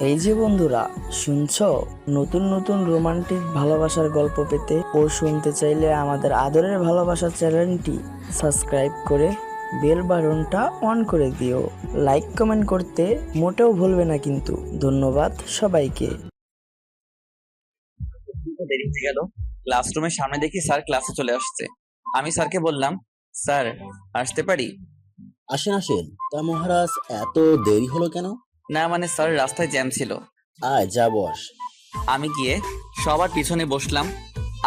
এই যে বন্ধুরা, শুনছো? নতুন নতুন রোমান্টিক ভালোবাসার গল্প পেতে ও শুনতে চাইলে আমাদের আদরের ভালোবাসা চ্যানেলটি সাবস্ক্রাইব করে বেল বাটনটা অন করে দিও। লাইক কমেন্ট করতে মোটেও ভুলবে না কিন্তু। ধন্যবাদ সবাইকে। দেরি হয়ে গেল। ক্লাসরুমের সামনে দেখি স্যার ক্লাসে চলে আসছে। আমি স্যারকে বললাম, স্যার আসতে পারি? আসেন আসেন। তা মহারাজ, এত দেরি হলো কেন? না মানে স্যার রাস্তায় জ্যাম ছিল। আয় যা বস। আমি গিয়ে সবার পিছনে বসলাম।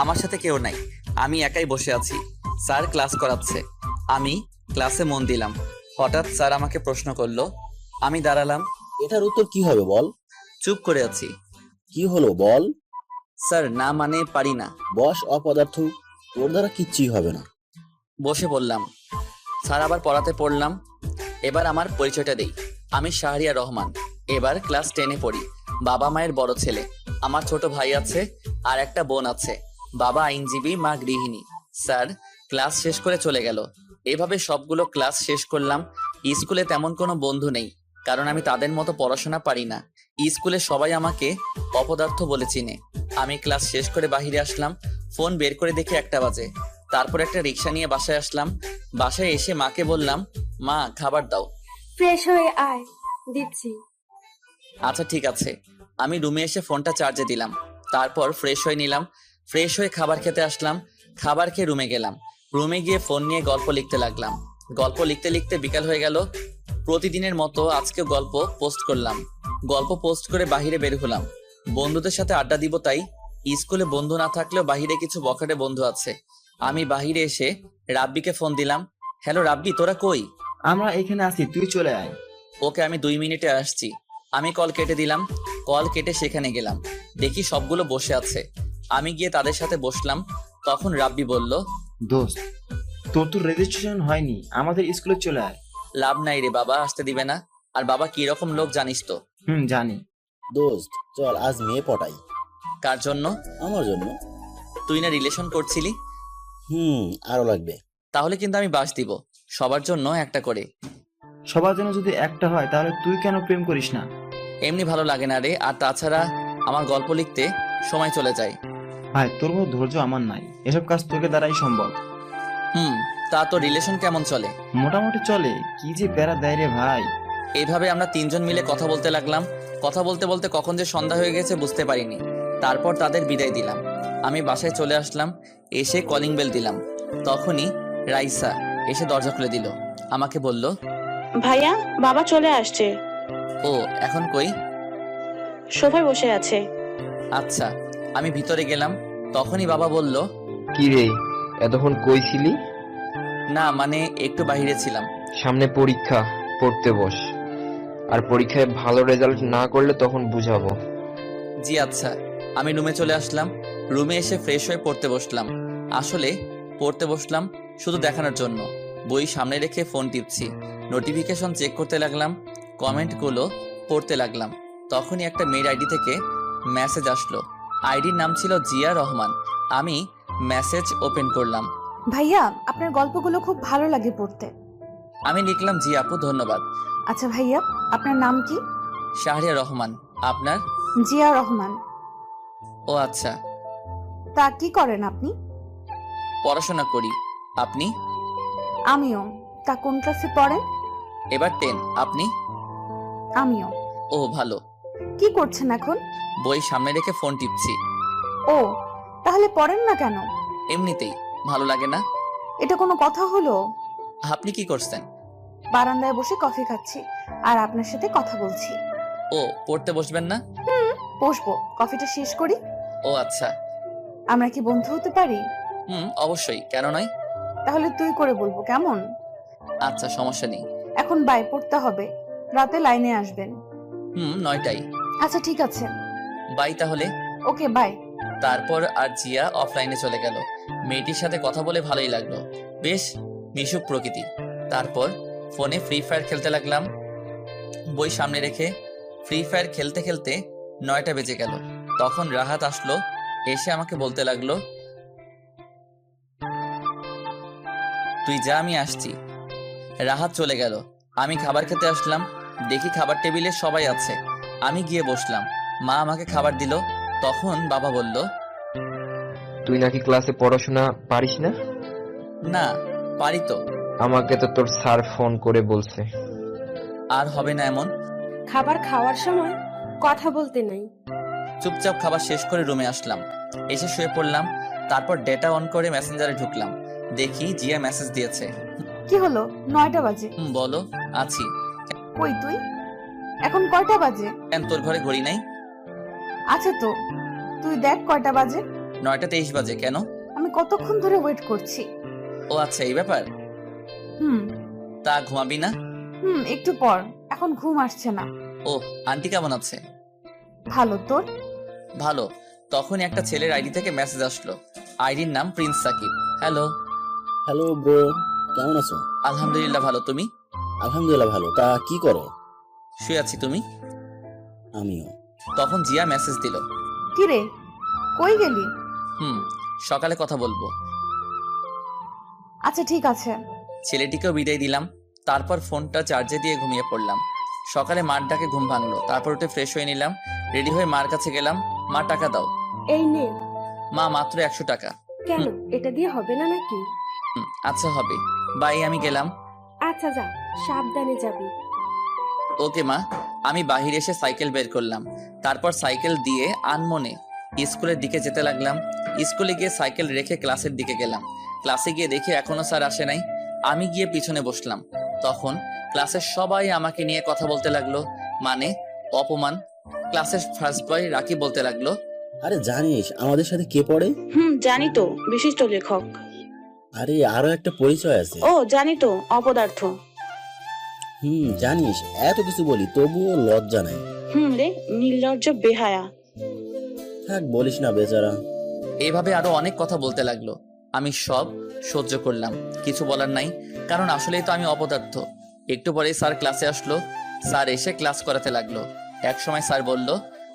আমার সাথে কেউ নাই, আমি একাই বসে আছি। স্যার ক্লাস করাচ্ছে, আমি ক্লাসে মন দিলাম। হঠাৎ স্যার আমাকে প্রশ্ন করলো। আমি দাঁড়ালাম, এটার উত্তর কি হবে বল? চুপ করে আছি। কি হলো বল? স্যার না মানে পারি না। বস অপদার্থ, তোর দ্বারা কিচ্ছুই হবে না। বসে বললাম। স্যার আবার পড়াতে পড়লাম। এবার আমার পরিচয়টা দেই। আমি শাহরিয়া রহমান, এবার ক্লাস 10-এ পড়ি। বাবা মায়ের বড় ছেলে। আমার ছোট ভাই আছে আর একটা বোন আছে। বাবা আইনজীবী, মা গৃহিণী। স্যার ক্লাস শেষ করে চলে গেল। এভাবে সবগুলো ক্লাস শেষ করলাম। স্কুলে তেমন কোনো বন্ধু নেই, কারণ আমি তাদের মতো পড়াশোনা পারি না। স্কুলে সবাই আমাকে অপদার্থ বলে চিনে। আমি ক্লাস শেষ করে বাইরে আসলাম। ফোন বের করে দেখি 1টা বাজে। তারপর একটা রিক্সা নিয়ে বাসায় আসলাম। বাসায় এসে মাকে বললাম, মা খাবার দাও। ফ্রেশ হয়ে আয়, দিচ্ছি। আচ্ছা ঠিক আছে। আমি রুমে এসে ফোনটা চার্জে দিলাম। তারপর ফ্রেশ হয়ে নিলাম। ফ্রেশ হয়ে খাবার খেতে আসলাম। খাবার খেয়ে রুমে গেলাম। রুমে গিয়ে ফোন নিয়ে গল্প লিখতে লাগলাম। গল্প লিখতে লিখতে বিকাল হয়ে গেল। প্রতিদিনের মতো আজকে গল্প পোস্ট করলাম। গল্প পোস্ট করে বাহিরে বের হলাম। বন্ধুদের সাথে আড্ডা দিব তাই। স্কুলে বন্ধু না থাকলেও বাহিরে কিছু বখাটে বন্ধু আছে। আমি বাহিরে এসে রাব্বিকে ফোন দিলাম। হ্যালো রাব্বি, তোরা কই? আমরা এখানে আছি, তুই চলে আয়। ওকে, আমি 2 মিনিটে আসছি। আমি কল কেটে দিলাম। কল কেটে সেখানে গেলাম। দেখি সবগুলো বসে আছে। আমি গিয়ে তাদের সাথে বসলাম। তখন রাব্বি বলল, দোস্ত, তোর তো রেজিস্ট্রেশন হয়নি, আমাদের স্কুলে চলে আয়। লাভ নাই রে, বাবা আসতে দিবে না। আর বাবা কি রকম লোক জানিস তো। জানি। দোস্ত চল আজ মেয়ে পটাই। কার জন্য? আমার জন্য। তুই না রিলেশন করছিলি? আরো লাগবে। তাহলে কিন্তু আমি বাস দিব, সবার জন্য একটা করে। সবার জন্য যদি একটা হয় তাহলে তুই কেন প্রেম করিস না? এমনি ভালো লাগে না রে, আর তাছাড়া আমার গল্প লিখতে সময় চলে যায়। ভাই, তোর মতো ধৈর্য আমার নাই, এসব কাজ তোকে দ্বারাই সম্ভব। হুম, তা তো রিলেশন কেমন চলে? মোটামুটি চলে, কি যে প্যারা দেয় রে ভাই। এইভাবে আমরা 3জন মিলে কথা বলতে লাগলাম। কথা বলতে বলতে কখন যে সন্ধ্যা হয়ে গেছে বুঝতে পারিনি। তারপর তাদের বিদায় দিলাম। আমি বাসায় চলে আসলাম। এসে কলিং বেল দিলাম। তখনই রাইসা এসে দরজা খুলে দিল। আমাকে বলল, ভাইয়া, বাবা চলে আসছে। ও এখন কই? সোফায় বসে আছে। আচ্ছা। আমি ভিতরে গেলাম। তখনই বাবা বলল, কি রে, এতক্ষণ কই ছিলি? না মানে একটু বাইরে ছিলাম। সামনে পরীক্ষা, পড়তে বস। আর পরীক্ষায় ভালো রেজাল্ট না করলে তখন বুঝাবো। জি আচ্ছা। আমি রুমে চলে আসলাম। রুমে এসে ফ্রেশ হয়ে পড়তে বসলাম। আসলে পড়তে বসলাম শুধু দেখানোর জন্য। বই সামনে রেখে ফোন টিপছি। নোটিফিকেশন চেক করতে লাগলাম। কমেন্টগুলো পড়তে লাগলাম। তখনই একটা মেয়ের আইডি থেকে মেসেজ আসলো। আইডির নাম ছিল জিয়া রহমান। আমি মেসেজ ওপেন করলাম। ভাইয়া, আপনার গল্পগুলো খুব ভালো লাগে পড়তে। আমি লিখলাম, জি আপু ধন্যবাদ। আচ্ছা ভাইয়া, আপনার নাম কি? শাহরিয়া রহমান। আপনার? জিয়া রহমান। ও আচ্ছা। তা কি করেন আপনি? পড়াশোনা করি। আপনি? আমিও। তা কোন ক্লাসে পড়েন? এবার 10। আপনি? আমিও। ও ভালো। কি করছেন এখন? বই সামনে রেখে ফোন টিপছি। ও, তাহলে পড়েন না কেন? এমনিতেই ভালো লাগে না। এটা কোনো কথা হলো? আপনি কি করছেন? বারান্দায় বসে কফি খাচ্ছি আর আপনার সাথে কথা বলছি। ও, পড়তে বসবেন না? বসবো, কফিটা শেষ করি। ও আচ্ছা। আমরা কি বন্ধু হতে পারি? অবশ্যই, কেন নয়। তাহলে তুই করে বলবো, কেমন? আচ্ছা, সমস্যা নেই। এখন বাই, পড়তে হবে। রাতে লাইনে আসবেন। 9টায়। আচ্ছা ঠিক আছে। বাই তাহলে। Okay bye. তারপর আর জিয়া অফলাইনে চলে গেল। মেয়েটির সাথে কথা বলে ভালোই লাগলো। বেশ মিশুক প্রকৃতি। তারপর ফোনে ফ্রি ফায়ার খেলতে লাগলাম। বই সামনে রেখে ফ্রি ফায়ার খেলতে খেলতে 9টা বেজে গেল। তখন রাহাত আসলো। এসে আমাকে বলতে লাগলো, তুই যা, আমি আসছি। রাহাত চলে গেল। আমি খাবার খেতে আসলাম। দেখি খাবার টেবিলে সবাই আছে। আমি গিয়ে বসলাম। মা আমাকে খাবার দিল। তখন বাবা বলল, তুই নাকি ক্লাসে পড়াশোনা পারিস না? না, পারি তো। আমাকে তো তোর স্যার ফোন করে বলছে। আর হবে না এমন। খাবার খাওয়ার সময় কথা বলতে নাই। চুপচাপ খাবার শেষ করে রুমে আসলাম। এসে শুয়ে পড়লাম। তারপর ডেটা অন করে মেসেঞ্জারে ঢুকলাম। দেখি জিয়া মেসেজ দিয়েছে। কি হলো? 9টা বাজে। বলো। আছি। কই তুই? এখন কয়টা বাজে? কেন, তোর ঘরে ঘড়ি নাই? আছে তো, তুই দেখ কয়টা বাজে। 9:23 বাজে। কেন? আমি কতক্ষণ ধরে ওয়েট করছি। ও আচ্ছা, এই ব্যাপার। হুম তা ঘুমাবি না? একটু পর। এখন ঘুম আসছে না। ও, আন্টি কেমন আছে? ভালো, তোর? ভালো। তখন একটা ছেলের আইডি থেকে মেসেজ আসলো। আইডির নাম Prince Sakib. Hello. Hello bro, কেমন আছো? আলহামদুলিল্লাহ ভালো। তুমি? আলহামদুলিল্লাহ ভালো। তা কি করো? শুয়ে আছি। তুমি? আমিও। তখন জিয়া মেসেজ দিল। কি রে, কই গেলি? সকালে কথা বলবো। আচ্ছা ঠিক আছে। ছেলেটিকেও বিদায় দিলাম। তারপর ফোনটা চার্জে দিয়ে ঘুমিয়ে পড়লাম। সকালে মার ডাকে ঘুম ভাঙলো। তারপর উঠে ফ্রেশ হয়ে নিলাম। রেডি হয়ে মার কাছে গেলাম। মা, টাকা দাও। এই নে। মা, মাত্র 100 টাকা। কেন, এটা দিয়ে হবে না নাকি? আচ্ছা হবে। বাই, আমি গেলাম। আচ্ছা যা, সাবধানে যাবি। ওকে মা। আমি বাহিরে এসে সাইকেল বের করলাম। তারপর সাইকেল দিয়ে আনমনে স্কুলের দিকে যেতে লাগলাম। স্কুলে গিয়ে সাইকেল রেখে ক্লাসের দিকে গেলাম। ক্লাসে গিয়ে দেখি এখনো স্যার আসে নাই। আমি গিয়ে পিছনে বসলাম। তখন ক্লাসের সবাই আমাকে নিয়ে কথা বলতে লাগলো, মানে অপমান। ক্লাসের ফার্স্ট বয় রাকি বলতে লাগলো, আরে জানিস আমাদের সাথে কে পড়ে? জানি তো, বিশিষ্ট লেখক। আরে আরো একটা পরিচয় আছে। ও জানি তো, অপদার্থ। জানিস এত কিছু বলি তবুও লজ্জা নাই। রে, নির্লজ্জ বেহায়া। থাক বলিস না বেচারা। এইভাবে আরো অনেক কথা বলতে লাগলো। আমি সব সহ্য করলাম, কিছু বলার নাই, কারণ আসলেই তো আমি অপদার্থ। একটু পরেই স্যার ক্লাসে আসলো। স্যার এসে ক্লাস করাতে লাগলো। এক সময় স্যার বলল,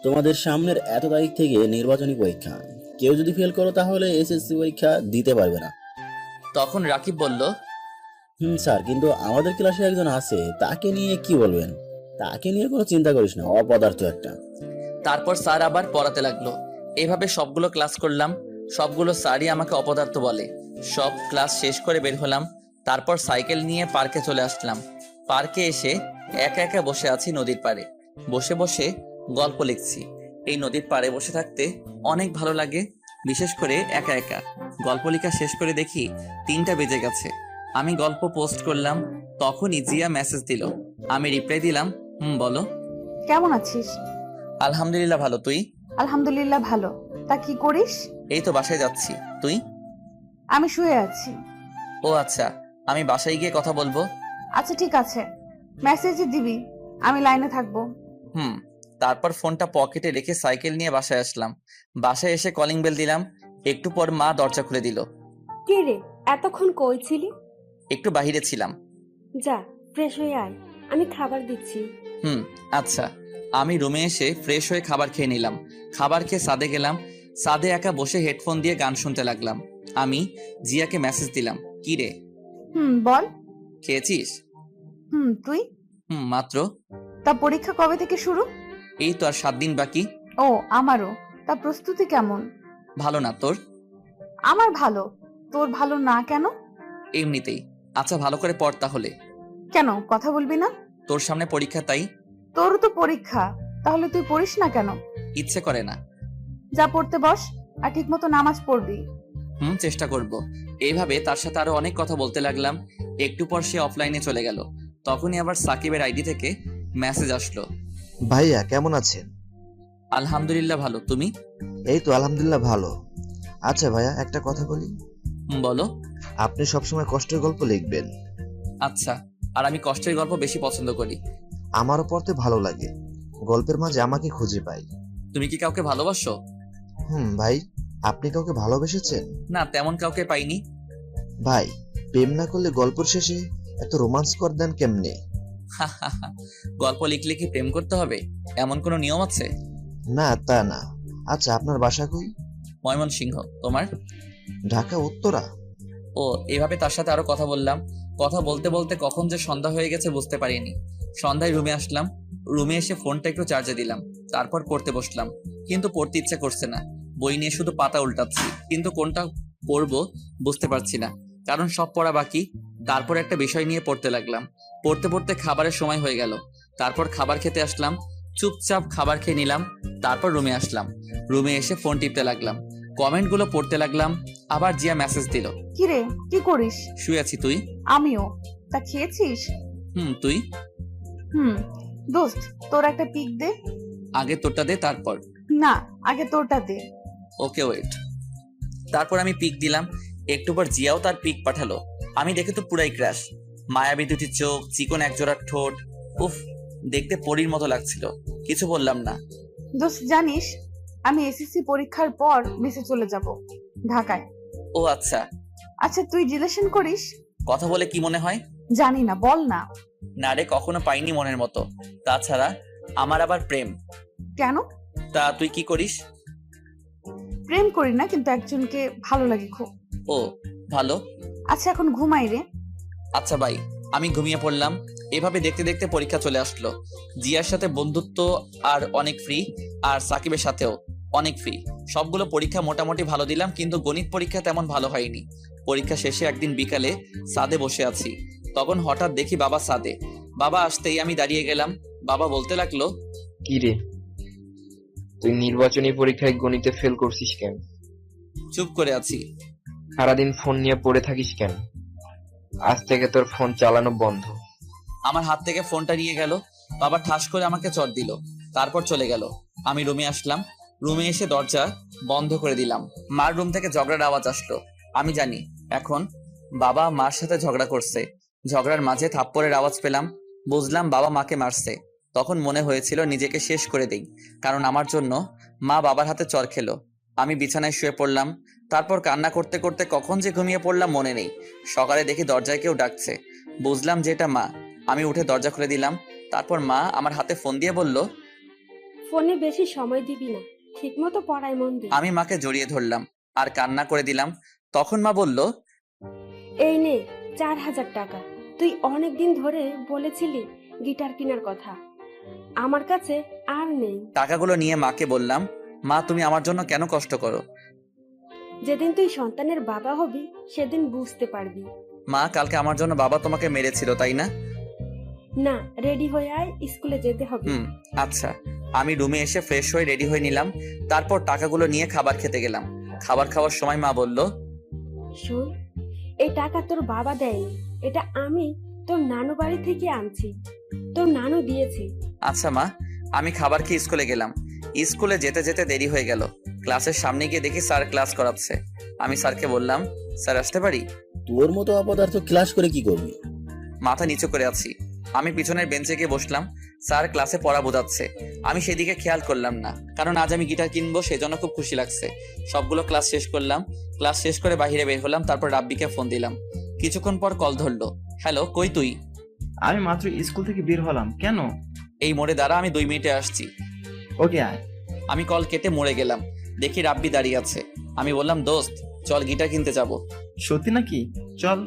তোমাদের সামনের এত তারিখ থেকে নির্বাচনী পরীক্ষা, কেউ যদি ফেল করো তাহলে এসএসসি পরীক্ষা দিতে পারবে না। তখন রাকিব বলল, স্যার, কিন্তু আমাদের ক্লাসে একজন আছে, তাকে নিয়ে কি বলবেন? তাকে নিয়ে কোনো চিন্তা করিস না, অপদার্থ একটা। তারপর স্যার আবার পড়াতে লাগলো। এভাবে সবগুলো ক্লাস করলাম। সবগুলো স্যারই আমাকে অপদার্থ বলে। সব ক্লাস শেষ করে বের হলাম। তারপর সাইকেল নিয়ে পার্কে চলে আসলাম। পার্কে এসে একা একা বসে আছি নদীর পাড়ে। বসে বসে গল্প লিখছি। এই নদীর পাড়ে বসে থাকতে অনেক ভালো লাগে, বিশেষ করে একা একা। গল্প লেখা শেষ করে দেখি 3টা বেজে গেছে। আমি গল্প পোস্ট করলাম। তখনই জিয়া মেসেজ দিল। আমি রিপ্লাই দিলাম, বলো। কেমন আছিস? আলহামদুলিল্লাহ ভালো। তুই? আলহামদুলিল্লাহ ভালো। তা কি করিস? এই তো বাসায় যাচ্ছি। তুই? আমি শুয়ে আছি। ও আচ্ছা, আমি বাসায় গিয়ে কথা বলবো। আচ্ছা ঠিক আছে, মেসেজ দিবি, আমি লাইনে থাকবো। তারপর ফোনটা পকেটে রেখে সাইকেল নিয়ে বাসায় আসলাম। বাসায় এসে কলিং বেল দিলাম। একটু পর মা দরজা খুলে দিল। কে রে, এতক্ষণ কই ছিলি? একটু বাহিরে ছিলাম। যা, ফ্রেশ হয়ে আয়, আমি খাবার দিচ্ছি। আচ্ছা। আমি রুমে এসে ফ্রেশ হয়ে খাবার খেয়ে নিলাম। খাবার খেয়ে ছাদে গেলাম। ছাদে একা বসে হেডফোন দিয়ে গান শুনতে লাগলাম। আমি জিয়াকে মেসেজ দিলাম, কি রে? বল। খেয়েছিস? তুই? মাত্র। তা পরীক্ষা কবে থেকে শুরু? এই তো আর 7 দিন বাকি। ও আমারও। তা প্রস্তুতি কেমন? ভালো না। তোর? আমার ভালো। তোর ভালো না কেন? এমনিতেই। আচ্ছা, ভালো করে পড় তাহলে। কেন, কথা বলবি না? তোর সামনে পরীক্ষা, তাই। তোরও তো পরীক্ষা, তাহলে তুই পড়িস না কেন? ইচ্ছে করে না। যা, পড়তে বস, আর ঠিক মতো নামাজ পড়বি। চেষ্টা করব। এইভাবে তার সাথে আরো অনেক কথা বলতে লাগলাম। একটু পর সে অফলাইনে চলে গেল। তখনই আবার সাকিবের আইডি থেকে মেসেজ আসলো। ভাইয়া কেমন আছেন? আলহামদুলিল্লাহ ভালো। তুমি? এই তো আলহামদুলিল্লাহ ভালো। আচ্ছা ভাইয়া, একটা কথা বলি। বলো। আপনি সবসময় কষ্টের গল্প লিখবেন। আচ্ছা। আর আমি কষ্টের গল্প বেশি পছন্দ করি। আমারও পড়তে ভালো লাগে। গল্পের মাঝে আমাকে খুঁজে পাই। তুমি কি কাউকে ভালোবাসো? ভাই, আপনি কাউকে ভালোবেসেছেন? না, তেমন কাউকে পাইনি। ভাই, প্রেম না করলে গল্পের শেষে এত রোমান্স করে দেন কেমনে? গল্প লিখলে কি প্রেম করতে হবে, এমন কোনো নিয়ম আছে? না তা না। আচ্ছা, আপনার বাসা কই? ময়মনসিংহ। তোমার? ঢাকা উত্তরা। ও, এভাবে তার সাথে আরো কথা বললাম। কথা বলতে বলতে কখন যে সন্ধ্যা হয়ে গেছে বুঝতে পারিনি। সন্ধ্যায় রুমে আসলাম। রুমে এসে ফোনটা একটু চার্জে দিলাম, তারপর পড়তে বসলাম। কিন্তু পড়তে ইচ্ছা করছে না, বই নিয়ে শুধু পাতা উল্টাচ্ছি, কিন্তু কোনটা পড়বো বুঝতে পারছি না, কারণ সব পড়া বাকি। তারপর একটা বিষয় নিয়ে পড়তে লাগলাম। পড়তে পড়তে খাবারের সময় হয়ে গেল। তারপর খাবার খেতে আসলাম, চুপচাপ খাবার খেয়ে নিলাম। তারপর রুমে আসলাম, রুমে এসে ফোন টিপতে লাগলাম, কমেন্টগুলো পড়তে লাগলাম। আবার জিয়া মেসেজ দিল, কিরে কি করিস? শুয়ে আছি, তুই? আমিও। তা খেয়েছিস? তুই? দোস্ত, তোর একটা পিক দে। আগে তোরটা দে, তারপর। না, আগে তোরটা দে। Okay wait. তারপর আমি পিক দিলাম, একটু পর জিয়াও তার পিক পাঠালো। আমি দেখে তো পুরাই ক্র্যাশ। মায়াবী দুটি চোখ, চিকন একজোড়া ঠোঁট, উফ, দেখতে পরীর মতো লাগছিল। কিছু বললাম না। দোস্ত জানিস, আমি এসএসসি পরীক্ষার পর মেসে চলে যাব ঢাকায়। ও আচ্ছা। আচ্ছা, তুই রিলেশন করিস? কথা বলে কি মনে হয়? জানি না, বল না। না রে, কখনো পাইনি মনের মতো। তাছাড়া আমার আবার প্রেম। কেন? তা তুই কি করিস? প্রেম করি না, কিন্তু একজনকে ভালো লাগে খুব। ও ভালো। আচ্ছা, এখন ঘুমাই রে। আচ্ছা ভাই, আমি ঘুমিয়ে পড়লাম। এভাবে দেখতে দেখতে পরীক্ষা চলে আসলো। জিয়ার সাথে বন্ধুত্ব আর অনেক ফ্রি, আর সাকিবের সাথেও অনেক ফ্রি। সবগুলো পরীক্ষা মোটামুটি ভালো দিলাম, কিন্তু গণিত পরীক্ষা তেমন ভালো হয়নি। পরীক্ষা শেষে একদিন বিকালে ছাদে বসে আছি, তখন হঠাৎ দেখি বাবা ছাদে। বাবা আসতেই আমি দাঁড়িয়ে গেলাম। বাবা বলতে লাগলো, কি রে, তুই নির্বাচনী পরীক্ষায় গণিতে ফেল করছিস কেন? চুপ করে আছি। সারাদিন ফোন নিয়ে পড়ে থাকিস কেন? আজ থেকে তোর ফোন চালানো বন্ধ। আমার হাত থেকে ফোনটা নিয়ে গেল। বাবা ঠাস করে আমাকে চড় দিল, তারপর চলে গেল। আমি রুমে আসলাম, রুমে এসে দরজা বন্ধ করে দিলাম। মার রুম থেকে ঝগড়ার আওয়াজ আসলো। আমি জানি এখন বাবা মার সাথে ঝগড়া করছে। ঝগড়ার মাঝে থাপ্পড়ের আওয়াজ পেলাম, বুঝলাম বাবা মাকে মারছে। তখন মনে হয়েছিল নিজেকে শেষ করে দেই, কারণ আমার জন্য মা বাবার হাতে চড় খেলো। আমি বিছানায় শুয়ে পড়লাম, তারপর কান্না করতে করতে কখন যে ঘুমিয়ে পড়লাম মনে নেই। সকালে দেখি দরজায় কেউ ডাকছে, বুঝলাম যে এটা মা। আমি উঠে দরজা খুলে দিলাম। তারপর মা আমার হাতে ফোন দিয়ে বলল, ফোনে বেশি সময় দিবি না, ঠিক মতো পড়ায় মন দে। আমি মাকে জড়িয়ে ধরলাম আর কান্না করে দিলাম। তখন মা বলল, এই নে 4000 টাকা, তুই অনেকদিন ধরে বলেছিলি গিটার কেনার কথা, আমার কাছে আর নেই। টাকাগুলো নিয়ে মাকে বললাম, মা তুমি আমার জন্য কেন কষ্ট করো? যেদিন তুই সন্তানের বাবা হবি সেদিন বুঝতে পারবি। মা, কালকে আমার জন্য বাবা তোমাকে মেরেছিল, তাই না? না, রেডি হয়ে আয়, স্কুলে যেতে হবে। আচ্ছা। আমি রুমে এসে ফ্রেশ হয়ে রেডি হয়ে নিলাম। তারপর টাকাগুলো নিয়ে খাবার খেতে গেলাম। খাবার খাওয়ার সময় মা বলল, শোন, এই টাকা তোর বাবা দেয়নি, এটা আমি তোর নানু বাড়ি থেকে আনছি, তোর নানু দিয়েছে। আচ্ছা মা। আমি খাবার খেয়ে স্কুলে গেলাম। স্কুলে যেতে যেতে দেরি হয়ে গেল। ক্লাসের সামনে গিয়ে দেখি স্যার ক্লাস করাচ্ছে। আমি স্যারকে বললাম, স্যার আসতে পারি? তোর মতো অপদার্থ ক্লাস করে কি করবি? মাথা নিচু করে আছি। আমি পিছনের বেঞ্চে গিয়ে বসলাম। স্যার ক্লাসে পড়া বোঝাচ্ছে। আমি সেদিকে খেয়াল করলাম না, কারণ আজ আমি গিটার কিনবো, সেজন্য খুব খুশি লাগছে। সবগুলো ক্লাস শেষ করলাম। ক্লাস শেষ করে বাইরে বের হলাম। তারপর রাব্বিকে ফোন দিলাম। কিছুক্ষণ পর কল ধরলো। হ্যালো, কই তুই? আমি মাত্র স্কুল থেকে বের হলাম। কেন? এই মোড়ে দাঁড়া, আমি 2 মিনিটে আসছি। ওকে আয়। আমি কল কেটে মোড়ে গেলাম। দেখি রাব্বি দাঁড়িয়ে আছে। আমি বললাম, দোস্ত চল গিটার কিনতে যাব। সত্যি নাকি? চল।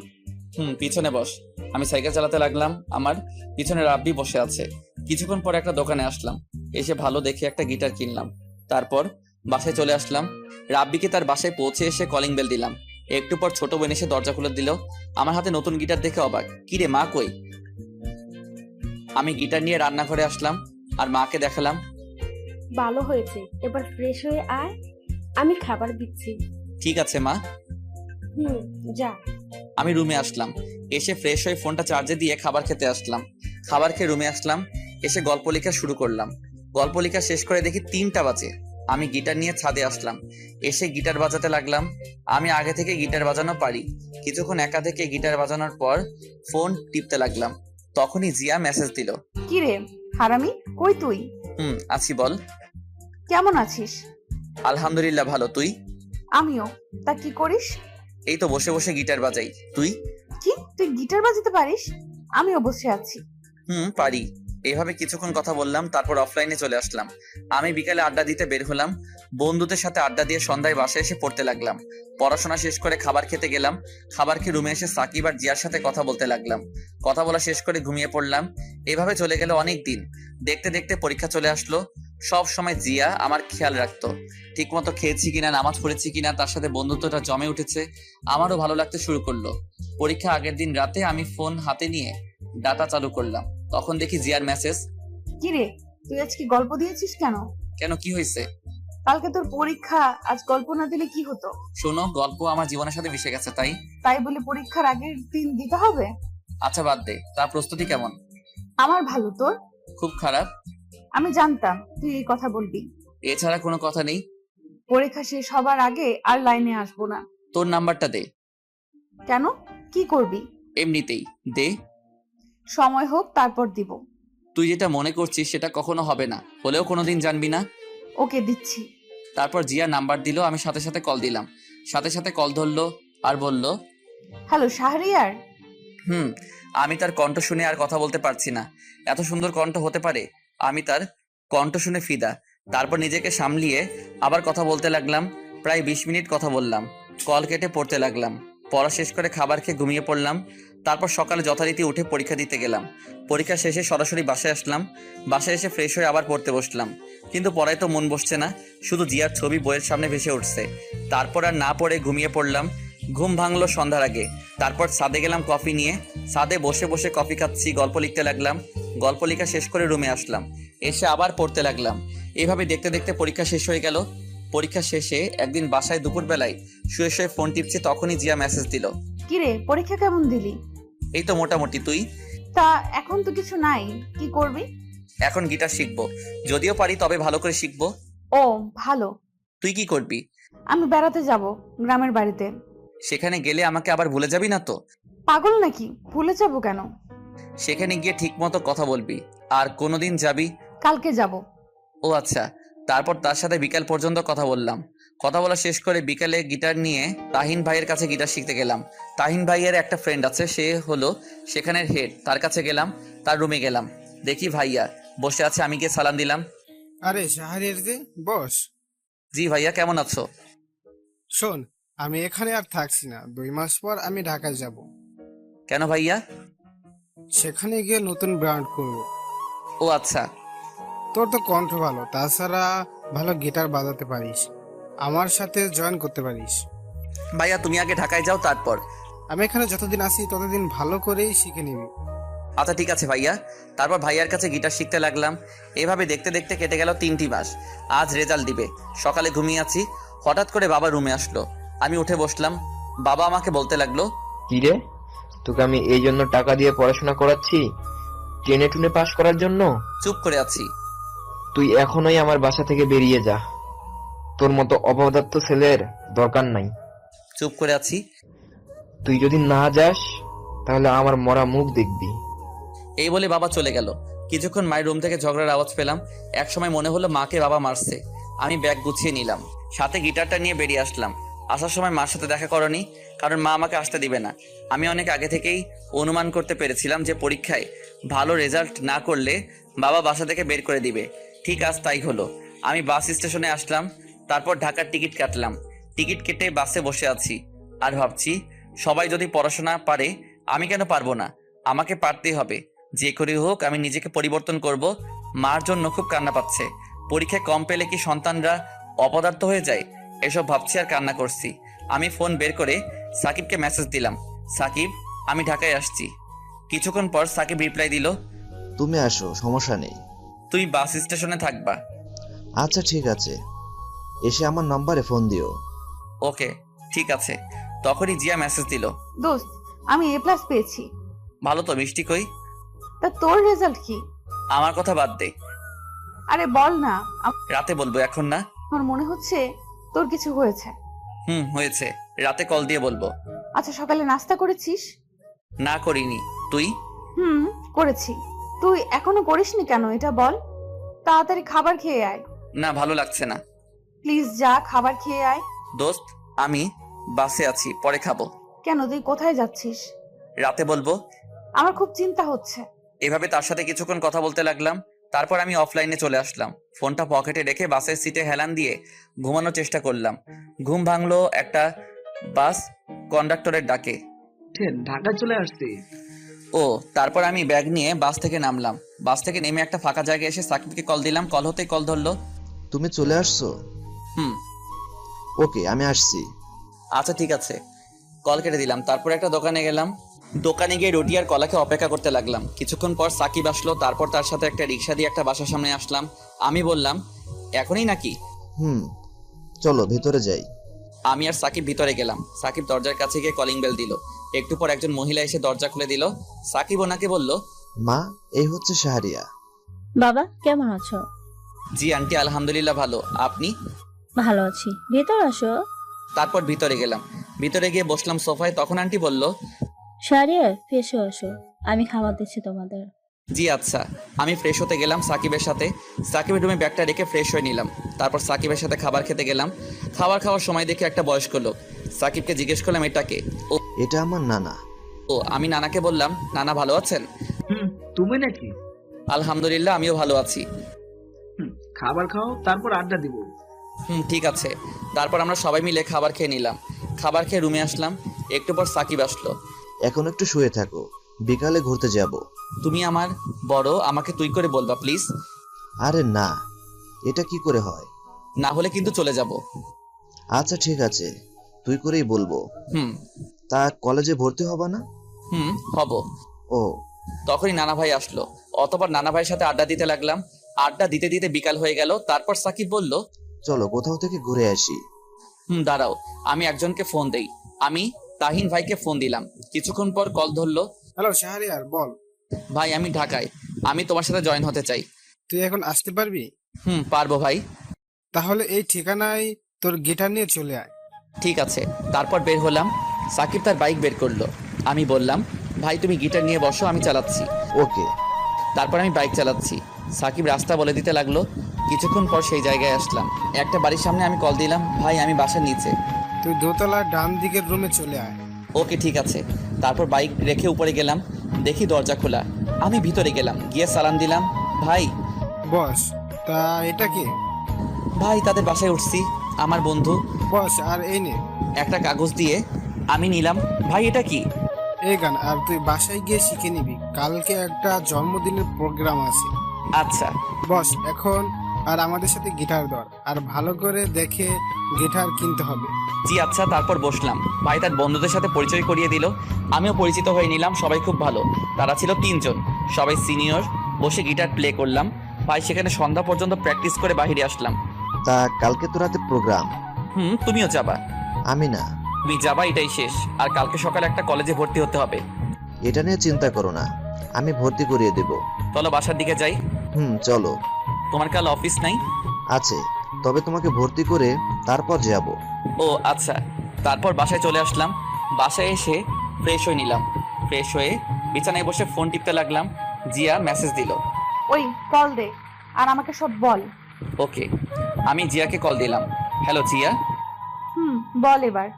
পিছনে বস। আমি সাইকেল চালাতে লাগলাম। আমার পিছনে রাব্বি বসে আছে। কিছুক্ষণ পর একটা দোকানে আসলাম। এসে ভালো দেখে একটা গিটার কিনলাম। তারপর বাসায় চলে আসলাম। রাব্বিকে তার বাসায় পৌঁছে এসে কলিং বেল দিলাম। একটু পর ছোট বোন এসে দরজা খুলে দিল। আমার হাতে নতুন গিটার দেখে অবাক। কিরে মা কই? আমি গিটার নিয়ে রান্নাঘরে আসলাম আর মাকে দেখালাম। ভালো হয়েছে, এবার ফ্রেশ হয়ে আয়, আমি খাবার দিচ্ছি। ঠিক আছে মা। যা। আমি রুমে আসলাম। এসে ফ্রেশ হয়ে ফোনটা চার্জে দিয়ে খাবার খেতে আসলাম। খাবার খেয়ে রুমে আসলাম। এসে গল্প লেখা শুরু করলাম। গল্প লেখা শেষ করে দেখি 3টা বাজে। আমি গিটার নিয়ে ছাদে আসলাম। এসে গিটার বাজাতে লাগলাম। আমি আগে থেকে গিটার বাজানো পারি। কিছুক্ষণ একা থেকে গিটার বাজানোর পর ফোন টিপতে লাগলাম। তখনই জিয়া মেসেজ দিল। কি রে হারামি, কই তুই? আছি, বল। কেমন আছিস? আলহামদুলিল্লাহ ভালো, তুই? আমিও। তা কি করিস? এই তো বসে বসে গিটার বাজাই। তুই? কি, তুই গিটার বাজাতে পারিস? আমিও বসে আছি। পারি। এভাবে কিছুক্ষণ কথা বললাম, তারপর অফলাইনে চলে আসলাম। আমি বিকালে আড্ডা দিতে বের হলাম। বন্ধুদের সাথে আড্ডা দিয়ে সন্ধ্যায় বাসায় এসে পড়তে লাগলাম। পড়াশোনা শেষ করে খাবার খেতে গেলাম। খাবার খেয়ে রুমে এসে সাকিব আর জিয়ার সাথে কথা বলতে লাগলাম। কথা বলা শেষ করে ঘুমিয়ে পড়লাম। এভাবে চলে গেল অনেক দিন। দেখতে দেখতে পরীক্ষা চলে আসলো। সব সময় জিয়া আমার খেয়াল রাখতো, ঠিক মতো খেয়েছি কিনা, নামাজ পড়েছি কিনা, তার সাথে বন্ধুত্বটা জমে উঠেছে। আমারও ভালো লাগতে শুরু করলো। পরীক্ষা আগের দিন রাতে আমি ফোন হাতে নিয়ে ডাটা চালু করলাম। তখন দেখি জিয়ার মেসেজ। কিরে, তুই আজকে গল্প দিয়েছিস কেন? কেন, কি হয়েছে? কালকে তোর পরীক্ষা, আজ গল্প না দিলে কি হতো? শোনো, গল্প আমার জীবনের সাথে মিশে গেছে, তাই তাই বলে পরীক্ষার আগের দিন দিতে হবে? আচ্ছা বাদ দে। তার প্রস্তুতি কেমন? আমার ভালো, তোর? খুব খারাপ। আমি জানতাম তুই এই কথা বলবি। এছাড়া কোনো কথা নেই। পরীক্ষা শেষ হবার আগে আর লাইনে আসবো না। তোর নাম্বারটা দে। কেন, কি করবি? এমনিতেই দে। সময় হোক তারপর দিব। তুই যেটা মনে করছিস সেটা কখনো হবে না, হলেও কোনোদিন জানবি না। ওকে, দিচ্ছি। তারপর জিয়া নাম্বার দিল। আমি সাথে সাথে কল দিলাম। সাথে সাথে কল ধরলো আর বলল, হ্যালো শাহরিয়ার। আমি তার কণ্ঠ শুনে আর কথা বলতে পারছি না। এত সুন্দর কণ্ঠ হতে পারে? আমি তার কণ্ঠ শুনে ফিদা। তারপর নিজেকে সামলিয়ে আবার কথা বলতে লাগলাম। প্রায় 20 মিনিট কথা বললাম। কল কেটে পড়তে লাগলাম। পড়া শেষ করে খাবার খেয়ে ঘুমিয়ে পড়লাম। তারপর সকালে যথারীতি উঠে পরীক্ষা দিতে গেলাম। পরীক্ষা শেষে সরাসরি বাসায় আসলাম। বাসায় এসে ফ্রেশ হয়ে আবার পড়তে বসলাম। কিন্তু পড়ায় তো মন বসছে না, শুধু জিয়ার ছবি বইয়ের সামনে ভেসে উঠছে। তারপর আর না পড়ে ঘুমিয়ে পড়লাম। ঘুম ভাঙলো সন্ধ্যার আগে। তারপর ছাদে গেলাম কফি নিয়ে। ছাদে বসে বসে কফি খাচ্ছি, গল্প লিখতে লাগলাম। গল্প লেখা শেষ করে রুমে আসলাম। এসে আবার পড়তে লাগলাম। এভাবে দেখতে দেখতে পরীক্ষা শেষ হয়ে গেল। পরীক্ষা শেষে একদিন বাসায় দুপুরবেলায় শুয়ে শুয়ে ফোন টিপছি, তখনই জিয়া মেসেজ দিল। কিরে, পরীক্ষা কেমন দিলি? এই তো মোটামুটি। তুই? তা এখন তো কিছু নাই, কি করবি? এখন গিটার শিখবো, যদিও পারি তবে ভালো করে শিখবো। ও ভালো। তুই কি করবি? আমি বেড়াতে যাব গ্রামের বাড়িতে। সেখানে গেলে আমাকে আবার ভুলে যাবি না তো? পাগল নাকি, ভুলে যাব কেন? সেখানে গিয়ে ঠিক মতো কথা বলবি। আর কোনোদিন যাবি? কালকে যাব। ও আচ্ছা। তারপর তার সাথে বিকাল পর্যন্ত কথা বললাম। কথা বলা শেষ করে বিকালে গিটার নিয়ে তাহিন ভাইয়ের কাছে গিটার শিখতে গেলাম। তাহিন ভাইয়ের একটা ফ্রেন্ড আছে, সে হলো সেখানের হেড। তার কাছে গেলাম। তার রুমে গেলাম। দেখি ভাইয়া বসে আছে। আমি গিয়ে সালাম দিলাম। আরে শাহরিয়ার যে, বস। জি ভাইয়া, কেমন আছো? শোন, আমি এখানে আর থাকছি না, 2 মাস পর আমি ঢাকায় যাব। কেন ভাইয়া? সেখানে গিয়ে নতুন ব্র্যান্ড করব। ও আচ্ছা। তোর তো কণ্ঠ ভালো, তাছাড়া ভালো গিটার বাজাতে পারিস, আমার সাথে জয়েন করতে পারিস। ভাইয়া তুমি আগে ঢাকায় যাও, তারপর। আমি এখানে যতদিন আছি ততদিন ভালো করেই শিখে নিবি। আচ্ছা ঠিক আছে ভাইয়া। তারপর ভাইয়ার কাছে গিটার শিখতে লাগলাম। এভাবে দেখতে দেখতে কেটে গেল 3টি মাস। আজ রেজাল্ট দিবে। সকালে ঘুমিয়ে আছি, হঠাৎ করে বাবা রুমে আসলো। আমি উঠে বসলাম। বাবা আমাকে বলতে লাগলো, কি রে, তোকে আমি এই জন্য টাকা দিয়ে পড়াশোনা করাচ্ছি, টেনে টুনে পাশ করার জন্য? চুপ করে আছি। তুই এখনই আমার বাসা থেকে বেরিয়ে যা, তোর মতো অপদার্থ ছেলের দরকার নাই। চুপ করে আছি। তুই যদি না যাস তাহলে আমার মরা মুখ দেখবি। এই বলে বাবা চলে গেল। কিছুক্ষণ মায়ের রুম থেকে ঝগড়ার আওয়াজ পেলাম। এক সময় মনে হলো মাকে বাবা মারছে। আমি ব্যাগ গুছিয়ে নিলাম, সাথে গিটারটা নিয়ে বেরিয়ে আসলাম। আসার সময় মার সাথে দেখা করনি, কারণ মা আমাকে আসতে দিবে না। আমি অনেক আগে থেকেই অনুমান করতে পেরেছিলাম যে পরীক্ষায় ভালো রেজাল্ট না করলে বাবা বাসা থেকে বের করে দিবে। ঠিক আজ তাই হলো। আমি বাস স্টেশনে আসলাম। তারপর ঢাকার টিকিট কাটলাম। টিকিট কেটে বাসে বসে আছি আর ভাবছি, সবাই যদি পড়াশোনা পারে আমি কেন পারবো না? আমাকে পারতেই হবে। যে করে হোক আমি নিজেকে পরিবর্তন করব। মার জন্য খুব কান্না পাচ্ছে। পরীক্ষায় কম পেলে কি সন্তানরা অপদার্থ হয়ে যায়? এসব ভাবছি আর কান্না করছি। আমি ফোন বের করে সাকিবকে মেসেজ দিলাম, সাকিব আমি ঢাকায় আসছি। কিছুক্ষণ পর সাকিব রিপ্লাই দিল, তুমি আসো, সমস্যা নেই। তুমি বাস স্টেশনে থাকবা? আচ্ছা ঠিক আছে, এসে আমার নাম্বারে ফোন দিও। ওকে ঠিক আছে। তখনই জিয়া মেসেজ দিল, দোস্ত, আমি A+ পেয়েছি। ভালো তো। মিষ্টি কই? তা তোর রেজাল্ট কি? আমার কথা বাদ দে, আরে বল না। রাতে বলবো, এখন না। আমার মনে হচ্ছে তোর কিছু হয়েছে। হয়েছে, রাতে কল দিয়ে বলবো। আচ্ছা, সকালে নাস্তা করেছিস? না করিনি। তুই? করেছি। তুই এখনো করিসনি কেন এটা বল। তাড়াতাড়ি খাবার খেয়ে আয়। না, ভালো লাগছে না। প্লিজ যা, খাবার খেয়ে আয়। দোস্ত আমি বাসে আছি, পরে খাবো। কেন, তুই কোথায় যাচ্ছিস? রাতে বলবো। আমার খুব চিন্তা হচ্ছে। এভাবে তার সাথে কিছুক্ষণ কথা বলতে লাগলাম। তারপর আমি অফলাইনে চলে আসলাম। ফোনটা পকেটে রেখে বাসের সিটে হেলান দিয়ে ঘুমানোর চেষ্টা করলাম। ঘুম ভাঙলো একটা বাস কন্ডাক্টরের ডাকে। ঢাকা চলে আসছি। ও তারপর আমি ব্যাগ নিয়ে বাস থেকে নামলাম। বাস থেকে নেমে একটা ফাঁকা জায়গায় এসে সাকিবকে কল দিলাম। কল হতেই কল ধরলো। তুমি চলে আসছো? হুম। ওকে, আমি আসছি। আচ্ছা ঠিক আছে, কল কেটে দিলাম। তারপর একটা দোকানে গেলাম। দোকানে গিয়ে রুটি আর কলাকে অপেক্ষা করতে লাগলাম। কিছুক্ষণ পর সাকিব আসলো। তারপর তার সাথে একটা রিক্সা দিয়ে একটা বাসার সামনে আসলাম। আমি বললাম, এখনই নাকি? চলো ভেতরে যাই। আমি আর সাকিব ভিতরে গেলাম। সাকিব দরজার কাছে গিয়ে কলিং বেল দিল। একটু পর একজন মহিলা এসে দরজা খুলে দিল। সাকিব ওনাকে বলল, মা, এই হচ্ছে শাহরিয়া। বাবা কেমন আছো? জি আন্টি, আলহামদুলিল্লাহ ভালো। আপনি? ভালো আছি, ভেতর আসো। তারপর ভিতরে গেলাম। ভিতরে গিয়ে বসলাম সোফায়। তখন আন্টি বলল, শাহরিয়ার ফ্রেশ হয়ে আসো, আমি খাবার দিচ্ছি তোমাদের। জি আচ্ছা। আমি ফ্রেশ হতে গেলাম সাকিবের সাথে। সাকিবের রুমে ব্যাগটা রেখে ফ্রেশ হয়ে নিলাম। তারপর সাকিবের সাথে খাবার খেতে গেলাম। খাবার খাওয়ার সময় দেখে একটা বয়স্ক লোক। সাকিবকে জিজ্ঞেস করলাম, এটাকে? এটা আমার নানা। আমি নানাকে বললাম, নানা ভালো আছেন? তুমি নাকি? আলহামদুলিল্লাহ, আমিও ভালো আছি। খাবার খাও, তারপর আড্ডা দিব। ঠিক আছে। তারপর আমরা সবাই মিলে খাবার খেয়ে নিলাম। খাবার খেয়ে রুমে আসলাম। একটু পর সাকিব আসলো। এখন একটু শুয়ে থাকো, বিকালে ঘুরতে যাব। তুমি আমার বড়, আমাকে তুই করে বলবা প্লিজ। আরে না, এটা কি করে হয়? না হলে কিন্তু চলে যাব। আচ্ছা ঠিক আছে, তুই করেই বলবো। তা কলেজে ভর্তি হবা না? হব। ও। তখনই নানা ভাই আসলো। অতঃপর নানা ভাইয়ের সাথে আড্ডা দিতে লাগলাম। আড্ডা দিতে দিতে বিকাল হয়ে গেল। তারপর সাকিব বলল, চলো কোথাও থেকে ঘুরে আসি। দাঁড়াও, আমি একজনকে ফোন দেই। আমি তাহিন ভাইকে ফোন দিলাম। কিছুক্ষণ পর কল ধরলো। হ্যালো শাহরিয়ার, বল। ভাই আমি ঢাকায়, আমি তোমার সাথে জয়েন হতে চাই। তুই এখন আসতে পারবি? পারবো ভাই। তাহলে এই ঠিকানায় তোর গিটার নিয়ে চলে আয়। ঠিক আছে। তারপর বের হলাম। সাকিব তার বাইক বের করলো। আমি বললাম, ভাই তুমি গিটার নিয়ে বসো, আমি চালাচ্ছি। ওকে। তারপর আমি বাইক চালাচ্ছি। সাকিব রাস্তা বলে দিতে লাগলো। কিছুক্ষণ পর সেই জায়গায় আসলাম। একটা বাড়ির সামনে আমি কল দিলাম, ভাই আমি বাসার নিচে। তুই দোতলার ডান দিকের রুমে চলে আয়। ওকে ঠিক আছে। তারপর বাইক রেখে উপরে গেলাম। দেখি দরজা খোলা। আমি ভিতরে গেলাম, গিয়ে সালাম দিলাম, ভাই। বস। তা এটা কি? ভাই তাদের বাসায় উঠছি, আমার বন্ধু। বস, আর এই নে। একটা কাগজ দিয়ে আমি নিলাম। ভাই এটা কি? এই গান, আর তুই বাসায় গিয়ে শিখে নিবি, কালকে একটা জন্মদিনের প্রোগ্রাম আছে। আচ্ছা বস, এখন আর আমাদের সাথে গিটার ধর, আর ভালো করে দেখে গিটার কিনতে হবে। জি আচ্ছা। তারপর বসলাম। ভাই তার বন্ধুদের সাথে পরিচয় করিয়ে দিল। আমিও পরিচিত হয়ে নিলাম। সবাই খুব ভালো। তারা ছিল 3 জন, সবাই সিনিয়র। বসে গিটার প্লে করলাম। ভাই সেখানে সন্ধ্যা পর্যন্ত প্র্যাকটিস করে বাইরে আসলাম। তা কালকে তো রাতে প্রোগ্রাম। তুমিও যাবা? আমি না। তুমি যাবা, এটাই শেষ। আর কালকে সকালে একটা কলেজে ভর্তি হতে হবে। এটা নিয়ে চিন্তা করো না, আমি ভর্তি করিয়ে দেব। চলো বাসার দিকে যাই। চলো। তোমার কাল অফিস নাই? আছে, তবে তোমাকে ভর্তি করে তারপর যাব। ও আচ্ছা। তারপর বাসায় চলে আসলাম। বাসায় এসে ফ্রেশ হয়ে নিলাম। ফ্রেশ হয়ে বিছানায় বসে ফোন টিপতে লাগলাম। জিয়া মেসেজ দিল। ওই কল দে আর আমাকে সব বল। ওকে। আমি জিয়াকে কল দিলাম। হ্যালো জিয়া। বল এবার।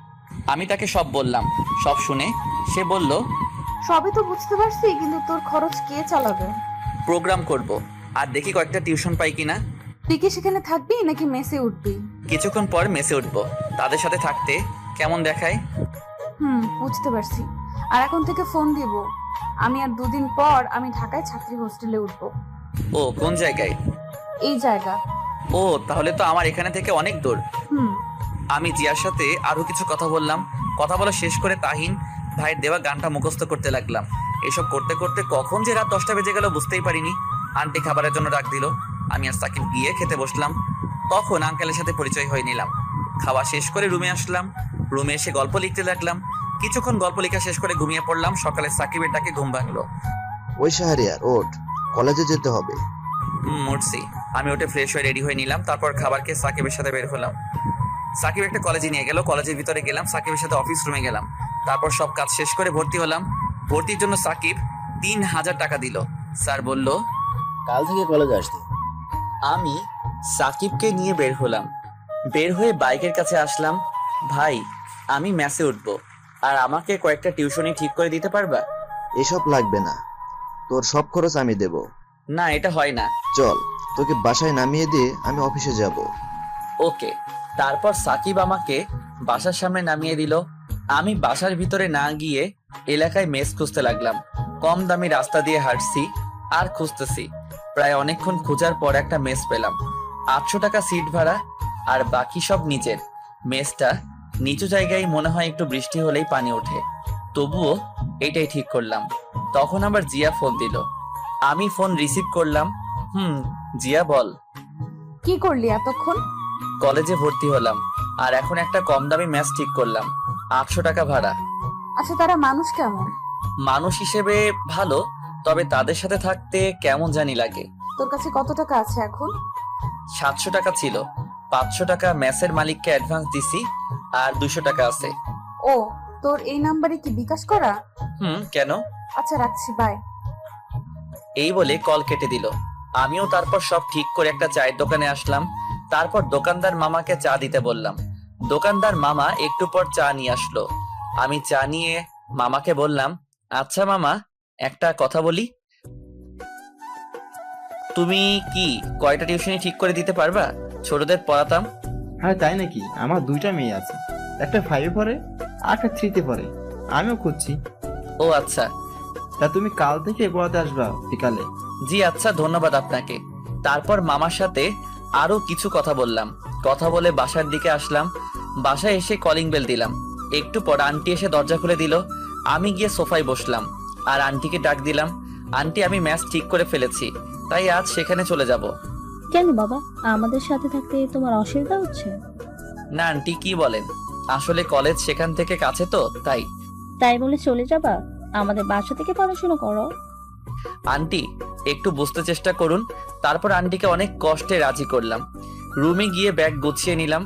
আমি তাকে সব বললাম। সব শুনে সে বলল, সবই তো বুঝতে পারছি, কিন্তু তোর খরচ কে চালাবে? প্রোগ্রাম করব, আর দেখি কয়েকটা টিউশন পাই কিনা। তুই কি সেখানে থাকবি নাকি মেসে উঠবি? কিছুক্ষণ পর মেসে উঠবো। তাদের সাথে থাকতে কেমন দেখায়? বুঝতে পারছি। আর এখন থেকে ফোন দিব। আমি আর 2 দিন পর আমি ঢাকায় ছাত্রী হোস্টেলে উঠবো। ও কোন জায়গায়? এই জায়গা। ও তাহলে তো আমার এখানে থেকে অনেক দূর। আমি জিয়ার সাথে আরো কিছু কথা বললাম। কথা বলা শেষ করে তাহিন ভাইয়ের দেওয়া গানটা মুখস্থ করতে লাগলাম। এসব করতে করতে কখন যে রাত 10টা বেজে গেল বুঝতেই পারিনি। আন্টি খাবারের জন্য ডাক দিল। আমি আর সাকিব গিয়ে খেতে বসলাম। তখন আঙ্কেলের সাথে পরিচয় হয়ে নিলাম। খাওয়া শেষ করে রুমে আসলাম। রুমে এসে গল্প লিখতে লাগলাম। কিছুক্ষণ গল্প লেখা শেষ করে ঘুমিয়ে পড়লাম। সকালে সাকিবের ডাকে ঘুম ভাঙলো। ওই শাহরিয়ার, ওঠ, কলেজে যেতে হবে। উঠছি। আমি ওঠে ফ্রেশ হয়ে রেডি হয়ে নিলাম। তারপর খাবার খেয়ে সাকিবের সাথে বের হলাম। সাকিব একটা কলেজে নিয়ে গেল। কলেজের ভিতরে গেলাম। সাকিবের সাথে অফিস রুমে গেলাম। তারপর সব কাজ শেষ করে ভর্তি হলাম। ভর্তির জন্য সাকিব 3000 টাকা দিল। স্যার বলল, কাল থেকে কলেজে আসতে। আমি সাকিবকে নিয়ে বের হলাম। বের হয়ে বাইকের কাছে আসলাম। ভাই আমি ম্যাসে উঠবো, আর আমাকে কয়েকটা টিউশনি ঠিক করে দিতে পারবা? এসব লাগবে না, তোর সব খরচ আমি দেব। না, এটা হয় না। চল, তোকে বাসায় নামিয়ে দিয়ে আমি অফিসে যাব। ওকে। তারপর সাকিব আমাকে বাসার সামনে নামিয়ে দিল। আমি বাসার ভিতরে না গিয়ে এলাকায় মেস খুঁজতে লাগলাম। কম দামি রাস্তা দিয়ে হাঁটছি আর খুঁজতেছি। প্রায় অনেকক্ষণ খোঁজার পর একটা মেস পেলাম। 800 টাকা সিট ভাড়া আর বাকি সব নিচের। মেসটা নিচু জায়গায়, মনে হয় একটু বৃষ্টি হলেই পানি ওঠে। তবুও এটাই ঠিক করলাম। তখন আবার জিয়া ফোন দিল। আমি ফোন রিসিভ করলাম। জিয়া বল। কি করলি এতক্ষণ? কলেজে ভর্তি হলাম আর এখন একটা কম দামি ম্যাচ ঠিক করলাম। 800 টাকা ভাড়া। আচ্ছা, তারা মানুষ কেমন? মানুষ হিসেবে ভালো, তবে তাদের সাথে থাকতে কেমন জানি লাগে। তোর কাছে কত টাকা আছে এখন? 700 টাকা ছিল। 500 টাকা ম্যাচের মালিককে অ্যাডভান্স দিছি আর 200 টাকা আছে। ও, তোর এই নাম্বারে কি বিকাশ করা? কেন? আচ্ছা, রাখছি, বাই। এই বলে কল কেটে দিল। আমিও তারপর সব ঠিক করে একটা চায়ের দোকানে আসলাম। তারপর দোকানদার মামাকে চা দিতে বললাম। দোকানদার মামা একটু পর চা নিয়ে আসলো। আমি চা নিয়ে মামাকে বললাম, আচ্ছা মামা, একটা কথা বলি। তুমি কি কয়টা টিউশনি ঠিক করে দিতে পারবা? ছোটদের পড়াতাম। হ্যাঁ, তাই নাকি? আমার 2টা মেয়ে আছে, একটা 5-এ পড়ে আর একটা 3-তে পড়ে। আমিও খুঁজছি। ও আচ্ছা। তা তুমি কাল থেকে পড়াতে আসবা বিকালে? জি আচ্ছা, ধন্যবাদ আপনাকে। তারপর মামার সাথে আরো কিছু কথা বললাম। কথা বলে বাসার দিকে আসলাম। বাসায় এসে কলিং বেল দিলাম। একটু পর আন্টি এসে দরজা খুলে দিল। আমি গিয়ে সোফায় বসলাম আর আন্টিকে ডাক দিলাম। আন্টি, আমি ম্যাচ ঠিক করে ফেলেছি, তাই আজ সেখানে চলে যাব। কেন বাবা, আমাদের সাথে থাকতে তোমার অসুবিধা হচ্ছে? না আন্টি, কি বলেন, আসলে কলেজ সেখান থেকে কাছে তো তাই। তাই বলে চলে যাবা? আমাদের বাসা থেকে পড়াশোনা করো। আন্টি, একটু বুঝতে চেষ্টা করুন। তারপর আন্টিকে অনেক কষ্টে রাজি করলাম। রুমে গিয়ে ব্যাগ গুছিয়ে নিলাম।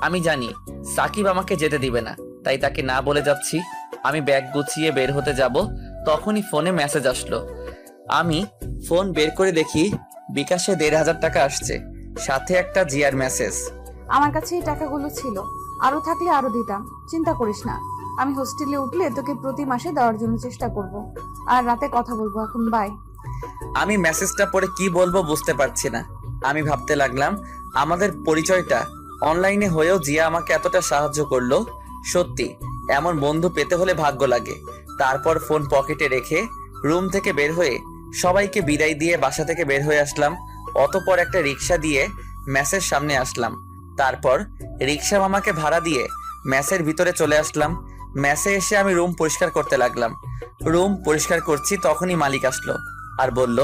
আমি জানি সাকিব আমাকে যেতে দিবে না, তাই তাকে না বলে যাচ্ছি। আমি ব্যাগ গুছিয়ে বের হতে যাব, তখনই ফোনে মেসেজ আসলো। আমি ফোন বের করে দেখি বিকাশে 1500 টাকা আসছে, সাথে একটা জিয়ার মেসেজ। আমার কাছে এই টাকাগুলো ছিল, আরো থাকলে আরো দিতাম, চিন্তা করিস না। আমি হোস্টেলে উঠলে তোকে প্রতি মাসে দেওয়ার জন্য চেষ্টা করব, আর রাতে কথা বলবো। এখন বাই। আমি মেসেজটা পড়ে কি বলবো বুঝতে পারছি না। আমি ভাবতে লাগলাম, আমাদের পরিচয়টা অনলাইনে হয়েও জিয়া আমাকে এতটা সাহায্য করলো। সত্যি এমন বন্ধু পেতে হলে ভাগ্য লাগে। তারপর ফোন পকেটে রেখে রুম থেকে বের হয়ে সবাইকে বিদায় দিয়ে বাসা থেকে বের হয়ে আসলাম। অতঃপর একটা রিক্সা দিয়ে ম্যাচের সামনে আসলাম। তারপর রিক্সা মামাকে ভাড়া দিয়ে ম্যাচের ভিতরে চলে আসলাম। ম্যাচে এসে আমি রুম পরিষ্কার করতে লাগলাম। রুম পরিষ্কার করছি, তখনই মালিক আসলো আর বলল,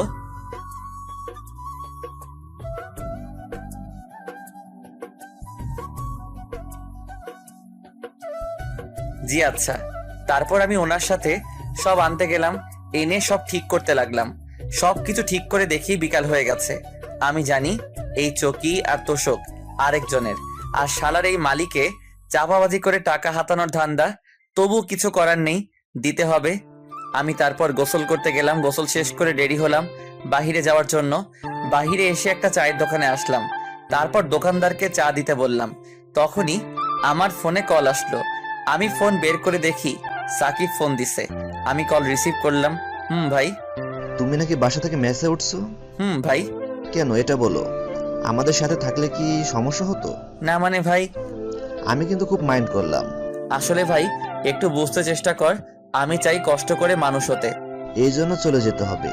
জি আচ্ছা। তারপর আমি ওনার সাথে সব আনতে গেলাম, এনে সব ঠিক করতে লাগলাম। সবকিছু ঠিক করে দেখি বিকাল হয়ে গেছে। আমি জানি এই চকি আর তোষক আরেকজনের, আর শালার এই মালিকে চাপাবাজি করে টাকা হাতানোর ধান্দা। তবু কিছু করার নেই, দিতে হবে। আমি তারপর গোসল করতে গেলাম। গোসল শেষ করে রেডি হলাম বাহিরে যাওয়ার জন্য। বাহিরে এসে একটা চায়ের দোকানে আসলাম। তারপর দোকানদারকে চা দিতে বললাম। তখনই আমার ফোনে কল আসলো। আমি ফোন বের করে দেখি সাকিব ফোন দিছে। আমি কল রিসিভ করলাম। ভাই। তুমি নাকি বাসা থেকে মেসে উঠছো? ভাই। কেন, এটা বলো। আমাদের সাথে থাকলে কি সমস্যা হতো? না মানে ভাই, আমি কিন্তু খুব মাইন্ড করলাম। আসলে ভাই একটু বুঝতে চেষ্টা কর, আমি চাই কষ্ট করে মানুষ হতে। এই জন্য চলে যেতে হবে?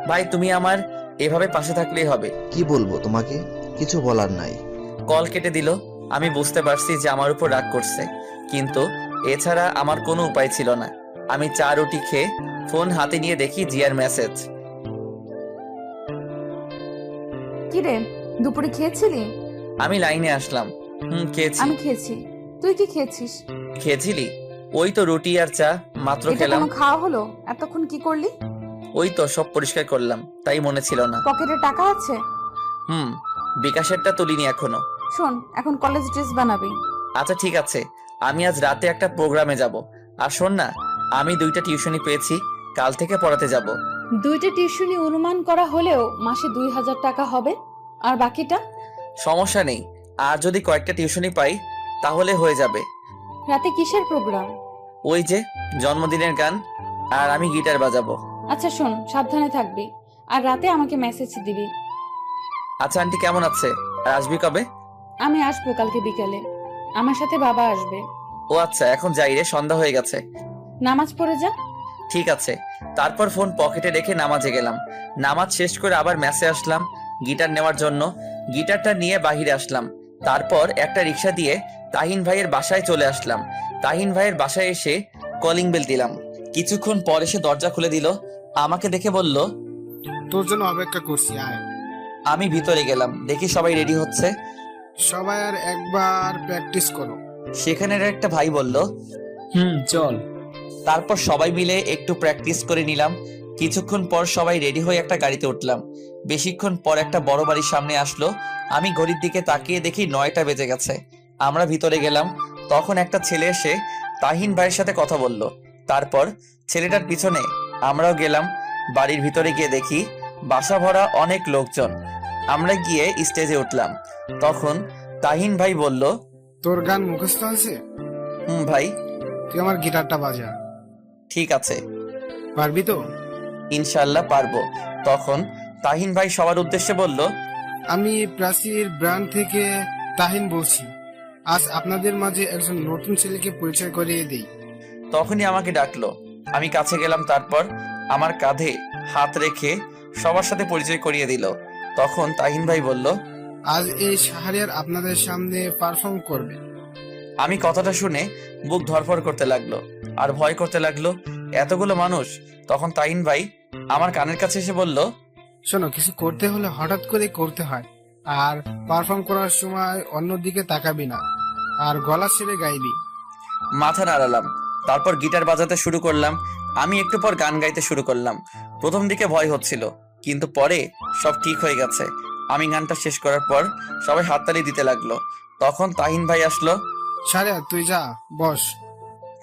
ভাই তুমি আমার এভাবে পাশে থাকলেই হবে। কি বলবো তোমাকে, কিছু বলার নাই। কল কেটে দিল। আমি বুঝতে পারছি যে আমার উপর রাগ করছে, কিন্তু এছাড়া আমার কোনো উপায় ছিল না। আমি চা রুটি খেয়ে ফোন হাতে নিয়ে দেখি জিয়ার মেসেজ। কি রে, দুপুরে খেয়েছিলি? আমি লাইনে আসলাম। খেয়েছি। আমি খেয়েছি। তুই কি খেয়েছিস? খেয়েছিলি? ওই তো রুটি আর চা মাত্র খেলাম। কোনো খাওয়া হলো? এতক্ষণ কি করলি? ওই তো সব পরিষ্কার করলাম, তাই মনে ছিল না। পকেটে টাকা আছে? বিকাশেরটা তুলিনি এখনো। শোন, এখন কলেজ ড্রেস বানাবি। আচ্ছা ঠিক আছে, আমি আজ রাতে একটা প্রোগ্রামে যাব। আর শোন না, আমি 2টা টিউশনি পেয়েছি, কাল থেকে পড়াতে যাব। 2টা টিউশনি অনুমান করা হলেও মাসে 2000 টাকা হবে, আর বাকিটা? সমস্যা নেই, আর যদি কয়েকটা টিউশনি পাই তাহলে হয়ে যাবে। রাতে কিসের প্রোগ্রাম? ওই যে জন্মদিনের গান, আর আমি গিটার বাজাবো। আচ্ছা শোন, সাবধানে থাকবি আর রাতে আমাকে মেসেজ দিবি। আচ্ছা আন্টি কেমন আছে? আর আসবি কবে? আমি আসবো কালকে বিকালে, আমার সাথে বাবা আসবে। ও আচ্ছা, এখন যাই রে, সন্ধ্যা হয়ে গেছে। নামাজ পড়ে যা। ঠিক আছে। তারপর ফোন পকেটে রেখে নামাজে গেলাম। নামাজ শেষ করে আবার মেসে আসলাম গিটার নেওয়ার জন্য। গিটারটা নিয়ে বাহিরে আসলাম। তারপর একটা রিক্সা দিয়ে তাহিন ভাইয়ের বাসায় চলে আসলাম। তাহিন ভাইয়ের বাসায় এসে কলিং বেল দিলাম। কিছুক্ষণ পর এসে দরজা খুলে দিল। আমাকে দেখে বলল, তোর জন্য অপেক্ষা করছি, আয়। আমি ভিতরে গেলাম, দেখি সবাই রেডি হচ্ছে। সবাই আর একবার প্র্যাকটিস করো। সেখানের একটা ভাই বলল, চল। তারপর সবাই মিলে একটু প্র্যাকটিস করে নিলাম। কিছুক্ষণ পর সবাই রেডি হয়ে একটা গাড়িতে উঠলাম। বেশিক্ষণ পর একটা বড় বাড়ির সামনে আসলো। আমি ঘড়ির দিকে তাকিয়ে দেখি 9টা বেজে গেছে। আমরা ভিতরে গেলাম। তখন একটা ছেলে এসে তাহিন ভাইয়ের সাথে কথা বলল। তারপর ছেলেটার পিছনে আমরাও গেলাম। বাড়ির ভিতরে গিয়ে দেখি বাসা ভরা অনেক লোকজন। আমরা গিয়ে স্টেজে উঠলাম। তখন তাহিন ভাই বলল, তোর গান মুখস্থ আছে? ভাই। তুই আমার গিটারটা বাজা। ঠিক আছে। পারবি তো? ইনশাল্লাহ পারবো। তখন তাহিন ভাই সবার উদ্দেশ্যে বলল, আমি প্রাচীর ব্র্যান্ড থেকে তাহিন বলছি। আজ আপনাদের মাঝে একজন নতুন ছেলেকে পরিচয় করিয়ে দেই। তখনই আমাকে ডাকলো। আমি কাছে গেলাম। তারপর আমার কাঁধে হাত রেখে সবার সাথে পরিচয় করিয়ে দিল। তখন তাহিন ভাই বলল, আজ এই শাহরিয়ার আপনাদের সামনে পারফর্ম করবে। আমি কথাটা শুনে বুক ধরফর করতে লাগলো আর ভয় করতে লাগলো। এতগুলো মানুষ। তখন তাহিন ভাই আমার কানের কাছে এসে বলল, শোনো, কিছু করতে হলে হঠাৎ করে করতে হয়, আর পারফর্ম করার সময় অন্যদিকে তাকাবি না, আর গলা ছেড়ে গাইবি। মাথা নাড়ালাম। তারপর গিটার বাজাতে শুরু করলাম। আমি একটু পর গান গাইতে শুরু করলাম। প্রথম দিকে ভয় হচ্ছিল, কিন্তু পরে সব ঠিক হয়ে গেছে। আমি গানটা শেষ করার পর সবাই হাততালি দিতে লাগলো। তখন তাহিন ভাই আসলো। শাহরিয়ার, তুই যা, বস।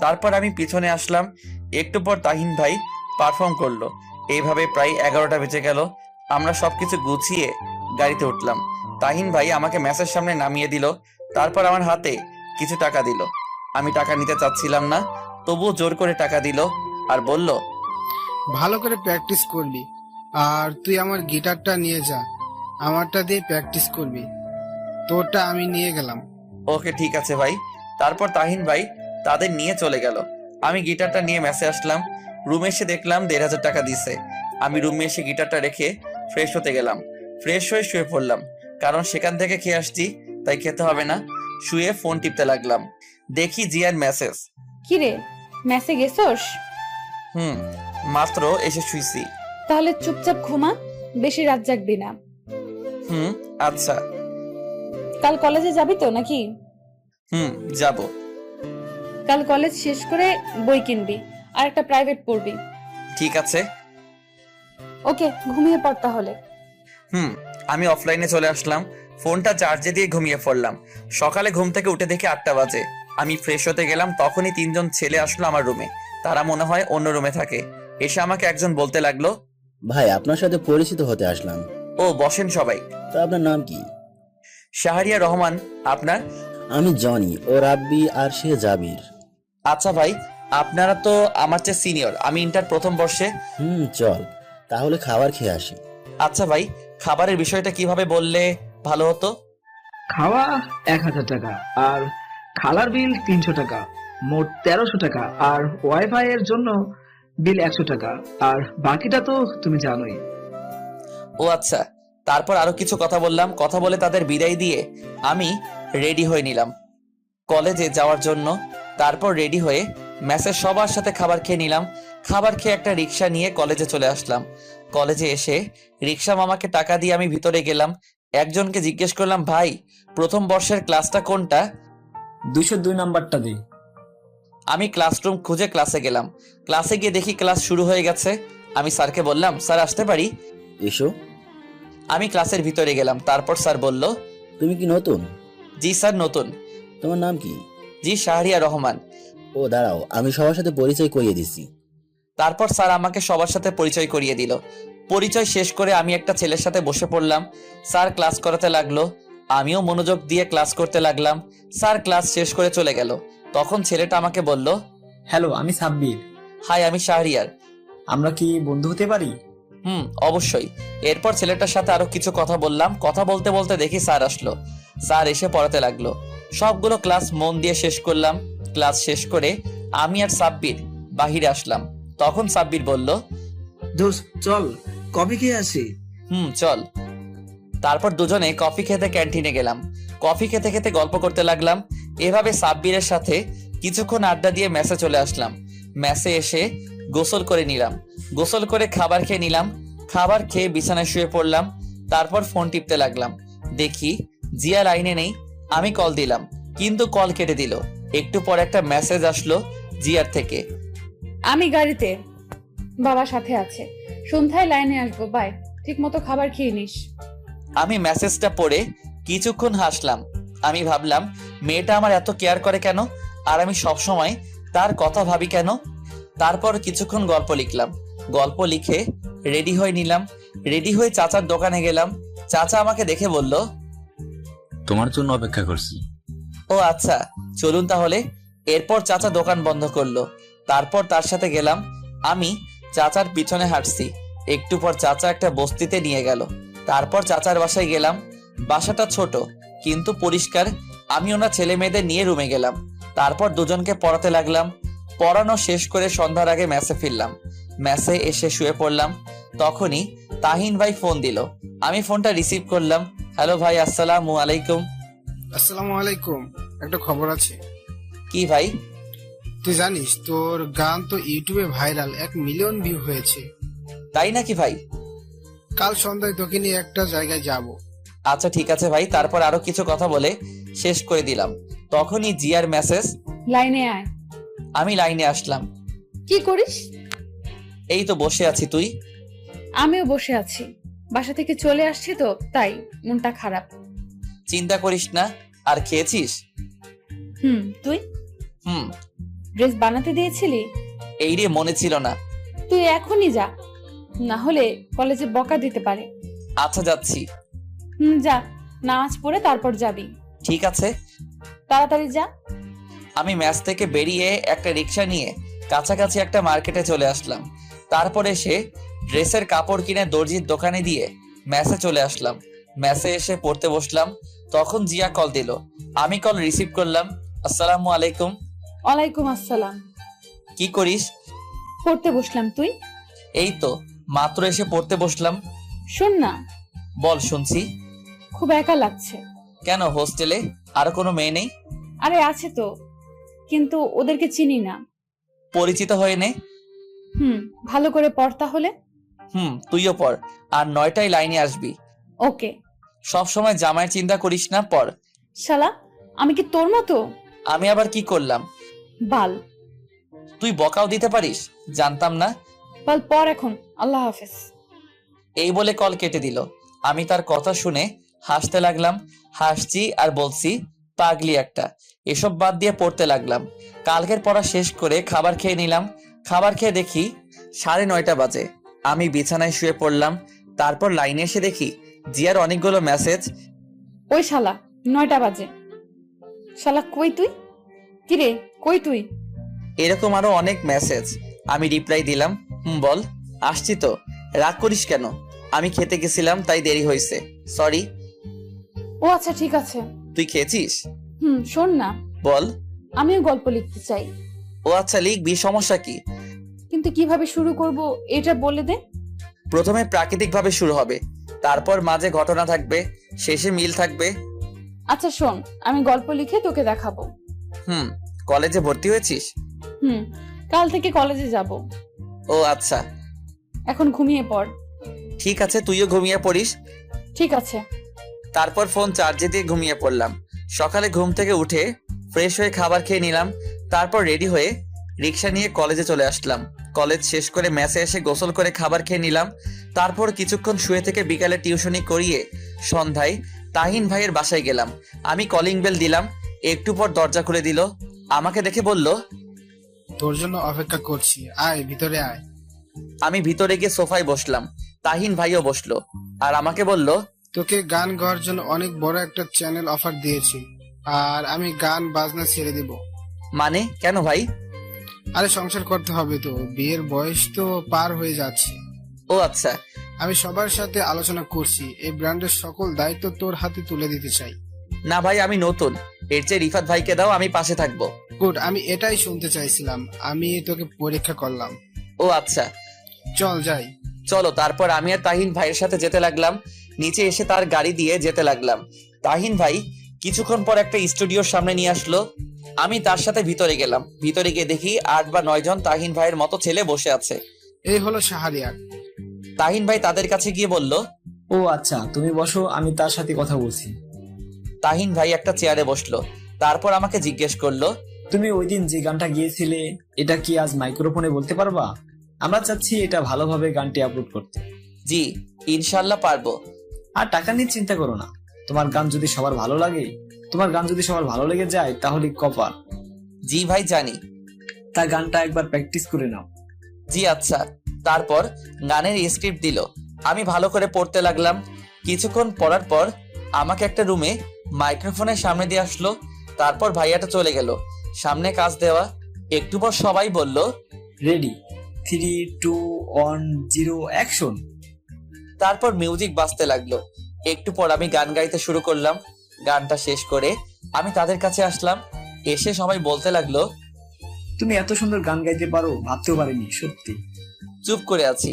তারপর আমি পিছনে আসলাম। একটু পর তাহিন ভাই পারফর্ম করলো। এইভাবে প্রায় 11টা বেজে গেল। আমরা সবকিছু গুছিয়ে গাড়িতে উঠলাম। তাহিন ভাই আমাকে ম্যাচের সামনে নামিয়ে দিল। তারপর আমার হাতে কিছু টাকা দিল। আমি টাকা নিতে চাচ্ছিলাম না, তবুও জোর করে টাকা দিল আর বলল, ভালো করে প্র্যাকটিস করবি, আর তুই আমার গিটারটা নিয়ে যা, আমারটা দিয়ে প্র্যাকটিস করবি। তোরটা আমি নিয়ে গেলাম। ওকে ঠিক আছে ভাই। তারপর তাহিন ভাই তাদের নিয়ে চলে গেল। আমি গিটারটা নিয়ে ম্যাচে আসলাম। রুমে এসে দেখলাম 1500 টাকা দিছে। আমি রুমে এসে গিটারটা রেখে ফ্রেশ হতে গেলাম। ফ্রেশ হয়ে শুয়ে পড়লাম, কারণ সেখান থেকে খেয়ে আসছি, তাই খেতে হবে না। শুয়ে ফোন টিপতে লাগলাম। দেখি জিয়ার মেসেজ। কিরে, মেসে গেছোস? মাত্র এসে শুইছি। তাহলে চুপচাপ ঘুমা, বেশি রাত জাগবি না। আচ্ছা। কাল কলেজে যাবি তো নাকি? যাব। কাল কলেজ শেষ করে বই কিনবি আর একটা প্রাইভেট পড়বি। ঠিক আছে। ওকে, ঘুমিয়ে পড় তাহলে। আমি অফলাইনে চলে আসলাম। ফোনটা চার্জে দিয়ে ঘুমিয়ে পড়লাম। সকালে ঘুম থেকে উঠে দেখি 8টা বাজে। আমি ফ্রেশ হতে গেলাম, তখনই 3জন ছেলে আসলো আমার রুমে। তারা মনে হয় অন্য রুমে থাকে। এসে আমাকে একজন বলতে লাগলো, ভাই আপনার সাথে পরিচিত হতে আসলাম। ও বসেন সবাই। তো আপনার নাম কি? শাহরিয়া রহমান। আপনার? আমি জনি, ও রাব্বি, আর সে জাবির। আচ্ছা ভাই, আপনারা তো আমার চেয়ে সিনিয়র। আমি ইন্টার প্রথম বর্ষে। চল তাহলে খাবার খেয়ে আসি। আচ্ছা ভাই, খাবারের বিষয়টা কিভাবে বললে ভালো হতো? খাওয়া 1000 টাকা, আর খালার বিল 300 টাকা, মোট 1300 টাকা, আর ওয়াইফাই এর জন্য বিল 100 টাকা, আর বাকিটা তো তুমি জানোই। ও আচ্ছা। তারপর আরো কিছু কথা বললাম। কথা বলে তাদের বিদায় দিয়ে আমি রেডি হয়ে নিলাম কলেজে যাওয়ার জন্য। তারপর রেডি হয়ে মেসের সবার সাথে খাবার খেয়ে নিলাম। খাবার খেয়ে একটা রিক্সা নিয়ে কলেজে চলে আসলাম। কলেজে এসে রিক্সা মামাকে টাকা দিয়ে আমি ভিতরে গেলাম। একজনকে জিজ্ঞেস করলাম, ভাই প্রথম বর্ষের ক্লাসটা কোনটা? 202 নাম্বারটা দে। আমি ক্লাসরুম খুঁজে ক্লাসে গেলাম। ক্লাসে গিয়ে দেখি ক্লাস শুরু হয়ে গেছে। আমি স্যারকে বললাম, স্যার আসতে পারি? এসো। আমি ক্লাসের ভিতরে গেলাম। তারপর স্যার বলল, তুমি কি নতুন? জি স্যার, নতুন। তোমার নাম কি? জি, শাহরিয়া রহমান। ও দাঁড়াও, আমি সবার সাথে পরিচয় করিয়ে দিছি। তারপর স্যার আমাকে সবার সাথে পরিচয় করিয়ে দিল। পরিচয় শেষ করে আমি একটা ছেলের সাথে বসে পড়লাম। স্যার ক্লাস করাতে লাগলো, আমিও মনোযোগ দিয়ে ক্লাস করতে লাগলাম। স্যার ক্লাস শেষ করে চলে গেল। তখন ছেলেটা আমাকে বলল, হ্যালো, আমি সাব্বির। হাই, আমি শাহরিয়ার। আমরা কি বন্ধু হতে পারি? অবশ্যই। এরপর ছেলেটার সাথে আরো কিছু কথা বললাম। কথা বলতে বলতে দেখি স্যার আসলো। স্যার এসে পড়াতে লাগলো। সবগুলো ক্লাস মন দিয়ে শেষ করলাম। ক্লাস শেষ করে আমি আর সাব্বির বাহিরে আসলাম। তখন সাব্বির বলল, দোস্ত চল কফি খেয়ে আসি। চল। তারপর দুজনে কফি খেতে ক্যান্টিনে গেলাম। কফি খেতে খেতে গল্প করতে লাগলাম। এভাবে সাব্বিরের সাথে কিছুক্ষণ আড্ডা দিয়ে মেসে চলে আসলাম। মেসে এসে গোসল করে নিলাম। গোসল করে খাবার খেয়ে নিলাম। খাবার খেয়ে বিছানায় শুয়ে পড়লাম। তারপর ফোন টিপতে লাগলাম। দেখি জিয়া লাইনে নেই। আমি কল দিলাম, কিন্তু কল কেটে দিল। একটু পর একটা মেসেজ আসলো জিয়ার থেকে। আমি গাড়িতে, বাবা সাথে আছে, সন্ধ্যায় লাইনে আসবো, বাই, ঠিক মতো খাবার খেয়ে নিস। আমি মেসেজটা পড়ে কিছুক্ষণ হাসলাম। আমি ভাবলাম মেয়েটা আমার এত কেয়ার করে কেন, আর আমি সবসময় তার কথা ভাবি কেন। তারপর কিছুক্ষণ গল্প লিখলাম। গল্প লিখে রেডি হয়ে নিলাম। রেডি হয়ে চাচার দোকানে গেলাম। চাচা আমাকে দেখে বলল, তোমার জন্য অপেক্ষা করছি। ও আচ্ছা, চলুন তাহলে। এরপর চাচা দোকান বন্ধ করলো। তারপর তার সাথে গেলাম। আমি চাচার পিছনে হাঁটছি। একটু পর চাচা একটা বস্তিতে নিয়ে গেল। তারপর চাচার বাসায় গেলাম। বাসাটা ছোট কিন্তু পরিষ্কার। আমি ওনার ছেলে মেয়েদের নিয়ে রুমে গেলাম। তারপর দুজনকে পড়াতে লাগলাম। পড়ানো শেষ করে সন্ধ্যার আগে মেসে ফিরলাম। মেসে এসে শুয়ে পড়লাম। তখনই তাহিন ভাই ফোন দিল। আমি ফোনটা রিসিভ করলাম। হ্যালো ভাই, আসসালামু আলাইকুম। আসসালামু আলাইকুম। একটা খবর আছে। কি ভাই? তুই জানিস তোর গান তো ইউটিউবে ভাইরাল, 1 মিলিয়ন ভিউ হয়েছে। তাই নাকি ভাই? কাল সন্ধ্যায় তোকে নিয়ে একটা জায়গায় যাব। আচ্ছা ঠিক আছে ভাই। তারপর আরো কিছু কথা বলে শেষ করে দিলাম। তখনই জিয়ার মেসেজ, লাইনে আয়। আমি লাইনে আসলাম। কি করিস? এই তো বসে আছি। তুই? আমিও বসে আছি, বাসা থেকে চলে আসছি তো তাই মনটা খারাপ। চিন্তা করিস না। আর খেয়েছিস? তুই? ড্রেস বানাতে দিয়েছিলি? এই রে, মনে ছিল না। তুই এখনই যা, না হলে কলেজে বকা দিতে পারে। আচ্ছা যাচ্ছি। যা, নামাজ পড়ে তারপর যাবি। ঠিক আছে। তাড়াতাড়ি যা। আমি ম্যাচ থেকে বেরিয়ে একটা রিক্সা নিয়ে কাছাকাছি একটা মার্কেটে চলে আসলাম। তারপর এসে ড্রেসের কাপড় কিনে দর্জির দোকানে দিয়ে ম্যাচে চলে আসলাম। ম্যাচে এসে পড়তে বসলাম। তখন জিয়া কল দিল। আমি কল রিসিভ করলাম। আসসালামু আলাইকুম। ওয়ালাইকুম আসসালাম। কি করিস? পড়তে বসলাম। তুই? এই তো মাত্র এসে পড়তে বসলাম। শোন না। বল, শুনছি। খুব একা লাগছে। কেন, হোস্টেলে আর কোনো মেয়ে নেই? আরে আছে তো, কিন্তু ওদেরকে চিনি না। পরিচিত হয়ে নে। ভালো করে পড় তাহলে। তুইও পড়, আর 9টায় লাইনে আসবি। ওকে। সব সময় জামাইয়ের চিন্তা করিস না, পড়। শালা, আমি কি তোর মতো? আমি আবার কি করলাম? বাল। তুই বকাও দিতে পারিস? জানতাম না। বাল, পড় এখন। আল্লাহ হাফেজ। এই বলে কল কেটে দিল। আমি তার কথা শুনে হাসতে লাগলাম। হাসছি আর বলছি, পাগলি একটা। এসব বাদ দিয়ে পড়তে লাগলাম। কালকের পড়া শেষ করে খাবার খেয়ে নিলাম। খাবার খেয়ে দেখি 9:30 বাজে। আমি বিছানায় শুয়ে পড়লাম। তারপর লাইনে এসে দেখি জিয়ার অনেকগুলো মেসেজ। ওই শালা, 9টা বাজে। শালা কই তুই? কিরে কই তুই? এরকম আরো অনেক মেসেজ। আমি রিপ্লাই দিলাম, বল, আসছি তো। রাগ করিস কেন? আমি খেতে গেছিলাম তাই দেরি হয়েছে, সরি। ও আচ্ছা ঠিক আছে। তুই খেয়েছিস? শোন না। বল। আমিও গল্প লিখতে চাই। ও আচ্ছা, লিখবি, সমস্যা কি? কিন্তু কিভাবে শুরু করব এটা বলে দে। প্রথমে প্রাকৃতিক ভাবে শুরু হবে, তারপর মাঝে ঘটনা থাকবে, শেষে মিল থাকবে। আচ্ছা শোন, আমি গল্প লিখে তোকে দেখাবো। কলেজে ভর্তি হয়েছিস? কাল থেকে কলেজে যাব। ও আচ্ছা। এখন ঘুমিয়ে পড়। ঠিক আছে, তুইও ঘুমিয়ে পড়িস। ঠিক আছে। তারপর ফোন চার্জে দিয়ে ঘুমিয়ে পড়লাম। সকালে ঘুম থেকে উঠে ফ্রেশ হয়ে খাবার খেয়ে নিলাম। তারপর রেডি হয়ে রিক্সা নিয়ে কলেজে চলে আসলাম। কলেজ শেষ করে মেসে এসে গোসল করে খাবার খেয়ে নিলাম। তারপর কিছুক্ষণ শুয়ে থেকে বিকালে টিউশনি করিয়ে সন্ধ্যায় তাহিন ভাইয়ের বাসায় গেলাম। আমি কলিং বেল দিলাম। একটু পর দরজা খুলে দিল। আমাকে দেখে বলল, তোর জন্য অপেক্ষা করছি, আয় ভিতরে আয়। আমি ভিতরে গিয়ে সোফায় বসলাম। তাহিন ভাইও বসলো আর আমাকে বলল, তোকে গান গাওয়ার জন্য অনেক বড় একটা চ্যানেল অফার দিয়েছি, আর আমি গান বাজনা ছেড়ে দিব। মানে কেন ভাই? আরে সংসার করতে হবে তো, বিয়ের বয়স তো পার হয়ে যাচ্ছে। ও আচ্ছা। আমি সবার সাথে আলোচনা করছি, এই ব্র্যান্ডের সকল দায়িত্ব তোর হাতে তুলে দিতে চাই। না ভাই, আমি নতুন, এর চেয়ে রিফাত ভাইকে দাও, আমি পাশে থাকবো। গুড, আমি এটাই শুনতে চাইছিলাম। আমি তোকে পরীক্ষা করলাম। ও আচ্ছা, চল যাই। চলো। তারপর আমি আর তাহিন ভাইয়ের সাথে যেতে লাগলাম। নিচে এসে তার গাড়ি দিয়ে যেতে লাগলাম। তাহিন ভাই কিছুক্ষণ পর একটা স্টুডিওর সামনে নিয়ে আসলো। আমি তার সাথে ভিতরে গেলাম। ভিতরে গিয়ে দেখি 8 বা 9 জন তাহিন ভাইয়ের মতো ছেলে বসে আছে। এই হলো শাহরিয়ার। তাহিন ভাই তাদের কাছে গিয়ে বলল, ও আচ্ছা, তুমি বসো, আমি তার সাথে কথা বলছি। তাহিন ভাই একটা চেয়ারে বসলো। তারপর আমাকে জিজ্ঞেস করলো, তুমি ওই দিন যে গানটা গিয়েছিলে, এটা কি আজ মাইক্রোফোনে বলতে পারবা? আমরা চাচ্ছি এটা ভালোভাবে গানটি আপলোড করতে। জি ইনশাল্লাহ পারবো। আর টাকা নিয়ে চিন্তা করো না, তোমার গান যদি সবার ভালো লাগে, তোমার গান যদি সবার ভালো লেগে যায় তাহলে কপাল। জি ভাই জানি। তা গানটা একবার প্র্যাকটিস করে নাও। জি আচ্ছা। তারপর গানের স্ক্রিপ্ট দিল। আমি ভালো করে পড়তে লাগলাম। কিছুক্ষণ পড়ার পর আমাকে একটা রুমে মাইক্রোফোনের সামনে দিয়ে আসলো। তারপর ভাইয়াটা চলে গেল। সামনে কাজ দেওয়া। একটু পর সবাই বলল, রেডি, 3, 2, 1, 0 অ্যাকশন। তারপর মিউজিক বাজতে লাগলো। একটু পর আমি গান গাইতে শুরু করলাম। গানটা শেষ করে আমি তাদের কাছে আসলাম। এসে সবাই বলতে লাগলো, তুমি এত সুন্দর গান গাইতে পারো, ভাবতেও পারিনি সত্যি। চুপ করে আছি।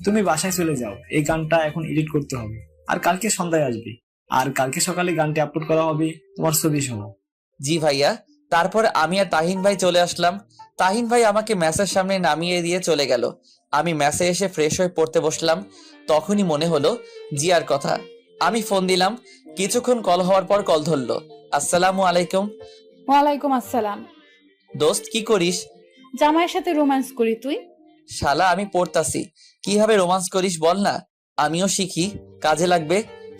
তুমি বাসায় চলে যাও, এই গানটা এখন এডিট করতে হবে, আর কালকে সন্ধ্যায় আসবে, আর কালকে সকালে গানটি আপলোড করা হবে তোমার ছবি সহ। জি ভাইয়া। তারপর আমি আর তাহিন ভাই চলে আসলাম। তাহিন ভাই আমাকে ম্যাচের সামনে নামিয়ে দিয়ে চলে গেল। আমি ম্যাচে এসে ফ্রেশ হয়ে পড়তে বসলাম। তখনই মনে হলো জিয়ার কথা। আমি ফোন দিলাম। কিছুক্ষণ কল হওয়ার পর কল ধরলো। আসসালামু আলাইকুম। ওয়ালাইকুম আসসালাম। দোস্ত কি করিস? জামাইয়ের সাথে রোম্যান্স করি। তুই? শালা আমি পড়তাছি, কিভাবে রোমান্স করিস বল না, আমিও শিখি, কাজে লাগবে।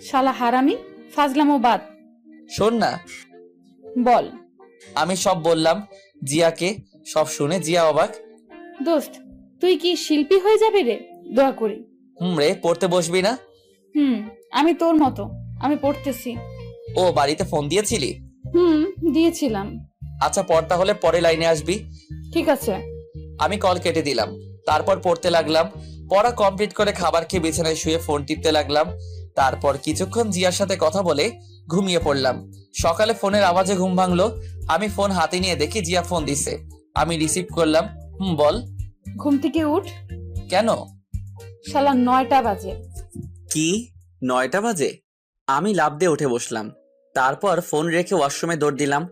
শালা হারামি, ফাজলামো বাদ। শোন না। বল। আমি সব বললাম জিয়াকে। সব শুনে জিয়া অবাক। দোস্ত তুই কি শিল্পী হয়ে যাবি রে? দোয়া করি। রে, পড়তে বসবি না? আমি তোর মতো, আমি পড়তেছি। ও, বাড়িতে ফোন দিয়েছিলি? দিয়েছিলাম। আচ্ছা পড়, তাহলে পরে লাইনে আসবি। ঠিক আছে। আমি কল কেটে দিলাম। তারপর পড়তে লাগলাম। পড়া কমপ্লিট করে খাবার খেয়ে বিছানায় শুয়ে ফোন টিপতে লাগলাম। তারপর কিছুক্ষণ জিয়ার সাথে কথা বলে ঘুমিয়ে পড়লাম। সকালে ফোনের আওয়াজে ঘুম ভাঙলো। আমি ফোন হাতে নিয়ে দেখি জিয়া ফোন দিছে। আমি রিসিভ করলাম। বল। ঘুম থেকে উঠ। কেন? শালা 9টা বাজে। কি 9টা বাজে? আমি লাফ দিয়ে উঠে বসলাম। তারপর ফোন রেখে ওয়াশরুমে দৌড় দিলাম।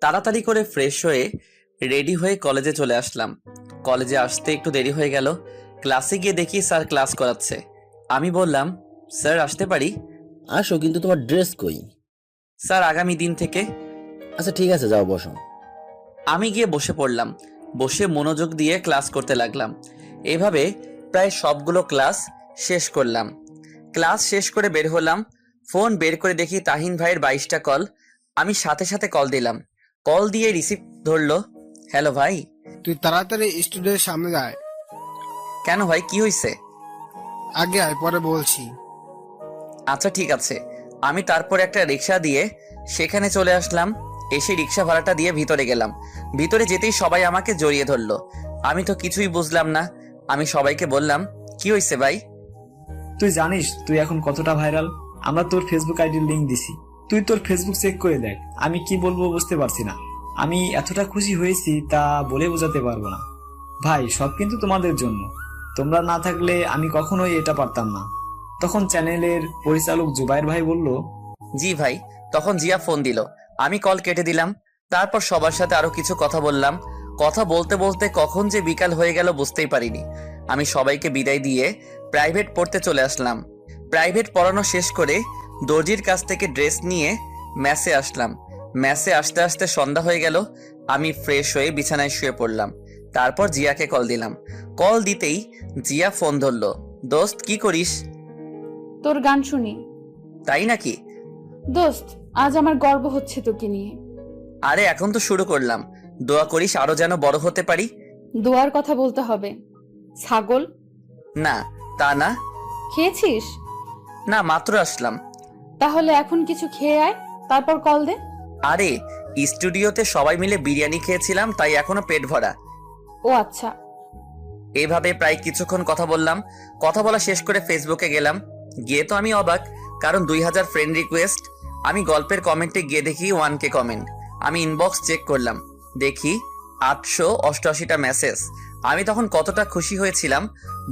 তাড়াতাড়ি করে ফ্রেশ হয়ে রেডি হয়ে কলেজে চলে আসলাম। কলেজে আসতে একটু দেরি হয়ে গেল। ক্লাসে গিয়ে দেখি স্যার ক্লাস করাচ্ছে। আমি বললাম, স্যার আসতে পারি? আসো, কিন্তু তোমার ড্রেস কই? স্যার আগামী দিন থেকে। আচ্ছা ঠিক আছে, যাও বসো। আমি গিয়ে বসে পড়লাম। বসে মনোযোগ দিয়ে ক্লাস করতে লাগলাম। এভাবে প্রায় সবগুলো ক্লাস শেষ করলাম। ক্লাস শেষ করে বের হলাম। ফোন বের করে দেখি তাহিন ভাইয়ের 22টা কল। আমি সাথে সাথে কল দিলাম। কল দিয়ে রিসিভ ধরলো। হ্যালো ভাই। তুই তাড়াতাড়ি স্টুডিওর সামনে যায়। কেন ভাই, কি হয়েছে? আগে আয়, পরে বলছি। আচ্ছা ঠিক আছে। আমি তারপর একটা রিক্সা দিয়ে সেখানে চলে আসলাম। এসে রিক্সা ভাড়াটা দিয়ে ভিতরে গেলাম। ভিতরে যেতেই সবাই আমাকে জড়িয়ে ধরলো। আমি তো কিছুই বুঝলাম না। আমি সবাইকে বললাম, কি হয়েছে ভাই? তুই জানিস তুই এখন কতটা ভাইরাল? আমরা তোর ফেসবুক আইডির লিংক দিছি, তুই তোর ফেসবুক চেক করে দেখ। আমি কি বলবো বুঝতে পারছি না। আমি এতটা খুশি হয়েছি তা বলে বোঝাতে পারবো না। ভাই, সব কিন্তু তোমাদের জন্য। তোমরা না থাকলে আমি কখনোই এটা পারতাম না। তখন চ্যানেলের পরিচালক জুবাইর ভাই বলল, জি ভাই। তখন জিয়া ফোন দিল। আমি কল কেটে দিলাম। তারপর সবার সাথে আরো কিছু কথা বললাম। কথা বলতে বলতে কখন যে বিকাল হয়ে গেল বুঝতেই পারিনি। আমি সবাইকে বিদায় দিয়ে প্রাইভেট পড়তে চলে আসলাম। প্রাইভেট পড়ানো শেষ করে দর্জির কাছ থেকে ড্রেস নিয়ে ম্যাসে আসলাম। ম্যাসে আসতে আসতে সন্ধ্যা হয়ে গেল। আমি ফ্রেশ হয়ে বিছানায় শুয়ে পড়লাম। তারপর জিয়াকে কল দিলাম। কল দিতেই জিয়া ফোন ধরলো। দোস্ত কি করিস? তোর গান শুনি। তাই নাকি? দোস্ত আজ আমার গর্ব হচ্ছে তোকে নিয়ে। আরে এখন তো শুরু করলাম, দোয়া করিস আরো যেন বড় হতে পারি। দোয়ার কথা বলতে হবে। ছাগল? না তা না। খেয়েছিস? না, মাত্র আসলাম। তাহলে এখন কিছু খেয়ে আয়, তারপর কল দে। আরে স্টুডিওতে সবাই মিলে বিরিয়ানি খেয়েছিলাম, তাই এখনো পেট ভরা। ও আচ্ছা। এইভাবে প্রায় কিছুক্ষণ কথা বললাম। কথা বলা শেষ করে ফেসবুকে গেলাম। গিয়ে তো আমি অবাক, কারণ 2000 ফ্রেন্ড রিকোয়েস্ট। আমি গল্পের কমেন্টে গিয়ে দেখি 1K কমেন্ট। আমি ইনবক্স চেক করলাম, দেখি 888টা মেসেজ। আমি তখন কতটা খুশি হয়েছিলাম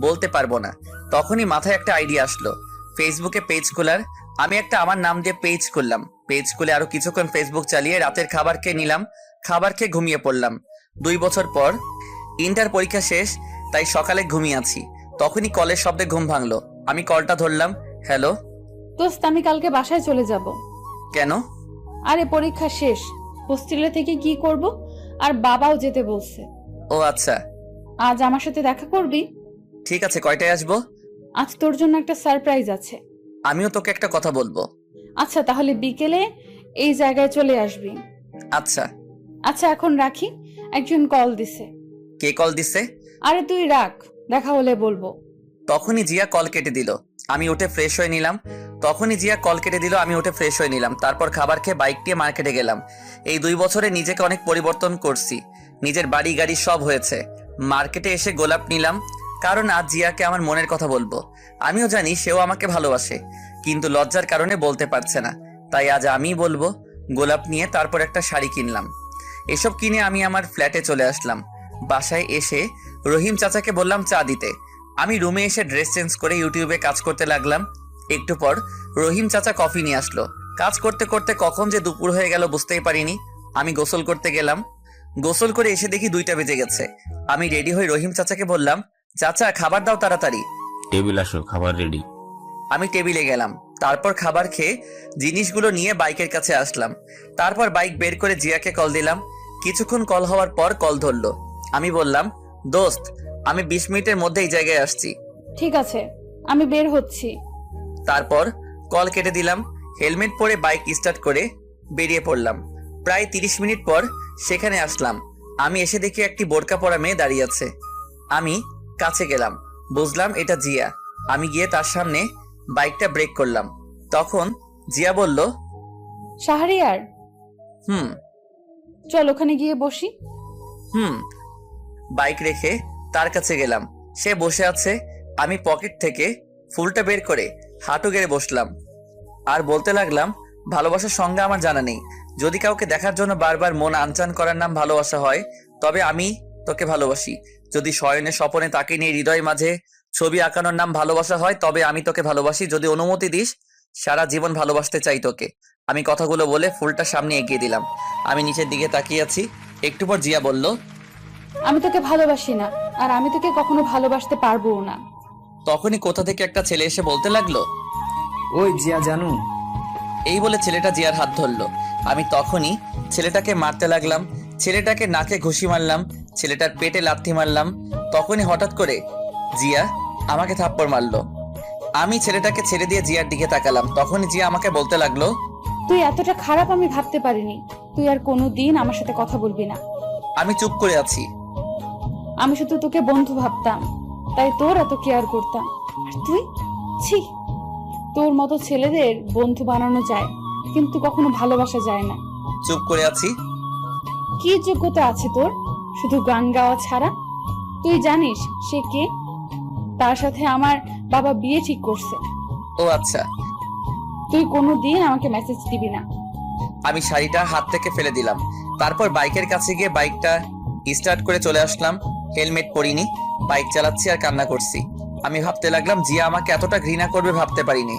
বলতে পারবো না। তখনই মাথায় একটা আইডিয়া আসলো, ফেসবুকে পেজ খোলার। আমি একটা আমার নাম দিয়ে পেজ খুললাম। পেজ খুলে আরো কিছুক্ষণ ফেসবুক চালিয়ে রাতের খাবার খেয়ে নিলাম। খাবার খেয়ে ঘুমিয়ে পড়লাম। 2 বছর পর ইন্টার পরীক্ষা শেষ, তাই সকালে ঘুমিয়ে আছি। তখনই কলের শব্দে ঘুম ভাঙলো। আমি কলটা ধরলাম। হ্যালো দোস্ত, আমি কালকে বাসায় চলে যাব। কেন? আরে পরীক্ষা শেষ, হোস্টেলে থেকে কি করব, আর বাবাও যেতে বলছে। ও আচ্ছা, আজ আমার সাথে দেখা করবি? ঠিক আছে। কয়টায় আসবো? আজ তোর জন্য একটা সারপ্রাইজ আছে। আমিও তোকে একটা কথা বলবো। আচ্ছা, তাহলে বিকেলে এই জায়গায় চলে আসবি। আচ্ছা। আচ্ছা, এখন রাখি, একজন কল দিছে। কে কল দিছে? আরে তুই রাখ, দেখা হলে বলবো। তখনই জিয়া কল কেটে দিল। আমি উঠে ফ্রেশ হয়ে নিলাম। তারপর খাবার খেয়ে বাইক নিয়ে মার্কেটে গেলাম। এই 2 বছরে নিজেকে অনেক পরিবর্তন করছি। নিজের বাড়ি গাড়ি সব হয়েছে। মার্কেটে এসে গোলাপ নিলাম, কারণ আজ জিয়াকে আমার মনের কথা বলবো। আমিও জানি সেও আমাকে ভালোবাসে, কিন্তু লজ্জার কারণে বলতে পারছে না। তাই আজ আমিই বলবো। গোলাপ নিয়ে তারপর একটা শাড়ি কিনলাম। এসব কিনে আমি আমার ফ্ল্যাটে চলে আসলাম। বাসায় এসে রহিম চাচাকে বললাম চা দিতে। আমি রুমে এসে ড্রেস চেঞ্জ করে ইউটিউবে কাজ করতে লাগলাম। একটু পর রহিম চাচা কফি নিয়ে আসলো। কাজ করতে করতে কখন যে দুপুর হয়ে গেল বুঝতেই পারিনি। আমি গোসল করতে গেলাম। গোসল করে এসে দেখি 2টা বেজে গেছে। আমি রেডি হয়ে রহিম চাচাকে বললাম, চাচা খাবার দাও তাড়াতাড়ি। টেবিল আসো, খাবার রেডি। আমি টেবিলে গেলাম। তারপর খাবার খেয়ে জিনিসগুলো নিয়ে বাইকের কাছে আসলাম। তারপর বাইক বের করে জিয়াকে কল দিলাম। কিছুক্ষণ কল হওয়ার পর কল ধরলো। আমি বললাম, দোস্ত আমি 20 মিনিটের মধ্যে এই জায়গায় আসছি। ঠিক আছে, আমি বের হচ্ছি। তারপর কল কেটে দিলাম। হেলমেট পরে বাইক স্টার্ট করে বেরিয়ে পড়লাম। প্রায় 30 মিনিট পর সেখানে আসলাম। আমি এসে দেখি একটি বোরকা পরা মেয়ে দাঁড়িয়ে আছে। আমি কাছে গেলাম, বুঝলাম এটা জিয়া। আমি গিয়ে তার সামনে বাইকটা ব্রেক করলাম। তখন জিয়া বলল, শাহরিয়ার, হুম। চল ওখানে গিয়ে বসি। বাইক রেখে তার কাছে গেলাম। সে বসে আছে। আমি পকেট থেকে ফুলটা বের করে হাঁটু গেড়ে বসলাম আর বলতে লাগলাম, ভালোবাসার সঙ্গে আমার জানা নেই। যদি কাউকে দেখার জন্য বারবার মন আনচান করার নাম ভালোবাসা হয়, তবে আমি তোকে ভালোবাসি। যদি শয়নে স্বপনে তাকে নিয়ে হৃদয় মাঝে ছবি আঁকানোর নাম ভালোবাসা হয়, তবে আমি তোকে ভালোবাসি। যদি অনুমতি দিস, সারা জীবন ভালোবাসতে চাই তোকে। আমি কথাগুলো বলে ফুলটা সামনে এগিয়ে দিলাম। আমি নিচের দিকে তাকিয়ে আছি। একটু পর জিয়া বলল, আমি তোকে ভালোবাসি না, আর আমি তোকে কখনো ভালোবাসতে পারবো না। তখনই কোথা থেকে একটা ছেলে এসে বলতে লাগলো, ওই জিয়া জানু। এই বলে ছেলেটা জিয়ার হাত ধরলো। আমি তখনই ছেলেটাকে মারতে লাগলাম। ছেলেটাকে নাকে ঘুষি মারলাম, ছেলেটার পেটে লাথি মারলাম। তখনই হঠাৎ করে জিয়া আমাকে থাপ্পড় মারলো। আমি ছেলেটাকে ছেড়ে দিয়ে জিয়ার দিকে তাকালাম। তখনই জিয়া আমাকে বলতে লাগলো, তুই এতটা খারাপ আমি ভাবতে পারিনি। তুই আর কোনোদিন আমার সাথে কথা বলবি না। আমি চুপ করে আছি। আমি শুধু তোকে বন্ধু ভাবতাম, তাই তোর এত কেয়ার করতাম। আর তুই, ছি, তোর মতো ছেলেদের বন্ধু বানানো যায়, কিন্তু কখনো ভালোবাসা যায় না। চুপ করে আছি। কি যোগ্যতা আছে তোর শুধু গান গাওয়া ছাড়া? তুই জানিস সে কে? তার সাথে আমার বাবা বিয়ে ঠিক করছে। ও আচ্ছা। তুই কোনোদিন আমাকে মেসেজ দিবি না। আমি শাড়িটা হাত থেকে ফেলে দিলাম। তারপর বাইকের কাছে গিয়ে বাইকটা স্টার্ট করে চলে আসলাম। হেলমেট পরিনি, বাইক চালাচ্ছি আর কান্না করছি। আমি ভাবতে লাগলাম, জিয়া আমাকে এতটা ঘৃণা করবে ভাবতে পারিনি।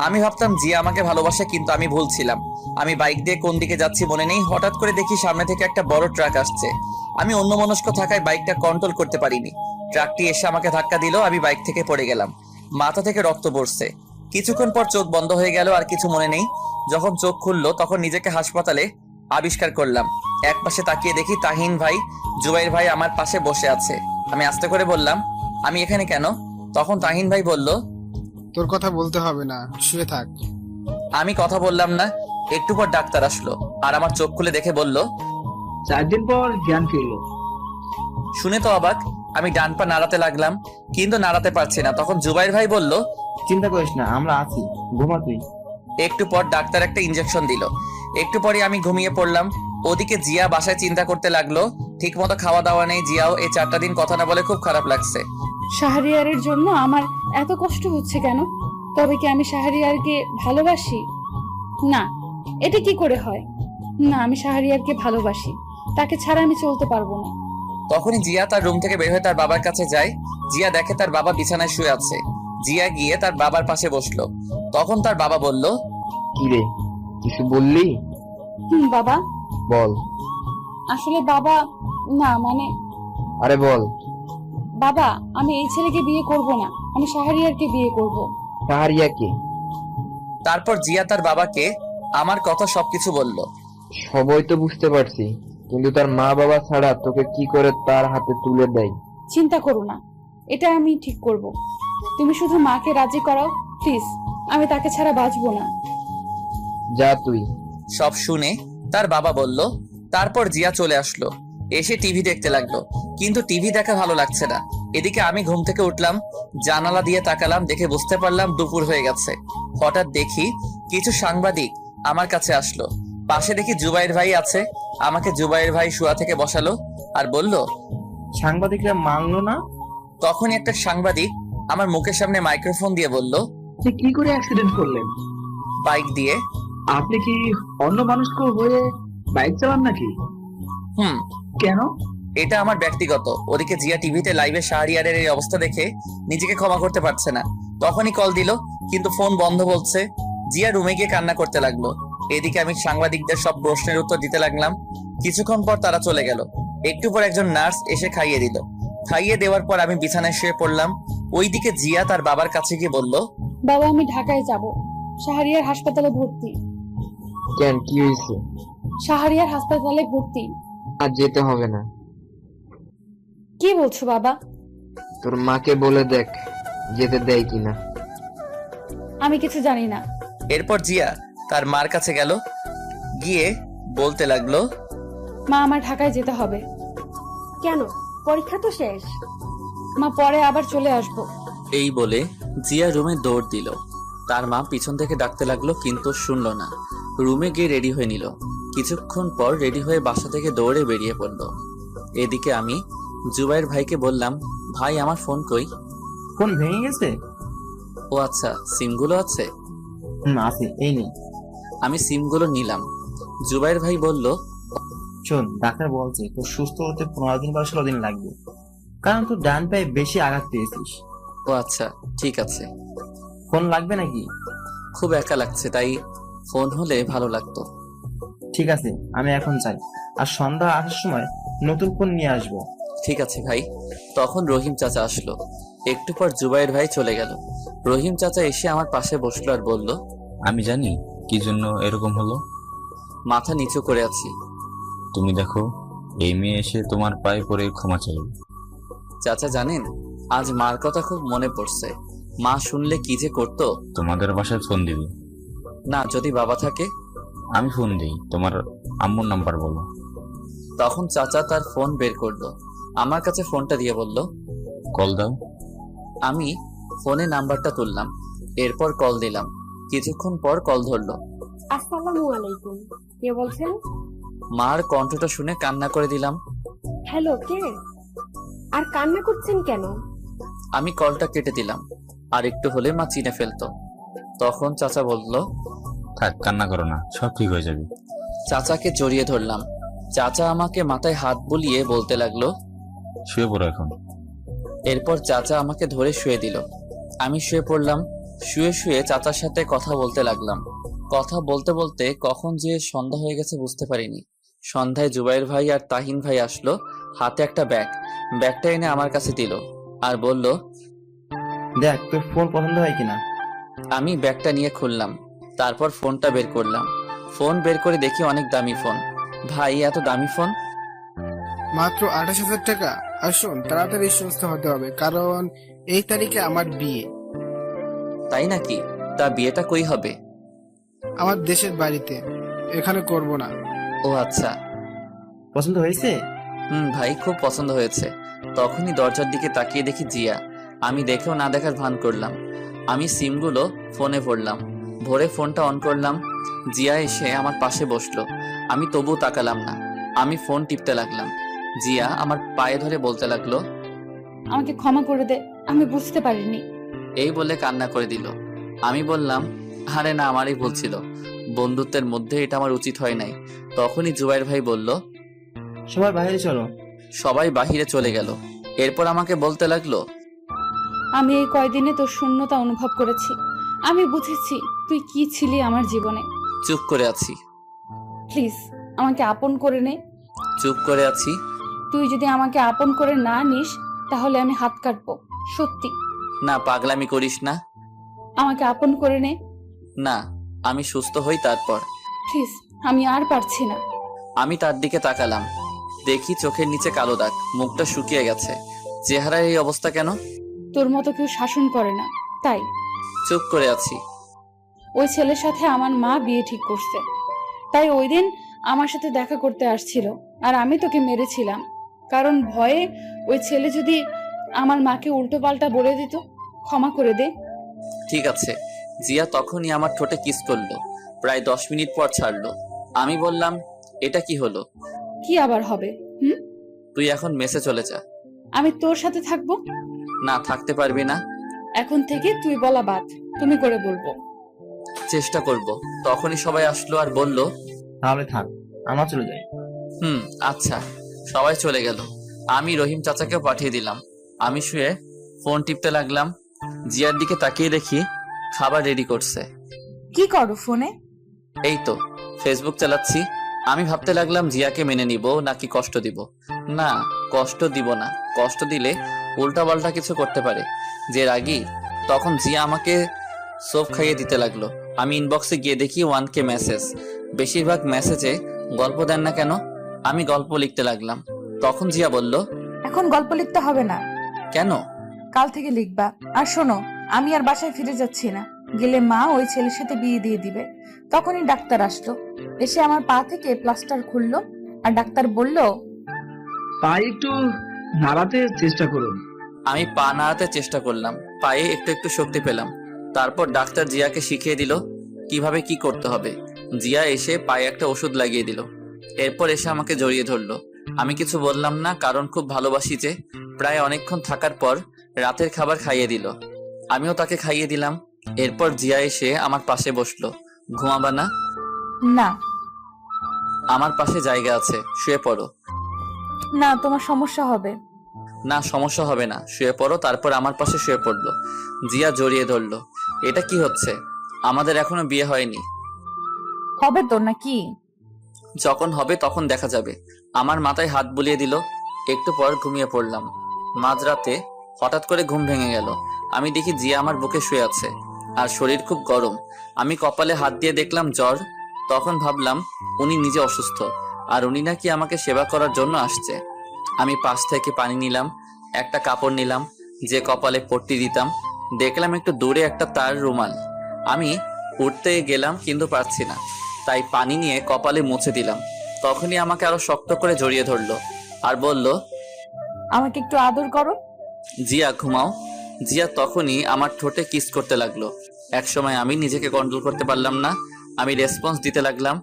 আমি ভাবতাম জিয়া আমাকে ভালোবাসে, কিন্তু আমি ভুল ছিলাম। আমি বাইক দিয়ে কোন দিকে যাচ্ছি মনে নেই। হঠাৎ করে দেখি সামনে থেকে একটা বড় ট্রাক আসছে। আমি অন্যমনস্ক থাকায় বাইকটা কন্ট্রোল করতে পারিনি। ট্রাকটি এসে আমাকে ধাক্কা দিল। আমি বাইক থেকে পড়ে গেলাম। মাথা থেকে রক্ত পড়ছে। কিছুক্ষণ পর চোখ বন্ধ হয়ে গেল, আর কিছু মনে নেই। যখন চোখ খুললো তখন নিজেকে হাসপাতালে আবিষ্কার করলাম। এক পাশে তাকিয়ে দেখি তাহিন ভাই, জুবাইর ভাই আমার পাশে বসে আছে। আমি আস্তে করে বললাম, আমি এখানে কেন? তখন তাহিন ভাই বলল, তোর কথা বলতে হবে না, শুয়ে থাক। আমি কথা বললাম না। একটু পর ডাক্তার আসলো আর আমার চোখ খুলে দেখে বলল, 4 দিন পর জ্ঞান ফিরল। শুনে তো অবাক। আমি ডান পা নাড়াতে লাগলাম, কিন্তু নাড়াতে পারছি না। তখন জুবাইর ভাই বলল, চিন্তা করিস না, আমরা আছি, ঘুমা তুই। একটু পর ডাক্তার একটা ইনজেকশন দিল। একটু পরে আমি ঘুমিয়ে পড়লাম। ওদিকে জিয়া বাসায় চিন্তা করতে লাগলো ঠিক মতো খাওয়া দাওয়া নেই। জিয়াও এই 4টা দিন কথা না বলে খুব খারাপ লাগছে। শাহরিয়ারের জন্য আমার এত কষ্ট হচ্ছে কেন? তবে কি আমি শাহরিয়ারকে ভালোবাসি? না, এটা কি করে হয়? না, আমি শাহরিয়ারকে ভালোবাসি, তাকে ছাড়া আমি চলতে পারবো না। তখনই জিয়া তার রুম থেকে বের হয়ে তার বাবার কাছে যায়। জিয়া দেখে তার বাবা বিছানায় শুয়ে আছে। জিয়া গিয়ে তার বাবার পাশে বসলো। তখন তার বাবা বলল, কি রে, কিছু বললি? বাবা। বল। আসলে বাবা, না মানে আরে বল। বাবা, আমি এই ছেলেকে বিয়ে করব না, আমি শাহরিয়ারকে বিয়ে করব। শাহরিয়াকে? তারপর জিয়া তার বাবাকে আমার কথা সবকিছু বলল। সবই তো বুঝতে পারছি, কিন্তু তার মা বাবা ছাড়া তোকে কি করে তার হাতে তুলে দেয়? চিন্তা করো না, এটা আমি ঠিক করব। তুমি শুধু মাকে রাজি করাও প্লিজ, আমি তাকে ছাড়া বাঁচবো না। যা তুই। সব শুনে তার বাবা বলল। তারপর জিয়া চলে আসলো, এসে টিভি দেখতে লাগলো, কিন্তু টিভি দেখা ভালো লাগছে না। এদিকে আমি ঘুম থেকে উঠলাম, জানালা দিয়ে তাকালাম, দেখে বুঝতে পারলাম দুপুর হয়ে গেছে। হঠাৎ দেখি কিছু সাংবাদিক আমার কাছে আসলো। পাশে দেখি জুবাইর ভাই আছে। আমাকে জুবাইর ভাই শুয়া থেকে বসালো আর বলল, সাংবাদিকরা মানলো না? তখনই একটা সাংবাদিক আমার মুখের সামনে মাইক্রোফোন দিয়ে বলল, কি করে অ্যাক্সিডেন্ট করলেন? বাইক দিয়ে। আপনি কি অন্য মানুষকে হয়ে বাইক চালান নাকি? কেন? এটা আমার ব্যক্তিগত। ওদিকে জিয়া টিভিতে লাইভে শাহরিয়ারের এই অবস্থা দেখে নিজেকে ক্ষমা করতে পারছে না। তখনই কল দিল, কিন্তু ফোন বন্ধ বলছে। জিয়া রুমে গিয়ে কান্না করতে লাগলো। এদিকে আমি সাংবাদিকদের সব প্রশ্নের উত্তর দিতে লাগলাম। কিছুক্ষণ পর তারা চলে গেল। একটু পর একজন নার্স এসে খাইয়ে দিল। খাইয়ে দেওয়ার পর আমি বিছানায় শুয়ে পড়লাম। ওইদিকে জিয়া তার বাবার কাছে গিয়ে বলল, বাবা, আমি ঢাকায় যাব, শাহরিয়ার হাসপাতালে ভর্তি। কেন, কি হয়েছে? শাহরিয়ার হাসপাতালে ভর্তি। আর যেতে হবে না। কি বলছো বাবা? তোর মাকে বলে দেখ যেতে দেয় কিনা। আমি কিছু জানি না। এরপর জিয়া তার মার কাছে গেল, গিয়ে বলতে লাগলো, মা, আমার ঢাকায় যেতে হবে। কেন? পরীক্ষা তো শেষ। মা, পরে আবার চলে আসবো। এই বলে জিয়া রুমে দৌড় দিল। তার মা পিছন থেকে ডাকতে লাগলো, কিন্তু শুনলো না। রুমে গিয়ে রেডি হয়ে নিল। কিছুক্ষণ পর রেডি হয়ে বাসা থেকে দৌড়ে বেরিয়ে পড়লো। এদিকে আমি জুবাইর ভাইকে বললাম, ভাই আমার ফোন কই? ফোন ভেঙে গেছে? ও আচ্ছা, সিমগুলো আছে? আছে, এই নেই। আমি সিমগুলো নিলাম। জুবাইর ভাই বলল, শোন, ডাক্তার বলছে তোর সুস্থ হতে 15 দিন বা 16 দিন লাগবে, কারণ তোর ডান পায়ে বেশি আঘাত পেয়েছিস। ও আচ্ছা, ঠিক আছে। ফোন লাগবে নাকি? খুব একা লাগছে, তাই ফোন হলে ভালো লাগতো। ঠিক আছে, আমি এখন যাই, আর সন্ধ্যা আসার সময় নতুন ফোন নিয়ে আসবো। ঠিক আছে ভাই। তখন রহিম চাচা আসলো। একটু পর জুবাইর ভাই চলে গেল। রহিম চাচা এসে আমার পাশে বসলো আর বলল, আমি জানি কি জন্য এরকম হলো। মাথা নিচু করে আছি। তুমি দেখো, এই মেয়ে এসে তোমার পায়ে পড়ে ক্ষমা চাইবে। চাচা জানেন, আজ মার কথা খুব মনে পড়ছে। মা শুনলে কি যে করতো। তোমাদের বাসায় ফোন দিবি? না, যদি বাবা থাকে। আমি ফোন দিই, তোমার আম্মুর নাম্বার বলো। তখন চাচা তার ফোন বের করলো, আমার কাছে ফোনটা দিয়ে বলল, কল দাও। আমি ফোনে নাম্বারটা তুললাম, এরপর কল দিলাম। কিছুক্ষণ পর কল ধরলো। আসসালামু আলাইকুম, কে বলছেন? মার কণ্ঠটা শুনে কান্না করে দিলাম। হ্যালো, কে? আর কান্না করছেন কেন? আমি কলটা কেটে দিলাম, আর একটু হলে মা চিনে ফেলতো। তখন চাচা বলল, থাক, কান্না করো না, সব ঠিক হয়ে যাবে। চাচাকে জড়িয়ে ধরলাম। চাচা আমাকে মাথায় হাত বুলিয়ে বলতে লাগলো, শুয়ে পড়ো এখন। এরপর চাচা আমাকে ধরে শুয়ে দিল। আমি শুয়ে পড়লাম। শুয়ে শুয়ে চাচার সাথে কথা বলতে লাগলাম। কথা বলতে বলতে কখন যে সন্ধ্যা হয়ে গেছে বুঝতে পারিনি। সন্ধ্যায় জুবাইর ভাই আর তাহিন ভাই আসলো, হাতে একটা ব্যাগটা এনে আমার কাছে দিল আর বলল, দেখ তোর ফোন পছন্দ হয় কিনা। আমি ব্যাগটা নিয়ে খুললাম, তারপর ফোনটা বের করলাম। ফোন বের করে দেখি অনেক দামি ফোন। ভাই, এত দামি ফোন? মাত্র 28,000 টাকা। আর শোন, তাড়াতাড়ি সুস্থ হতে হবে, কারণ এই তারিখে আমার বিয়ে। তাই নাকি? তা বিয়েটা কই হবে? আমার দেশের বাড়িতে, এখানে করব না। ও আচ্ছা। পছন্দ হয়েছে? ভাই, খুব পছন্দ হয়েছে। তখনই দরজার দিকে তাকিয়ে দেখি জিয়া। আমি দেখেও না দেখার ভান করলাম। আমি সিমগুলো ফোনে ভরলাম, ভরে ফোনটা অন করলাম। জিয়া এসে আমার পাশে বসলো। আমি তবু তাকালাম না, আমি ফোন টিপতে লাগলাম। জিয়া আমার পায়ে ধরে বলতে লাগলো, আমাকে ক্ষমা করে দে, আমি বুঝতে পারিনি। এই বলে কান্না করে দিল। আমি বললাম, আরে না, আমারই ভুল ছিল, বন্ধুত্বের মধ্যে এটা আমার উচিত হয় নাই। তখনই জুবাইর ভাই বলল, সবাই বাইরে চলো। সবাই বাহিরে চলে গেল। এরপর আমাকে বলতে লাগলো, আমি এই কয়দিনে তোর শূন্যতা অনুভব করেছি। আমি বুঝেছি তুই কি ছিলি আমার জীবনে। চুপ করে আছি। প্লিজ আমাকে আপন করে নে। চুপ করে আছি। তুই যদি আমাকে আপন করে না নিস তাহলে আমি হাত কাটবো, সত্যি। না, পাগলামি করিস না। আমাকে আপন করে নে। না, আমি সুস্থ হই তারপর। প্লিজ, আমি আর পারছি না। আমি তার দিকে তাকালাম, দেখি চোখের নিচে কালো দাগ, মুখটা শুকিয়ে গেছে। চেহারার এই অবস্থা কেন? তোর মতো কেউ শাসন করে না, তাই। চুপ করে আছি। ওই ছেলের সাথে আমার মা বিয়ে ঠিক করছে, তাই ওই দিন আমার সাথে দেখা করতে আসছিল, আর আমি তোকে মেরেছিলাম কারণ ভয়ে ওই ছেলে যদি আমার মাকে উল্টো পাল্টা বলে দিত। ক্ষমা করে দে। ঠিক আছে। জিয়া তখনই আমার ঠোঁটে কিস করলো, প্রায় 10 মিনিট পর ছাড়লো। আমি বললাম, এটা কি হলো? কি আবার হবে? তুই এখন মেসে চলে যা। আমি তোর সাথে থাকবো। না, থাকতে পারবি না। এখন থেকে তুই বলা বাদ, তুমি করে বলবো। চেষ্টা করব। তখনই সবাই আসলো আর বলল, তাহলে থাক, আমরা চলে যাই। আচ্ছা। সবাই চলে গেল। আমি রহিম চাচাকেও পাঠিয়ে দিলাম। আমি শুয়ে ফোন টিপতে লাগলাম। জিয়ার দিকে তাকিয়ে দেখি খাবার রেডি করছে। কি করো ফোনে? এই তো ফেসবুক চালাচ্ছি। আমি ভাবতে লাগলাম জিয়াকে মেনে নিব নাকি কষ্ট দিব। না, কষ্ট দিব না। কষ্ট দিলে উল্টাপাল্টা কিছু করতে পারে। যে রাগী, তখন জিয়া আমাকে সোপ খাইয়ে দিতে লাগলো। আমি ইনবক্সে গিয়ে দেখি 1K মেসেজ। বেশিরভাগ মেসেজে গল্প দেন না কেন? আমি গল্প লিখতে লাগলাম। তখন জিয়া বলল, এখন গল্প লিখতে হবে না, কেন? কাল থেকে লিখবা। আর শোনো, আমি আর বাসায় ফিরে যাচ্ছি না, গেলে মা ওই ছেলের সাথে বিয়ে দিয়ে দিবে। তখনই ডাক্তার আসলো, এসে আমার পা থেকে প্লাস্টার খুললো, আর ডাক্তার বলল, পা একটু নাড়াতে চেষ্টা করুন। আমি পা নাড়াতে চেষ্টা করলাম, পায়ে একটু একটু শক্তি পেলাম। তারপর ডাক্তার জিয়াকে শিখিয়ে দিল কিভাবে কি করতে হবে। জিয়া এসে পায়ে একটা ওষুধ লাগিয়ে দিল। এরপর এসে আমাকে জড়িয়ে ধরলো। আমি কিছু বললাম না, কারণ খুব ভালোবাসি যে। প্রায় অনেকক্ষণ থাকার পর রাতের খাবার খাইয়ে দিল। আমিও তাকে খাইয়ে দিলাম। এরপর জিয়া এসে আমার পাশে বসলো। ঘুমাবা না? না। আমার পাশে জায়গা আছে, শুয়ে পড়ো। না, তোমার সমস্যা হবে। না, সমস্যা হবে না, শুয়ে পড়ো। তারপর আমার পাশে শুয়ে পড়লো। জিয়া জড়িয়ে ধরলো। এটা কি হচ্ছে? আমাদের এখনো বিয়ে হয়নি। হবে তো নাকি? যখন হবে তখন দেখা যাবে। আমার মাথায় হাত বুলিয়ে দিল। একটু পর ঘুমিয়ে পড়লাম। মাঝরাতে হঠাৎ করে ঘুম ভেঙে গেল। আমি দেখি জিয়া আমার বুকে শুয়ে আছে, আর শরীর খুব গরম। আমি কপালে হাত দিয়ে দেখলাম জ্বর। তখন ভাবলাম উনি নিজে অসুস্থ, আর উনি নাকি আমাকে সেবা করার জন্য আসছে। আমি পাশ থেকে পানি নিলাম, একটা কাপড় নিলাম যে কপালে পট্টি দিতাম। দেখলাম একটু দূরে একটা তার রুমাল। আমি উঠতে গেলাম কিন্তু পারছি না, তাই পানি নিয়ে কপালে মুছে দিলাম। তখনই আমাকে আরো শক্ত করে জড়িয়ে ধরলো আর বলল, আমাকে একটু আদর করো। জিয়া ঘুমাও। জিয়া তখনই আমার ঠোঁটে কিস করতে লাগলো। একসময় আমি নিজেকে কন্ট্রোল করতে পারলাম না, আমি রেসপন্স দিতে লাগলাম।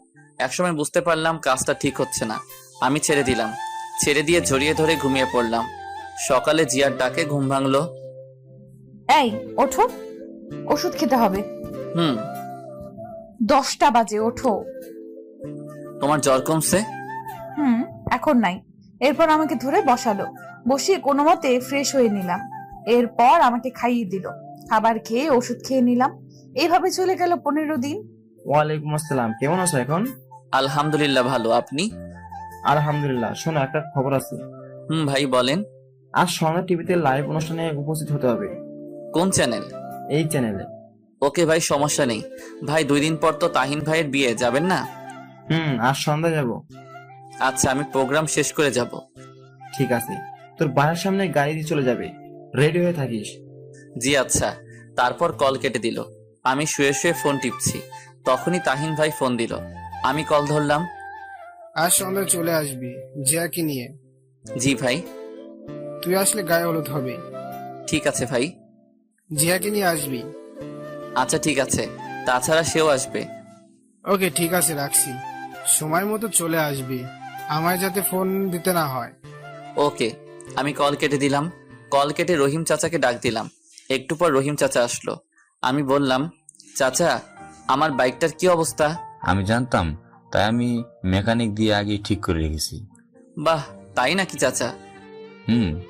একসময় বুঝতে পারলাম কাজটা ঠিক হচ্ছে না, আমি ছেড়ে দিলাম। ছেড়ে দিয়ে জড়িয়ে ধরে ঘুমিয়ে পড়লাম। সকালে জিয়ার ডাকে ঘুম ভাঙলো। এই ওঠো, ওষুধ খেতে হবে। 10টা বাজে, ওঠো। তোমার জ্বর কমছে? এখন নাই। এরপর আমাকে ধরে বসালো, বসিয়ে কোনো মতে ফ্রেশ হয়ে নিলাম। এরপর আমাকে খাইয়ে দিল, খাবার খেয়ে ওষুধ খেয়ে নিলাম। এইভাবে চলে গেল 15 দিন। ওয়ালাইকুম আসসালাম, কেমন আছো এখন? আলহামদুলিল্লাহ ভালো, আপনি? আলহামদুলিল্লাহ। শোনো, একটা খবর আছে। ভাই বলেন। আজ সন্ধ্যা টিভিতে লাইভ অনুষ্ঠানে উপস্থিত হতে হবে। কোন চ্যানেল? এই চ্যানেলে। ওকে ভাই, সমস্যা নেই। ভাই 2 দিন পর তো তাহিন ভাইয়ের বিয়ে, যাবেন না? আজ সন্ধ্যা যাব। আচ্ছা, আমি প্রোগ্রাম শেষ করে যাব। ঠিক আছে, তোর বাসার সামনে গাড়ি দিয়ে চলে যাবে, রেডি হয়ে থাকিস। জি আচ্ছা। তারপর কল কেটে দিল। আমি শুয়ে শুয়ে ফোন টিপছি, তখনই তাহিন ভাই ফোন দিল। আমি কল ধরলাম। আজ সন্ধ্যায় চলে আসবি জিয়াকে নিয়ে। জি ভাই। তুই আসলে গায়ে হলুদ হবে। ঠিক আছে ভাই। জিয়াকে নিয়ে আসবি। আচ্ছা ঠিক আছে, তাছাড়া সেও আসবে। ওকে ঠিক আছে, রাখছি। সময় মতো চলে আসবি, আমায় যাতে ফোন দিতে না হয়। ওকে। আমি কল কেটে দিলাম। কল কেটে রহিম চাচাকে ডাক দিলাম। একটু পর রহিম চাচা আসলো। আমি বললাম, চাচা আমার বাইকটার কি অবস্থা? আমি জানতাম, তাই আমি মেকানিক দিয়ে আগে ঠিক করে রেখেছি। বাহ, তাই নাকি চাচা?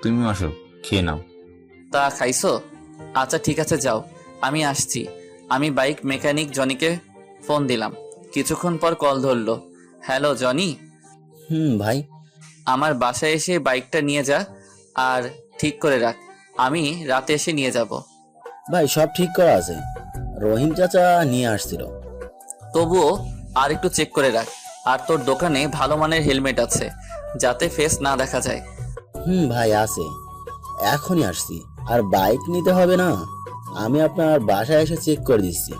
তুমি আসো, খেয়ে নাও। তা খাইছো? আচ্ছা ঠিক আছে, যাও, আমি আসছি। আমি বাইক মেকানিক জনিকে ফোন দিলাম। কিছুক্ষণ পর কল ধরলো। Hello Johnny. ভাই। আমার বাসায় এসে বাইকটা নিয়ে যা আর ঠিক করে রাখ। আমি রাতে এসে নিয়ে যাব। ভাই সব ঠিক করা আছে, রহিম চাচা নিয়ে আসছিল। তবুও আর একটু চেক করে রাখ। আর তোর দোকানে ভালো মানের হেলমেট আছে, যাতে ফেস না দেখা যায়। ভাই আছে, এখনই আসছি। আর বাইক নিতে হবে না, আমি আপনার বাসায় এসে চেক করে দিচ্ছি।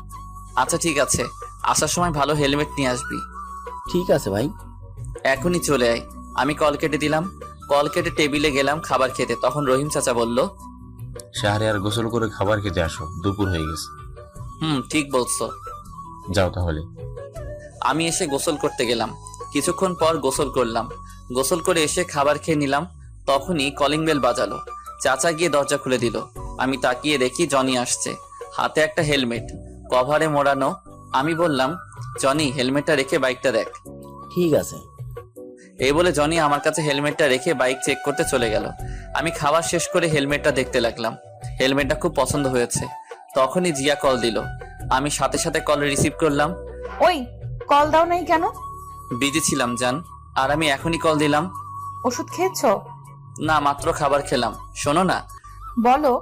আচ্ছা ঠিক আছে, আসার সময় ভালো হেলমেট নিয়ে আসবি। ঠিক আছে ভাই। এখনই চলে আয়। আমি কল কেটে দিলাম। কল কেটে টেবিলে গেলাম খাবার খেতে। তখন রহিম চাচা বলল, শাহরিয়ার গোসল করে খাবার খেতে আসো, দুপুর হয়ে গেছে। ঠিক বলছো। যাও তাহলে। আমি এসে গোসল করতে গেলাম। কিছুক্ষণ পর গোসল করলাম। গোসল করে এসে খাবার খেয়ে নিলাম। তখনই কলিং বেল বাজালো। চাচা গিয়ে দরজা খুলে দিল। আমি তাকিয়ে দেখি জনি আসছে, হাতে একটা হেলমেট, কভারে মোড়ানো। আমি বললাম, জনি হেলমেটটা রেখে বাইকটা দেখ। ঠিক আছে। এই বলে জনি আমার কাছে হেলমেটটা রেখে বাইক চেক করতে চলে গেল। আমি খাবার শেষ করে হেলমেটটা দেখতে লাগলাম। হেলমেটটা খুব পছন্দ হয়েছে। তখনই জিয়া কল দিল। আমি সাথে সাথে কল রিসিভ করলাম। ওই কল দাও নাই কেন? বিজি ছিলাম জান, আর আমি এখনই কল দিলাম। ওষুধ খেয়েছো? না, মাত্র খাবার খেলাম। শোনো না। বলো।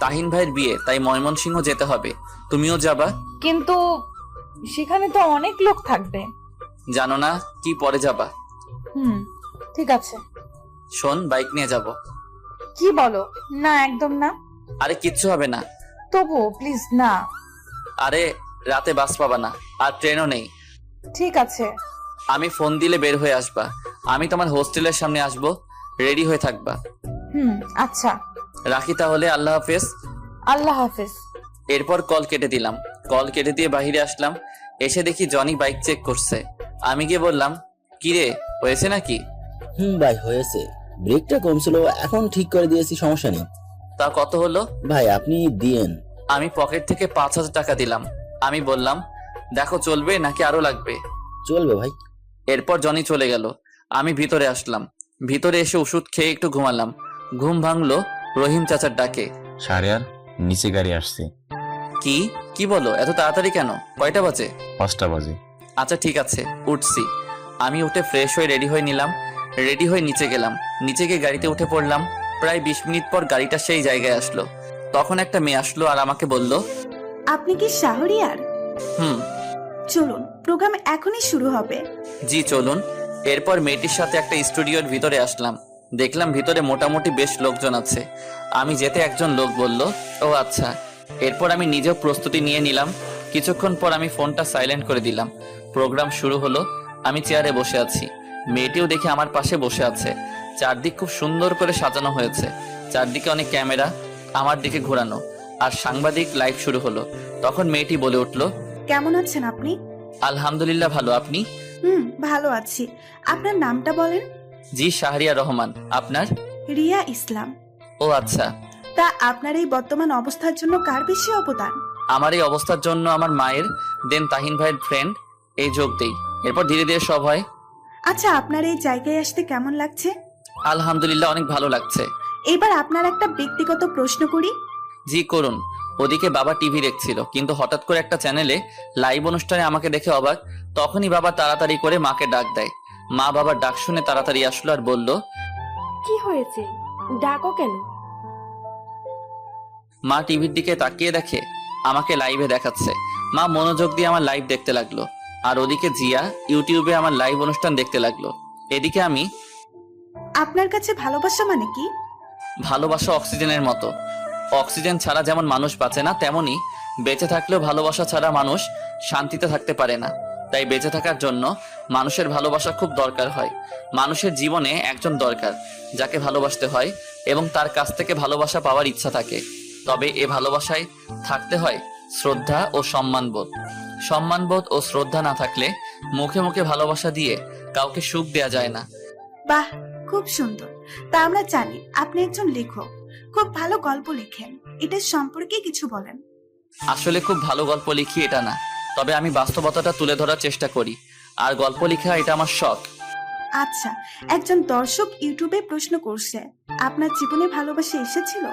তাহিন ভাইয়ের বিয়ে, তাই ময়মনসিংহ যেতে হবে। তুমিও যাবা? কিন্তু সেখানে তো অনেক লোক থাকবে। জানো না কি পরে যাবা? ঠিক আছে। শোন, বাইক নিয়ে যাব। কি বলো? না একদম না। আরে কিচ্ছু হবে না। তবু প্লিজ না। আরে রাতে বাস পাবা না, আর ট্রেনও নেই। ঠিক আছে। আমি ফোন দিলে বের হয়ে আসবা। আমি তোমার হোস্টেলের সামনে আসবো, রেডি হয়ে থাকবা। আচ্ছা রাখি তাহলে, আল্লাহ হাফেজ। আল্লাহ হাফেজ। এরপর কল কেটে দিলাম। কল কেটে দিয়ে বাহিরে আসলাম। এসে দেখি জনি বাইক চেক করছে। আমি গিয়ে বললাম, কিরে হয়েছে নাকি? ভাই হয়েছে, ব্রেকটা কম ছিল, এখন ঠিক করে দিয়েছি, সমস্যা নেই। তা কত হলো? ভাই আপনি দিয়েন। আমি পকেট থেকে 5,000 টাকা দিলাম। আমি বললাম, দেখো চলবে নাকি আরো লাগবে? চলবে ভাই। এরপর জনি চলে গেল। আমি ভিতরে আসলাম। ভিতরে এসে ওষুধ খেয়ে একটু ঘুমালাম। ঘুম ভাঙলো রহিম চাচার ডাকে। শাহরিয়ার, নিচে গাড়ি আসছে। কি বলো? এত তাড়াতাড়ি কেন? কয়টা বাজে? 5টা বাজে। আচ্ছা ঠিক আছে, উঠছি। আমি উঠে ফ্রেশ হয়ে রেডি হয়ে নিলাম। রেডি হয়ে নিচে গেলাম। নিচে গিয়ে গাড়িতে উঠে পড়লাম। প্রায় 20 মিনিট পর গাড়িটা সেই জায়গায় আসলো। তখন একটা মেয়ে আসলো আর আমাকে বলল, আপনি কি শাহরিয়ার? হুম। চলুন, প্রোগ্রাম এখনই শুরু হবে। জি চলুন। এরপর মেয়েটির সাথে একটা স্টুডিওর ভিতরে আসলাম। দেখলাম ভিতরে মোটামুটি বেশ লোকজন আছে। আমি যেতে একজন লোক বলল, ও আচ্ছা। এরপর আমি নিজেও প্রস্তুতি নিয়ে নিলাম। কিছুক্ষণ পর আমি ফোনটা সাইলেন্ট করে দিলাম। প্রোগ্রাম শুরু হলো। আমি চেয়ারে বসে আছি। মেয়েটিও দেখে আমার পাশে বসে আছে। চারদিক খুব সুন্দর করে সাজানো হয়েছে। চারদিকে অনেক ক্যামেরা আমার দিকে ঘোরানো, আর সাংবাদিক লাইভ শুরু হলো। তখন মেয়েটি বলে উঠলো, কেমন আছেন আপনি? আলহামদুলিল্লাহ ভালো, আপনি? ভালো আছি। আপনার নামটা বলেন। জি শাহরিয়া রহমান। আপনার? রিয়া ইসলাম। ও আচ্ছা। তা আপনার এই বর্তমান অবস্থার জন্য কার বেশি অবদান? আমার এই অবস্থার জন্য আমার মায়ের, দেন তাহিন ভাইয়ের ফ্রেন্ড, এই যোগ দেই। এরপর ধীরে ধীরে সব হয়। আচ্ছা, আপনার এই জায়গায় আসতে কেমন লাগছে? আলহামদুলিল্লাহ অনেক ভালো লাগছে। এবার আপনার একটা ব্যক্তিগত প্রশ্ন করি। জি করুন। ওদিকে বাবা টিভি দেখছিল, কিন্তু হঠাৎ করে একটা চ্যানেলে লাইভ অনুষ্ঠানে আমাকে দেখে অবাক। তখনই বাবা তাড়াতাড়ি করে মাকে ডাক দেয়। মা বাবার ডাক শুনে তাড়াতাড়ি আসলো আর বলল, কি হয়েছে, ডাকো কেন? মা টিভির দিকে তাকিয়ে দেখে আমাকে লাইভে দেখাচ্ছে। মা মনোযোগ দিয়ে আমার লাইভ দেখতে লাগলো, আর ওদিকে জিয়া ইউটিউবে আমার লাইভ অনুষ্ঠান দেখতে লাগলো। এদিকে আমি। আপনার কাছে ভালোবাসা মানে কি? ভালোবাসা অক্সিজেনের মতো। অক্সিজেন ছাড়া যেমন মানুষ বাঁচে না, তেমনি বেঁচে থাকলেও ভালোবাসা ছাড়া মানুষ শান্তিতে থাকতে পারে না। তাই বেঁচে থাকার জন্য মানুষের ভালোবাসা খুব দরকার হয়। মানুষের জীবনে একজন দরকার যাকে ভালোবাসতে হয় এবং তার কাছ থেকে ভালোবাসা পাওয়ার ইচ্ছা থাকে। তবে এ ভালোবাসায় থাকতে হয় শ্রদ্ধা ও সম্মানবোধ। সম্মানবোধ ও শ্রদ্ধা না থাকলে মুখে মুখে ভালোবাসা দিয়ে কাউকে সুখ দেয়া যায় না। বাহ, খুব সুন্দর। তা আমরা জানি আপনি একজন লেখক, খুব ভালো গল্প লেখেন। এটার সম্পর্কে কিছু বলেন। আসলে খুব ভালো গল্প লিখি এটা না, তবে আমি বাস্তবতাটা তুলে ধরার চেষ্টা করি, আর গল্প লেখা এটা আমার শখ। আচ্ছা, একজন দর্শক ইউটিউবে প্রশ্ন করছে, আপনার জীবনে ভালোবাসা এসেছিল?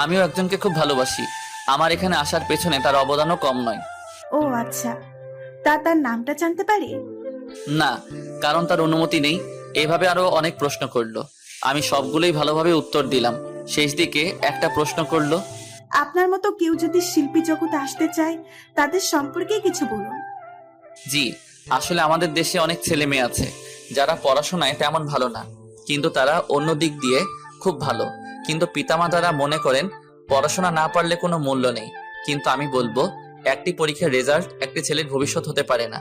আমিও একজনকে খুব ভালোবাসি। আমার এখানে আসার পেছনে তার অবদানও কম নয়। ও আচ্ছা, তার নামটা জানতে পারি? না, কারণ তার অনুমতি নেই। এভাবে আরো অনেক প্রশ্ন করলো, আমি সবগুলোই ভালোভাবে উত্তর দিলাম। শেষ দিকে একটা প্রশ্ন করলো, আপনার মতো কেউ যদি শিল্পী জগতে আসতে চায়, তাদের সম্পর্কে কিছু বলুন। জি, আসলে আমাদের দেশে অনেক ছেলে মেয়ে আছে যারা পড়াশোনায় তেমন ভালো না, কিন্তু তারা অন্য দিক দিয়ে খুব ভালো। কিন্তু পিতামাতারা মনে করেন পড়াশোনা না পারলে কোনো মূল্য নেই। কিন্তু আমি বলবো, একটি পরীক্ষার রেজাল্ট একটি ছেলের ভবিষ্যৎ হতে পারে না।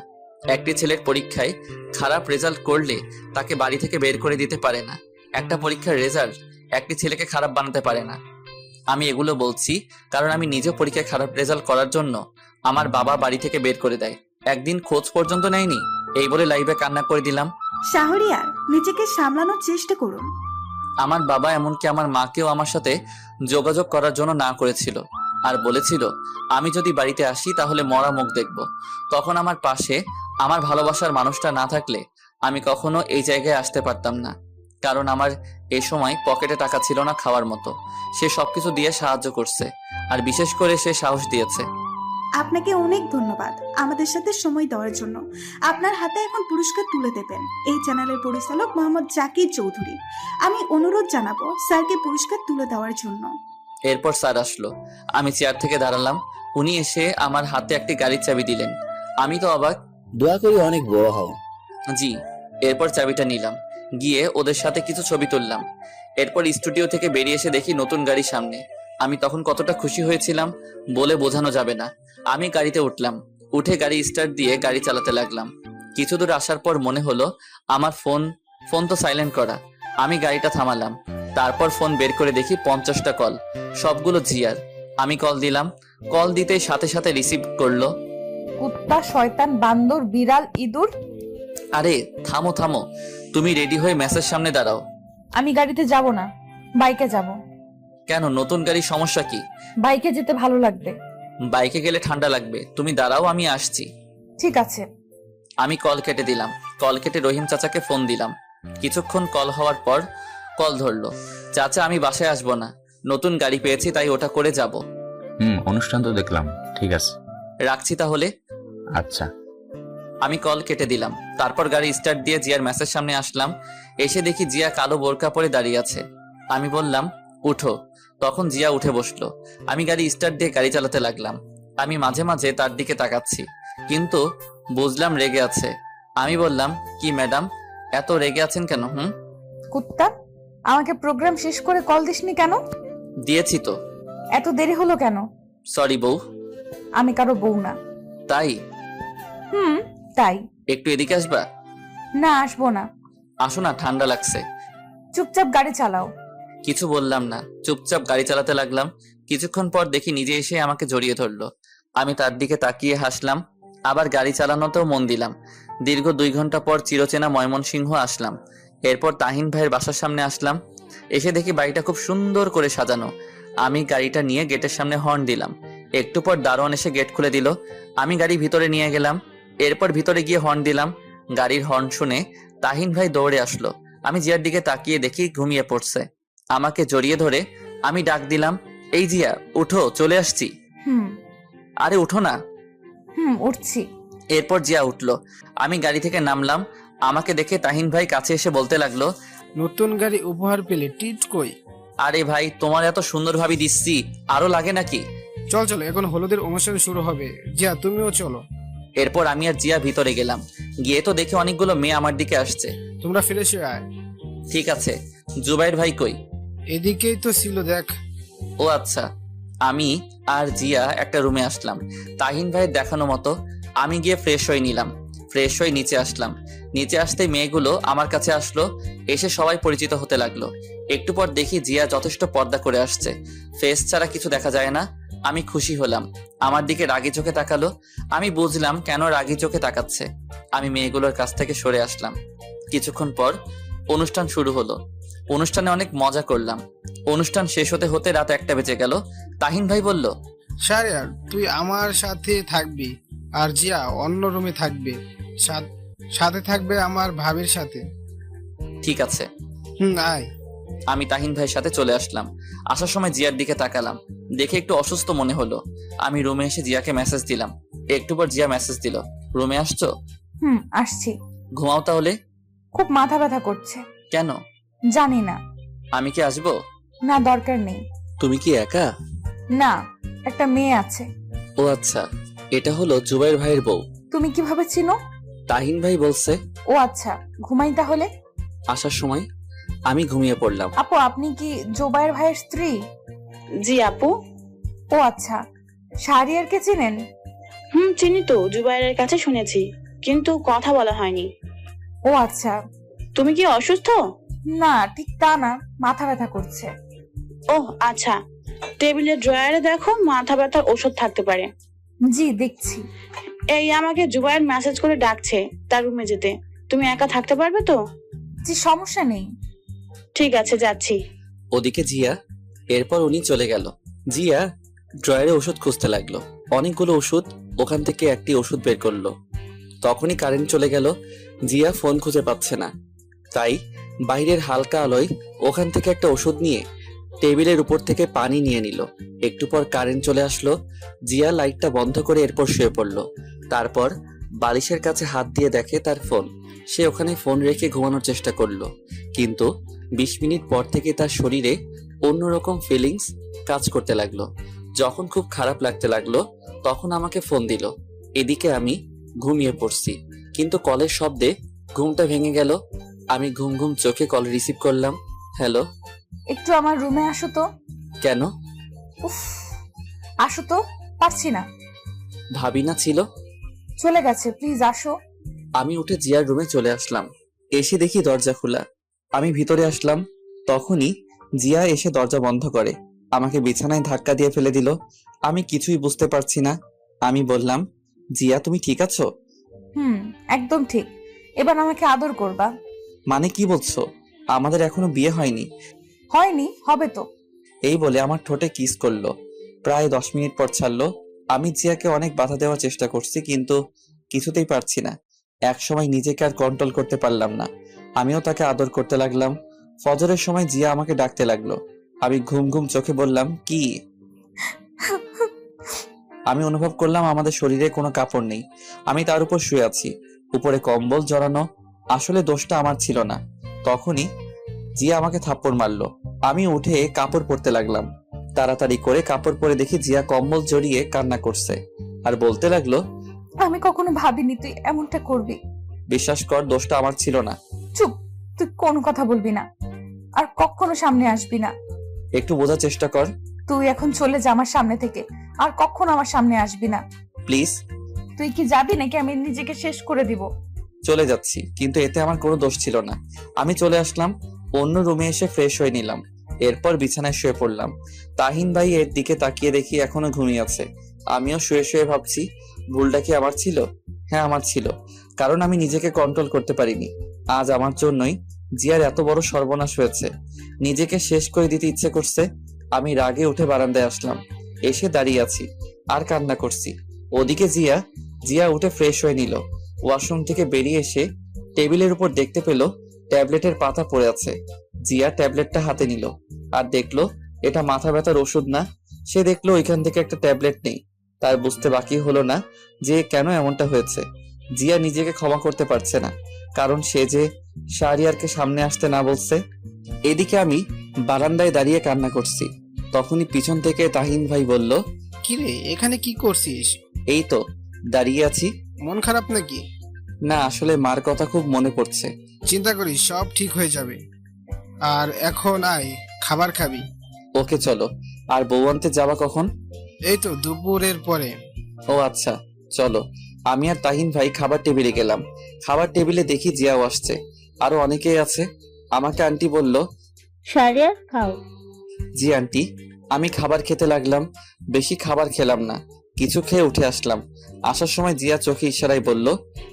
একটি ছেলের পরীক্ষায় খারাপ রেজাল্ট করলে তাকে বাড়ি থেকে বের করে দিতে পারে না। একটা পরীক্ষার রেজাল্ট একটি ছেলেকে খারাপ বানাতে পারে না। আমি এগুলো বলছি কারণ আমি নিজে পরীক্ষায় খারাপ রেজাল্ট করার জন্য আমার বাবা বাড়ি থেকে বের করে দেয়, একদিন খোঁজ পর্যন্ত নেয়নি। এই বলে লাইভে কান্না করে দিলাম। শাহরিয়ার, নিজেকে সামলানোর চেষ্টা করুন। আমার বাবা এমনকি আমার মাকেও আমার সাথে যোগাযোগ করার জন্য না করেছিল, আর বলেছিল আমি যদি বাড়িতে আসি তাহলে মরা মুখ দেখব। তখন আমার পাশে আমার ভালোবাসার মানুষটা না থাকলে আমি কখনো এই জায়গায় আসতে পারতাম না, কারণ আমার এই সময় পকেটে টাকা ছিল না খাওয়ার মতো। সে সবকিছু দিয়ে সাহায্য করছে, আর বিশেষ করে সে সাহস দিয়েছে। আপনাকে অনেক ধন্যবাদ আমাদের সাথে সময় দেওয়ার জন্য। আপনার হাতে এখন পুরস্কার তুলে দেবেন এই চ্যানেলের পরিচালক মোহাম্মদ জাকির চৌধুরী। আমি অনুরোধ জানাবো স্যারকে পুরস্কার তুলে দেওয়ার জন্য। এরপর স্যার আসলো, আমি চেয়ার থেকে দাঁড়ালাম। উনি এসে আমার হাতে একটি গাড়ির চাবি দিলেন। আমি তো অবাক। দোয়া করি অনেক বড় হও। জি। এরপর চাবিটা নিলাম, গিয়ে ওদের সাথে কিছু ছবি তুললাম। এরপর স্টুডিও থেকে বেরিয়ে এসে দেখি নতুন গাড়ি সামনে। আমি তখন কতটা খুশি হয়েছিলাম বলে বোঝানো যাবে না। আমি গাড়িতে উঠলাম, উঠে গাড়ি স্টার্ট দিয়ে গাড়ি চালাতে লাগলাম। কিছু দূর আসার পর মনে হলো আমার ফোন তো সাইলেন্ট করা। আমি গাড়িটা থামালাম, তারপর ফোন বের করে দেখি 50টা কল, সবগুলো জিয়ার। আমি কল দিলাম, কল দিতেই সাথে সাথে রিসিভ করলো। কুত্তা, শয়তান, বান্দর, বিড়াল, ইঁদুর। আরে থামো থামো, তুমি রেডি হয়ে মেসের সামনে দাঁড়াও। আমি গাড়িতে যাব না, বাইকে যাব। কেন, নতুন গাড়ির সমস্যা কি? বাইকে যেতে ভালো লাগবে। বাইকে গেলে ঠান্ডা লাগবে, তুমি দাঁড়াও, আমি আসছি। ঠিক আছে। আমি কল কেটে দিলাম। কল কেটে রহিম চাচাকে ফোন দিলাম। কিছুক্ষণ কল হওয়ার পর কল ধরলো। চাচা, আমি বাসায় আসবো না, নতুন গাড়ি পেয়েছি তাই ওটা করে যাব। অনুষ্ঠান তো দেখলাম, ঠিক আছে, রাখছি তাহলে। আচ্ছা। আমি কল কেটে দিলাম। তারপর গাড়ি স্টার্ট দিয়ে জিয়ার মেসের সামনে আসলাম। এসে দেখি জিয়া কালো বোরকা পরে দাঁড়িয়ে আছে। আমি বললাম উঠো, তখন জিয়া উঠে বসলো। আমি গাড়ি স্টার্ট দিয়ে গাড়ি চালাতে লাগলাম। আমি মাঝে মাঝে তার দিকে তাকাচ্ছি, কিন্তু বুঝলাম রেগে আছে। আমি বললাম, কি ম্যাডাম, এত রেগে আছেন কেন? কুত্তা, আমাকে প্রোগ্রাম শেষ করে কল দিসনি কেন? দিয়েছি তো। এত দেরি হলো কেন? সরি বউ। আমি কারো বউ না। তাই? তাই। একটু এদিকে আসবা? না, আসবো না। আসো না, ঠান্ডা লাগছে। চুপচাপ গাড়ি চালাও। কিছু বললাম না, চুপচাপ গাড়ি চালাতে লাগলাম। কিছুক্ষণ পর দেখি নিজে এসে আমাকে জড়িয়ে ধরলো। আমি তার দিকে তাকিয়ে হাসলাম, আবার গাড়ি চালানোতেও মন দিলাম। দীর্ঘ 2 ঘন্টা পর চিরচেনা ময়মনসিংহ আসলাম। এরপর তাহিন ভাইয়ের বাসার সামনে আসলাম। এসে দেখি বাড়িটা খুব সুন্দর করে সাজানো। আমি গাড়িটা নিয়ে গেটের সামনে হর্ন দিলাম। একটু পর দারোয়ান এসে গেট খুলে দিল। আমি গাড়ি ভিতরে নিয়ে গেলাম। এরপর ভিতরে গিয়ে হর্ন দিলাম। গাড়ির হর্ন শুনে তাহিন ভাই দৌড়ে আসলো। আমি জিয়ার দিকে তাকিয়ে দেখি ঘুমিয়ে পড়ছে। আমাকে জড়িয়ে ধরে আমি ডাক দিলাম, এই জিয়া, উঠো, চলে আসছি। আরে উঠো না। উঠছি। এরপর জিয়া উঠলো। আমি গাড়ি থেকে নামলাম। আমাকে দেখে তাহিন ভাই কাছে এসে বলতে লাগলো, নতুন গাড়ি উপহার পেলে টিট কই? আরে ভাই, তোমার এত সুন্দর ভাবে দিচ্ছি, আরো লাগে নাকি? চল চলো, এখন হলুদের অনুষ্ঠান শুরু হবে। জিয়া, তুমিও চলো। এরপর আমি আর জিয়া ভিতরে গেলাম। গিয়ে তো দেখি অনেকগুলো মেয়ে আমার দিকে আসছে। তোমরা ফ্রেশ হয়ে আয়। ঠিক আছে। জুবাইর ভাই কই? এদিকেই তো ছিল, দেখ। ও আচ্ছা। আমি আর জিয়া একটা রুমে আসলাম তাহিন ভাইয়ের দেখানো মতো। আমি গিয়ে ফ্রেশ হয়ে নিলাম। ফ্রেশ হয়ে নিচে আসলাম। নিচে আসতে মেয়েগুলো আমার কাছে আসলো। এসে সবাই পরিচিত হতে লাগলো। একটু পর দেখি জিয়া যথেষ্ট পর্দা করে আসছে, ফেস ছাড়া কিছু দেখা যায় না। আমি খুশি হলাম। আমার দিকে রাগি চোখে তাকালো। আমি বুঝলাম কেন রাগি চোখে তাকাচ্ছে। আমি মেয়েগুলোর কাছ থেকে সরে আসলাম। কিছুক্ষণ পর অনুষ্ঠান শুরু হলো। অনুষ্ঠানে অনেক মজা করলাম। অনুষ্ঠান শেষ হতে হতে রাত 1টা বেজে গেল। তাহিন ভাই বলল, শাহরিয়ার তুই আমার সাথে থাকবি আর জিয়া অন্য রুমে থাকবে। সাথে থাকবে আমার ভাবির সাথে। ঠিক আছে। আয়। আমি তাহিন ভাইয়ের সাথে চলে আসলাম। আসার সময় জিয়ার দিকে তাকালাম, দেখে একটু অসুস্থ মনে হলো। আমি রুমে এসে জিয়াকে মেসেজ দিলাম। একটু পর জিয়া মেসেজ দিল, রুমে আসছো? আসছি। ঘুমাও তাহলে। খুব মাথা ব্যথা করছে। কেন? জানি না। আমি কি আসবো? না, দরকার নেই। তুমি কি একা? না, একটা মেয়ে আছে। ও আচ্ছা, এটা হলো জুবাইর ভাইয়ের বউ। তুমি কিভাবে চিনো? তাহিন ভাই বলছে। ও আচ্ছা, ঘুমাই তাহলে। আসার সময় আমি ঘুমিয়ে পড়লাম। আপু, আপনি কি জুবাইর ভাইয়ের স্ত্রী? জি আপু। ও আচ্ছা, শাহরিয়ারকে চিনেন? চিনি তো, জুবাইরের কাছে শুনেছি, কিন্তু কথা বলা হয়নি। ও আচ্ছা। তুমি কি অসুস্থ? না, ঠিক তা না, মাথা ব্যথা করছে। ওহ আচ্ছা, টেবিলের ড্রয়ারে দেখো, মাথা ব্যথার ওষুধ থাকতে পারে। জি, দেখছি। এই আমাকে জুবাইর মেসেজ করে ডাকছে তার রুমে যেতে। তুমি একা থাকতে পারবে তো? জি, সমস্যা নেই। ঠিক আছে, যাচ্ছি। ওদিকে জিয়া, এরপর উনি চলে গেল। জিয়া ড্রয়ারে ওষুধ খুঁজতে লাগলো। অনেকগুলো ওষুধ, ওখান থেকে একটি ওষুধ বের করলো। তখনই কারেন্ট চলে গেল। জিয়া ফোন খুঁজে পাচ্ছে না, তাই বাইরের হালকা আলোয় ওখান থেকে একটা ওষুধ নিয়ে টেবিলের উপর থেকে পানি নিয়ে নিল। একটু পর কারেন্ট চলে আসলো। জিয়া লাইটটা বন্ধ করে এরপর শুয়ে পড়লো। তারপর বালিশের কাছে হাত দিয়ে দেখে তার ফোন। সে ওখানে ফোন রেখে ঘুমানোর চেষ্টা করলো, কিন্তু 20 মিনিট পর থেকে তার শরীরে অন্যরকম ফিলিংস কাজ করতে লাগলো। যখন খুব খারাপ লাগতে লাগলো, তখন আমাকে ফোন দিল। এদিকে আমি ঘুমিয়ে পড়ছি, কিন্তু কলের শব্দে ঘুমটা ভেঙে গেল। আমি ঘুম ঘুম চোখে কল রিসিভ করলাম। হ্যালো। একটু আমার রুমে আসো তো। কেন? উফ, আসো তো, পারছি না। ভাবি না ছিল? চলে গেছে, প্লিজ আসো। আমি উঠে জিয়ার রুমে চলে আসলাম। এসে দেখি দরজা খোলা। আমি ভিতরে আসলাম, তখনই জিয়া এসে দরজা বন্ধ করে আমাকে বিছানায় ধাক্কা দিয়ে ফেলে দিল। আমি কিছুই বুঝতে পারছি না। আমি বললাম, জিয়া তুমি ঠিক আছো? একদম ঠিক। এবার আমাকে আদর করবা। মানে কি বলছো? আমাদের এখনো বিয়ে হয়নি। হয়নি, হবে তো। এই বলে আমার ঠোঁটে কিস করলো। প্রায় 10 মিনিট পর ছাড়লো। আমি জিয়াকে অনেক বাধা দেওয়ার চেষ্টা করছি, কিন্তু কিছুতেই পারছি না। এক সময় নিজেকে আর কন্ট্রোল করতে পারলাম না। আমিও তাকে আদর করতে লাগলাম। ফজরের সময় জিয়া আমাকে ডাকতে লাগলো। আমি ঘুম ঘুম চোখে বললাম, কি? আমি অনুভব করলাম আমাদের শরীরে কোনো কাপড় নেই। আমি তার উপর শুয়ে আছি, উপরে কম্বল জড়ানো। আসলে দোষটা আমার ছিল না। তখনই জিয়া আমাকে থাপ্পড় মারলো। আমি উঠে কাপড় পরতে লাগলাম। তাড়াতাড়ি করে কাপড় পরে দেখি জিয়া কম্বল জড়িয়ে কান্না করছে আর বলতে লাগলো, আমি কখনো ভাবিনি তুই এমনটা করবি। বিশ্বাস কর, দোষটা আমার ছিল না। চুপ, তুই কোনো কথা বলবি না, আর কখনো সামনে আসবি না। একটু বোঝার চেষ্টা কর। তুই এখন চলে যা আমার সামনে থেকে, আর কখনো আমার সামনে আসবি না, প্লিজ। তুই কি যাবি নাকি আমি নিজেকে শেষ করে দিব? চলে যাচ্ছি, কিন্তু এতে আমার কোনো দোষ ছিল না। আমি চলে আসলাম, অন্য রুমে এসে ফ্রেশ হয়ে নিলাম। এরপর বিছানায় শুয়ে পড়লাম। তাহিন ভাই এর দিকে তাকিয়ে দেখি এখনো ঘুমিয়ে আছে। আমিও শুয়ে শুয়ে ভাবছি, ভুলটা কি আমার ছিল? হ্যাঁ, আমার ছিল, কারণ আমি নিজেকে কন্ট্রোল করতে পারিনি। আজ আমার জন্যই জিয়ার এত বড় সর্বনাশ হয়েছে। নিজেকে শেষ করে দিতে ইচ্ছে করছে। আমি রাগে উঠে বারান্দায় আসলাম। এসে দাঁড়িয়ে আছি আর কান্না করছি। ওদিকে জিয়া উঠে ফ্রেশ হয়ে নিল। ওয়াশরুম থেকে বেরিয়ে এসে টেবিলের উপর দেখতে পেল ট্যাবলেটের পাতা পড়ে আছে। জিয়া ট্যাবলেটটা হাতে নিল আর দেখলো এটা মাথা ব্যথার ওষুধ না। সে দেখলো ওইখান থেকে একটা ট্যাবলেট নেই। তার বুঝতে বাকি হলো না যে কেন এমনটা হয়েছে। জিয়া নিজেকে ক্ষমা করতে পারছে না, কারণ সে যে শাহরিয়ারকে সামনে আসতে না বলছে। এদিকে আমি বারান্দায় দাঁড়িয়ে কান্না করছি। তখনই পিছন থেকে তাহিন ভাই বলল, কিরে এখানে কি করছিস? এই তো দাঁড়িয়ে আছি। মন খারাপ নাকি? না, আসলে মার কথা খুব মনে পড়ছে। চিন্তা করিস, সব ঠিক হয়ে যাবে। আর এখন আয়, খাবার খাবি। ওকে চলো। আর বউ আনতে যাবা কখন? এই তো দুপুরের পরে। ও আচ্ছা, চলো। আমি আর তাহিন ভাই খাবার টেবিলে গেলাম। খাবার টেবিলে দেখি জিয়াও আসছে, আরো অনেকেই আছে। আমাকে আন্টি বলল, শাহরিয়ার খাও। জি আন্টি। আমি খাবার খেতে লাগলাম। বেশি খাবার খেলাম না, কিছু খেয়ে উঠে আসলাম। আসার সময় জিয়া চোখে ইশারায় বলল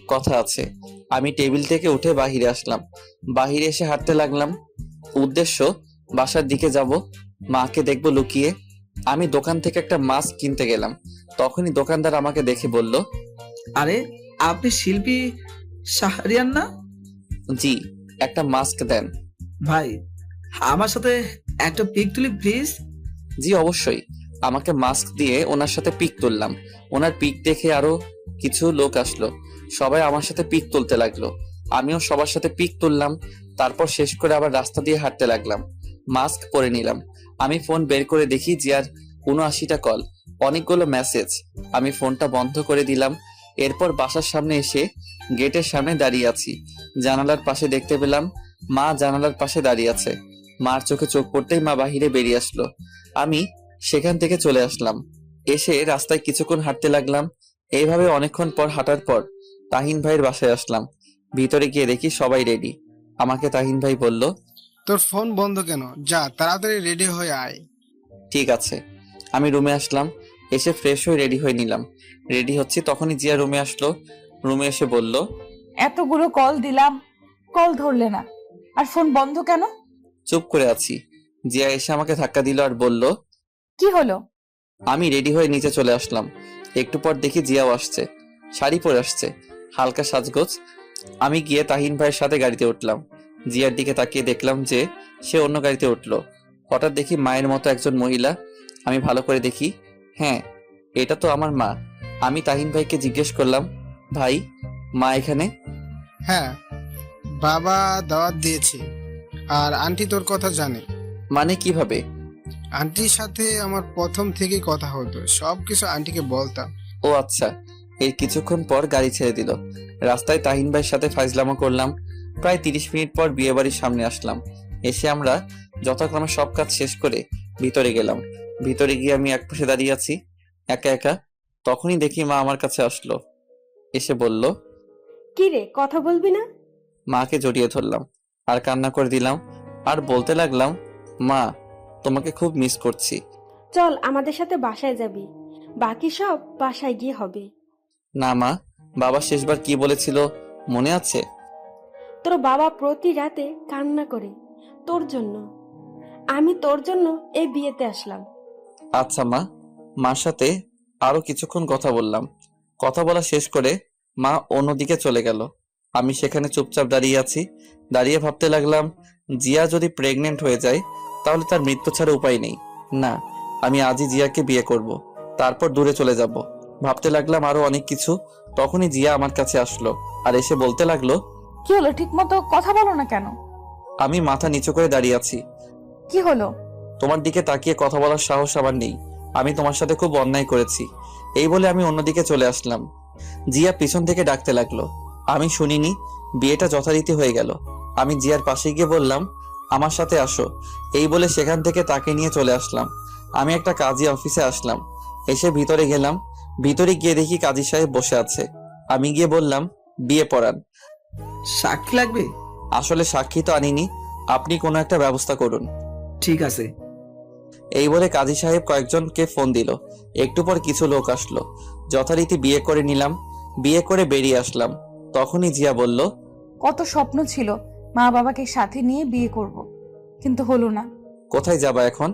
কথা আছে। আমি টেবিল থেকে উঠে বাহিরে আসলাম। বাহিরে এসে হাঁটতে লাগলাম। উদ্দেশ্য বাসার দিকে যাব, মাকে দেখবো লুকিয়ে। আমি দোকান থেকে একটা মাস্ক কিনতে গেলাম। তখনই দোকানদার আমাকে দেখে বলল, আরে আপনি শিল্পী শাহরিয়ার না? জি, একটা মাস্ক দেন। ভাই আমার সাথে একটা পিক তুলি প্লিজ। জি অবশ্যই। আমাকে মাস্ক দিয়ে ওনার সাথে পিক তুললাম। ওনার পিক দেখে আরো কিছু লোক আসলো। সবাই আমার সাথে পিক তুলতে লাগলো। আমিও সবার সাথে পিক তুললাম। তারপর শেষ করে আবার রাস্তা দিয়ে হাঁটতে লাগলাম। মাস্ক পরে নিলাম। আমি ফোন বের করে দেখি জিয়ার ৭৯টা কল, অনেকগুলো মেসেজ। আমি ফোনটা বন্ধ করে দিলাম। এরপর বাসার সামনে এসে গেটের সামনে দাঁড়িয়ে আছি। জানালার পাশে দেখতে পেলাম মা জানালার পাশে দাঁড়িয়ে আছে। মার চোখে চোখ পড়তেই মা বাহিরে বেরিয়ে আসলো। আমি সেখান থেকে চলে আসলাম। এসে রাস্তায় কিছুক্ষণ হাঁটতে লাগলাম। এইভাবে অনেকক্ষণ পর হাঁটার পর তাহিন ভাইয়ের বাসায় আসলাম। ভিতরে গিয়ে দেখি সবাই রেডি। আমাকে তাহিন ভাই বলল, তোর ফোন বন্ধ কেন? যা তাড়াতাড়ি রেডি হয়ে আয়। ঠিক আছে। আমি রুমে আসলাম। এসে ফ্রেশ হয়ে রেডি হয়ে নিলাম। রেডি হচ্ছি তখনই জিয়া রুমে আসলো। রুমে এসে বলল, এতগুলো কল দিলাম, কল ধরলে না, আর ফোন বন্ধ কেন? চুপ করে আছি। জিয়া এসে আমাকে ধাক্কা দিল আর বলল, কি হলো? আমি রেডি হয়ে নিচে চলে আসলাম। একটু পর দেখি জিয়াও আসছে, শাড়ি পরে আসছে, হালকা সাজগোজ। আমি গিয়ে তাহিন ভাইয়ের সাথে গাড়িতে উঠলাম। জিয়ার দিকে তাকিয়ে দেখলাম যে সে অন্য গাড়িতে উঠলো। হঠাৎ দেখি মায়ের মতো একজন মহিলা। আমি ভালো করে দেখি, হ্যাঁ এটা তো আমার মা। আমি তাহিন ভাইকে জিজ্ঞেস করলাম, ভাই মা এখানে? হ্যাঁ, বাবা দাওয়াত দিয়েছে আর আন্টি তোর কথা জানে। মানে কিভাবে? আন্টির সাথে আমার প্রথম থেকেই কথা হতো, সবকিছু আন্টিকে বলতাম। ও আচ্ছা। এর কিছুক্ষণ পর গাড়ি ছেড়ে দিল। রাস্তায় তাহিন ভাইয়ের সাথে ফাইজলামো করলাম। প্রায় 30 মিনিট পর বিয়ে বাড়ির সামনে আসলাম। এসে আমরা যথাক্রমে সব কাজ শেষ করে ভিতরে গেলাম। ভিতরে গিয়ে আমি এক পাশে দাঁড়িয়ে আছি একা একা। তখনই দেখি মা আমার কাছে আসলো। এসে বলল, কি রে, কথা বলবি না? মাকে জড়িয়ে ধরলাম আর কান্না করে দিলাম। আর বলতে লাগলাম, মা তোমাকে খুব মিস করছি। চল আমাদের সাথে বাসায় যাবি, বাকি সব বাসায় গিয়ে হবে। না মা, বাবা শেষবার কি বলেছিল মনে আছে? তোর বাবা প্রতি রাতে কান্না করে তোর জন্য। আমি তোর জন্য এই বিয়েতে আসলাম। আচ্ছা মা। মার সাথে আরো কিছুক্ষণ কথা বললাম। কথা বলা শেষ করে মা অন্যদিকে চলে গেল। আমি সেখানে চুপচাপ দাঁড়িয়ে আছি। দাঁড়িয়ে ভাবতে লাগলাম, জিয়া যদি প্রেগনেন্ট হয়ে যায় তাহলে তার মৃত্যু ছাড়া উপায় নেই। না, আমি আজই জিয়াকে বিয়ে করব, তারপর দূরে চলে যাব। ভাবতে লাগলাম আরো অনেক কিছু। তখনই জিয়া আমার কাছে আসলো আর এসে বলতে লাগলো, কি হলো, ঠিক মতো কথা বলো না কেন? আমি মাথা নিচু করে দাঁড়িয়ে আছি। কি হলো? তোমার দিকে তাকিয়ে কথা বলার সাহস আমার নেই। আমি তোমার সাথে খুব অন্যায় করেছি। এই বলে আমি অন্যদিকে চলে আসলাম। জিয়া পিছন থেকে ডাকতে লাগলো। আমি শুনিনি। বিয়েটা যথারীতি হয়ে গেল। আমি জিয়ার পাশে গিয়ে বললাম, আমার সাথে আসো। এই বলে সেখান থেকে তাকে নিয়ে চলে আসলাম। আমি একটা কাজী অফিসে আসলাম। এসে ভিতরে গেলাম। ভিতরে গিয়ে দেখি কাজী সাহেব বসে আছে। আমি গিয়ে বললাম, বিয়ে পড়ান। সাক্ষী লাগবে? আসলে সাক্ষী তো আনিনি, আপনি কোনো একটা ব্যবস্থা করুন। ঠিক আছে। এই বলে কাজী সাহেব কয়েকজনকে ফোন দিল। একটু পর কিছু লোক আসলো। যথারীতি বিয়ে করে নিলাম। বিয়ে করে বেরিয়ে আসলাম। তখনই জিয়া বলল, কত স্বপ্ন ছিল মা বাবাকে সাথে নিয়ে বিয়ে করব, কিন্তু হলো না। কোথায় যাবা এখন?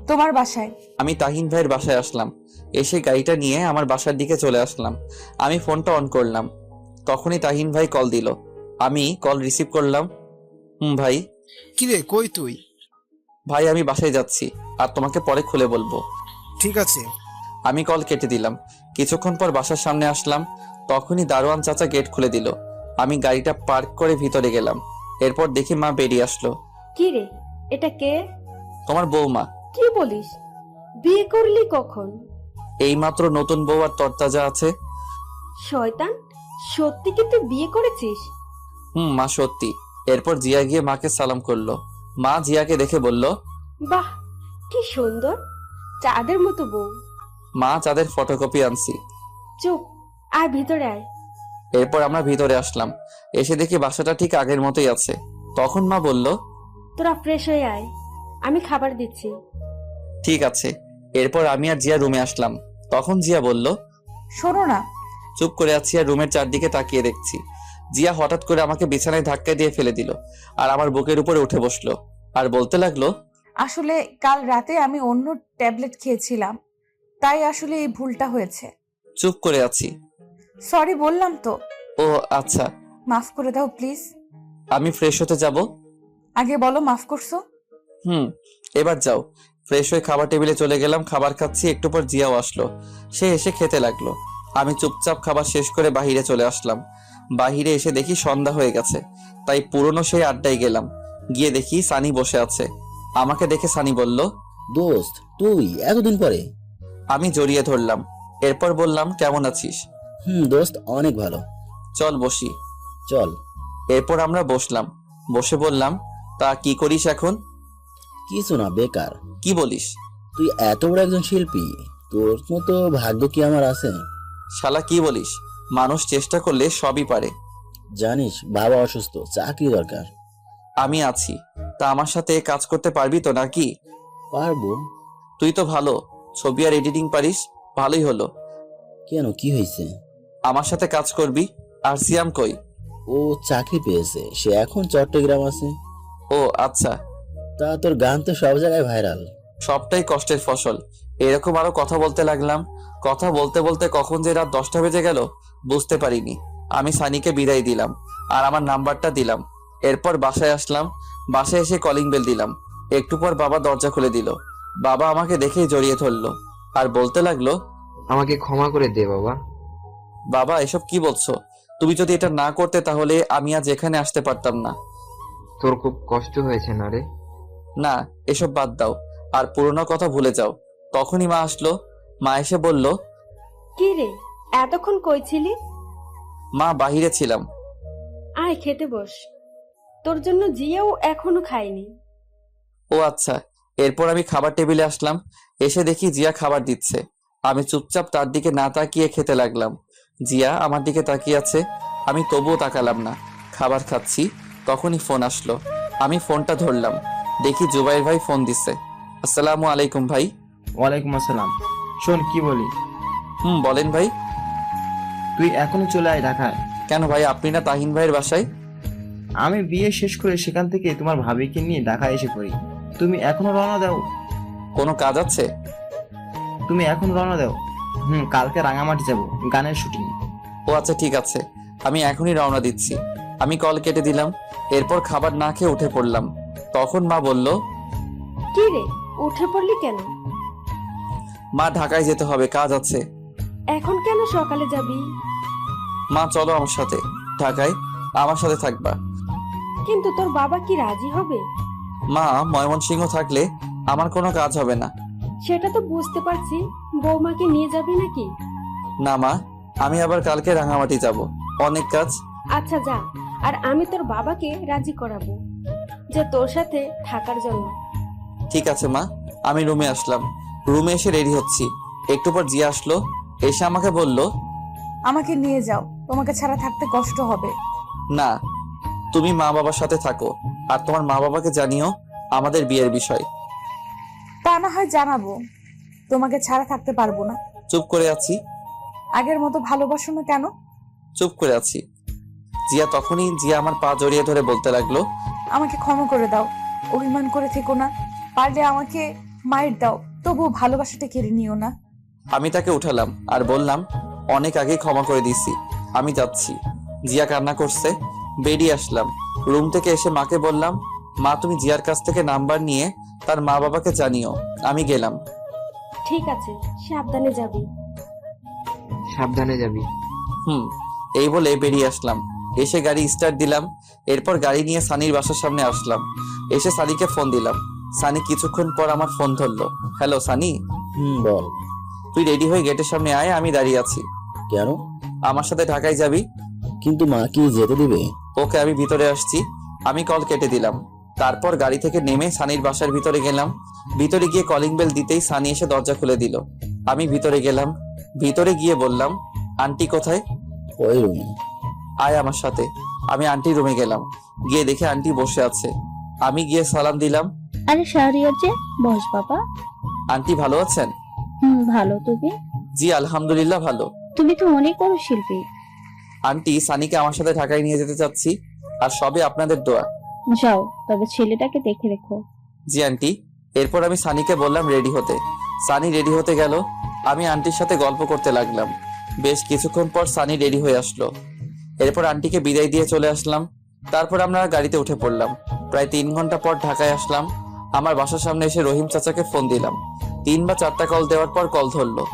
তোমার বাসায়। আমি তাহিন ভাইয়ের বাসায় আসলাম। এসে গাড়িটা নিয়ে আমার বাসার দিকে চলে আসলাম। আমি ফোনটা অন করলাম। তখনই তাহিন ভাই কল দিল। আমি কল রিসিভ করলাম। ভাই। কিরে, কই তুই? ভাই আমি বাসায় যাচ্ছি, আর তোমাকে পরে খুলে বলবো। ঠিক আছে। আমি কল কেটে দিলাম। কিছুক্ষণ পর বাসার সামনে আসলাম। তখনই দারোয়ান চাচা গেট খুলে দিল। আমি গাড়িটা পার্ক করে ভিতরে গেলাম। এরপর দেখি মা বেরিয়ে আসলো। কি রে, এটা কে? তোমার বৌমা। কি বলিস? বিয়ে করলি কখন? এইমাত্র নতুন বউ আর তরতাজা আছে। শয়তান, সত্যি কি তুই বিয়ে করেছিস? মা সত্যি। এরপর জিয়া গিয়ে মাকে সালাম করলো। মা জিয়াকে দেখে বলল, বাহ, কি সুন্দর, চাঁদের মতো বউ। মা চাঁদের ফটোকপি আনছি। চুপ, আর ভিতরে আয়। এরপর আমরা ভিতরে আসলাম। এসে দেখি বাসাটা ঠিক আগের মতোই আছে। তখন মা বলল, তোরা ফ্রেশ হয়ে আয়, আমি খাবার দিচ্ছি। ঠিক আছে। এরপর আমি আর জিয়া রুমে আসলাম। তখন জিয়া বলল, শোনো না, চুপ করে আছি আর রুমের চারদিকে তাকিয়ে দেখছি। জিয়া হঠাৎ করে আমাকে বিছানায় ধাক্কা দিয়ে ফেলে দিল আর আমার বুকের উপরে উঠে বসলো আর বলতে লাগলো, আসলে কাল রাতে আমি অন্য ট্যাবলেট খেয়েছিলাম, তাই আসলে এই ভুলটা হয়েছে। চুপ করে আছি। সরি বললাম তো। ও আচ্ছা, মাফ করে দাও প্লিজ। আমি ফ্রেশ হতে যাব। আগে বলো মাফ করছো। এবার যাও। ফ্রেশ হয়ে খাবার টেবিলে চলে গেলাম, খাবার খাচ্ছি। একটু পর জিয়াও আসলো, সে এসে খেতে লাগলো। আমি চুপচাপ খাবার শেষ করে বাহিরে চলে আসলাম। বাহিরে এসে দেখি সন্ধ্যা হয়ে গেছে, তাই পুরনো সেই আড্ডায় গেলাম। গিয়ে দেখি সানি বসে আছে। আমাকে দেখে সানি বলল, দোস্ত তুই এতদিন পরে? আমি জড়িয়ে ধরলাম। এরপর বললাম, কেমন আছিস? দোস্ত অনেক ভালো। চল বসি। চল। এরপর আমরা বসলাম। বসে বললাম, তা কি করিস এখন? কিছু না, বেকার। কি বলিস? তুই এত বড় একজন শিল্পী, তোর মতো ভাগ্য কি আমার আছে? শালা কি বলিস? মানুষ চেষ্টা করলে সবই পারে। জানিস বাবা অসুস্থ, চাকরি দরকার। আমি আছি, তা আমার সাথে কাজ করতে পারবি তো নাকি? পারবো। তুই তো ভালো ছবি আর এডিটিং পারিস, ভালোই হলো। কেন, কি হয়েছে? আমার সাথে কাজ করবি। আর সিয়াম কই? ও চাকরি পেয়েছে, সে এখন চট্টগ্রাম আছে। ও আচ্ছা। তা তোর গান তো সব জায়গায় ভাইরাল। সবটাই কষ্টের ফসল। এরকম আরো কথা বলতে লাগলাম। কথা বলতে বলতে কখন যে রাত 10টা বেজে গেল বুঝতে পারিনি। আমি সানিকে বিদায় দিলাম আর আমার নাম্বারটা দিলাম। এরপর বাসায় আসলাম। বাসায় এসে কলিং বেল দিলাম। একটু পর বাবা দরজা খুলে দিল। বাবা আমাকে দেখেই জড়িয়ে ধরলো আর বলতে লাগলো, আমাকে ক্ষমা করে দে বাবা। বাবা এসব কি বলছো? তুমি যদি এটা না করতে তাহলে আমি আজ এখানে আসতে পারতাম না। তোর খুব কষ্ট হয়েছে না রে? না, এসব বাদ দাও আর পুরোনো কথা ভুলে যাও। তখনই মা আসলো। মা এসে বলল, কি রে, এতক্ষণ কই ছিলি? মা বাহিরে ছিলাম। আয় খেতে বস, তোর জন্য জিয়াও এখনো খায়নি। ও আচ্ছা। এরপর আমি খাবার টেবিলে আসলাম। এসে দেখি জিয়া খাবার দিচ্ছে। আমি চুপচাপ তার দিকে না তাকিয়ে খেতে লাগলাম। জিয়া আমার দিকে তাকিয়ে আছে, আমি তবুও তাকালাম না। খাবার খাচ্ছি, তখনই ফোন আসলো। আমি ফোনটা ধরলাম, দেখি জুবাইর ভাই ফোন দিচ্ছে। আসসালামু আলাইকুম ভাই। ওয়ালাইকুম আসসালাম। শোন কি বলি। বলেন ভাই। তুই এখনো চলে আয় ঢাকায়। কেন ভাই, আপনি না তাহিন ভাইয়ের বাসায়? আমি বিয়ে শেষ করে সেখান থেকে তোমার ভাবিকে নিয়ে ঢাকায় এসে পড়ি। তুমি এখনো রওনা দাও? কোনো কাজ আছে? তুমি এখন রওনা দাও। কালকে রাঙামাটি যাব, গানের শুটিং। ও আচ্ছা ঠিক আছে, আমি এখনই রওনা দিচ্ছি। আমি কল কেটে দিলাম। এরপর খাবার না খেয়ে উঠে পড়লাম। তখন মা বলল, কি রে, উঠে পড়লি কেন? মা ঢাকায় যেতে হবে, কাজ আছে। এখন কেন সকালে যাবি? মা চলো আমার সাথে ঢাকায়, আমার সাথে থাকবা। কিন্তু তোর বাবা কি রাজি হবে? মা, ময়মনসিংহ থাকলে আমার কোনো কাজ হবে না। সেটা তো বুঝতে পারছি, বৌমাকে নিয়ে যাবি নাকি? না মা, আমি আবার কালকে রাঙামাটি যাব, অনেক কাজ। আচ্ছা যা, আর আমি তোর বাবাকে রাজি করাবো যে তোর সাথে থাকার জন্য। ঠিক আছে মা। আমি রুমে আসলাম। রুমে এসে রেডি হচ্ছি। একটু পর জিয়া আসলো। এসে আমাকে বলল, আমাকে নিয়ে যাও, তোমাকে ছাড়া থাকতে কষ্ট হবে। না, তুমি মা বাবার সাথে থাকো আর তোমার মা বাবাকে জানিও আমাদের বিয়ের বিষয়। তা না হয় জানাবো, তোমাকে ছাড়া থাকতে পারবো না। চুপ করে আছি। আগের মতো ভালোবাসো না কেন? চুপ করে আছি। জিয়া আমার পা জড়িয়ে ধরে বলতে লাগলো, আমাকে ক্ষমা করে দাও, অভিমান করে থেকো না, পারলে আমাকে মায়ের দাও, তবুও ভালোবাসাটা কেড়ে নিও না। আমি তাকে উঠালাম আর বললাম, অনেক আগে ক্ষমা করে দিছি, আমি যাচ্ছি। জিয়া কান্না করছে। বেরিয়ে আসলাম। রুম থেকে এসে মাকে বললাম, মা তুমি জিয়ার কাছ থেকে নাম্বার নিয়ে তার মা বাবাকে জানিও। আমি গেলাম। ঠিক আছে, সাবধানে যাবি। সাবধানে যাবি। এই বলে বেরিয়ে আসলাম। এসে গাড়ি স্টার্ট দিলাম। এরপর গাড়ি নিয়ে সানির বাসার সামনে আসলাম। এসে সানিকে ফোন দিলাম। সানি কিছুক্ষণ পর আমার ফোন ধরলো। হ্যালো সানি। বল। তুই রেডি হয়ে গেটের সামনে আয়, আমি দাঁড়িয়ে আছি। কেন? আমার সাথে ঢাকায় যাবি। কিন্তু মা কি যেতে দিবে? ওকে, আমি ভিতরে আসছি। আমি কল কেটে দিলাম। তারপর গাড়ি থেকে নেমে সানির বাসার ভিতরে গেলাম। ভিতরে গিয়ে কলিং বেল দিতেই সানি এসে দরজা খুলে দিল। আমি ভিতরে গেলাম। ভিতরে গিয়ে বললাম, আন্টি কোথায়? ওই রুমে। আয় আমার সাথে। আমি আন্টির রুমে গেলাম। গিয়ে দেখে আন্টি বসে আছে। আমি গিয়ে সালাম দিলাম। আরে শাহরিয়ার যে, বস বাবা। আন্টি ভালো আছেন? ভালো, তুমি? জি আলহামদুলিল্লাহ ভালো। তুমি তো অনেক বড় শিল্পী। আন্টি, সানিকে আমার সাথে ঢাকায় নিয়ে যেতে চাচ্ছি, আর সবে আপনাদের দোয়া। যাও, তবে ছেলেটাকে দেখে রেখো। জি আন্টি। এরপর আমি সানিকে বললাম রেডি হতে। সানি রেডি হতে গেল, আমি আন্টির সাথে গল্প করতে লাগলাম। বেশ কিছুক্ষণ পর সানি রেডি হয়ে আসলো। এরপর আন্টিকে বিদায় দিয়ে চলে আসলাম। তারপর আমরা গাড়িতে উঠে পড়লাম। প্রায় 3 ঘন্টা পর ঢাকায় আসলাম। আমার বাসার সামনে এসে রহিম চাচাকে ফোন দিলাম। 3 বা 4টা কল দেওয়ার পর কল ধরলো।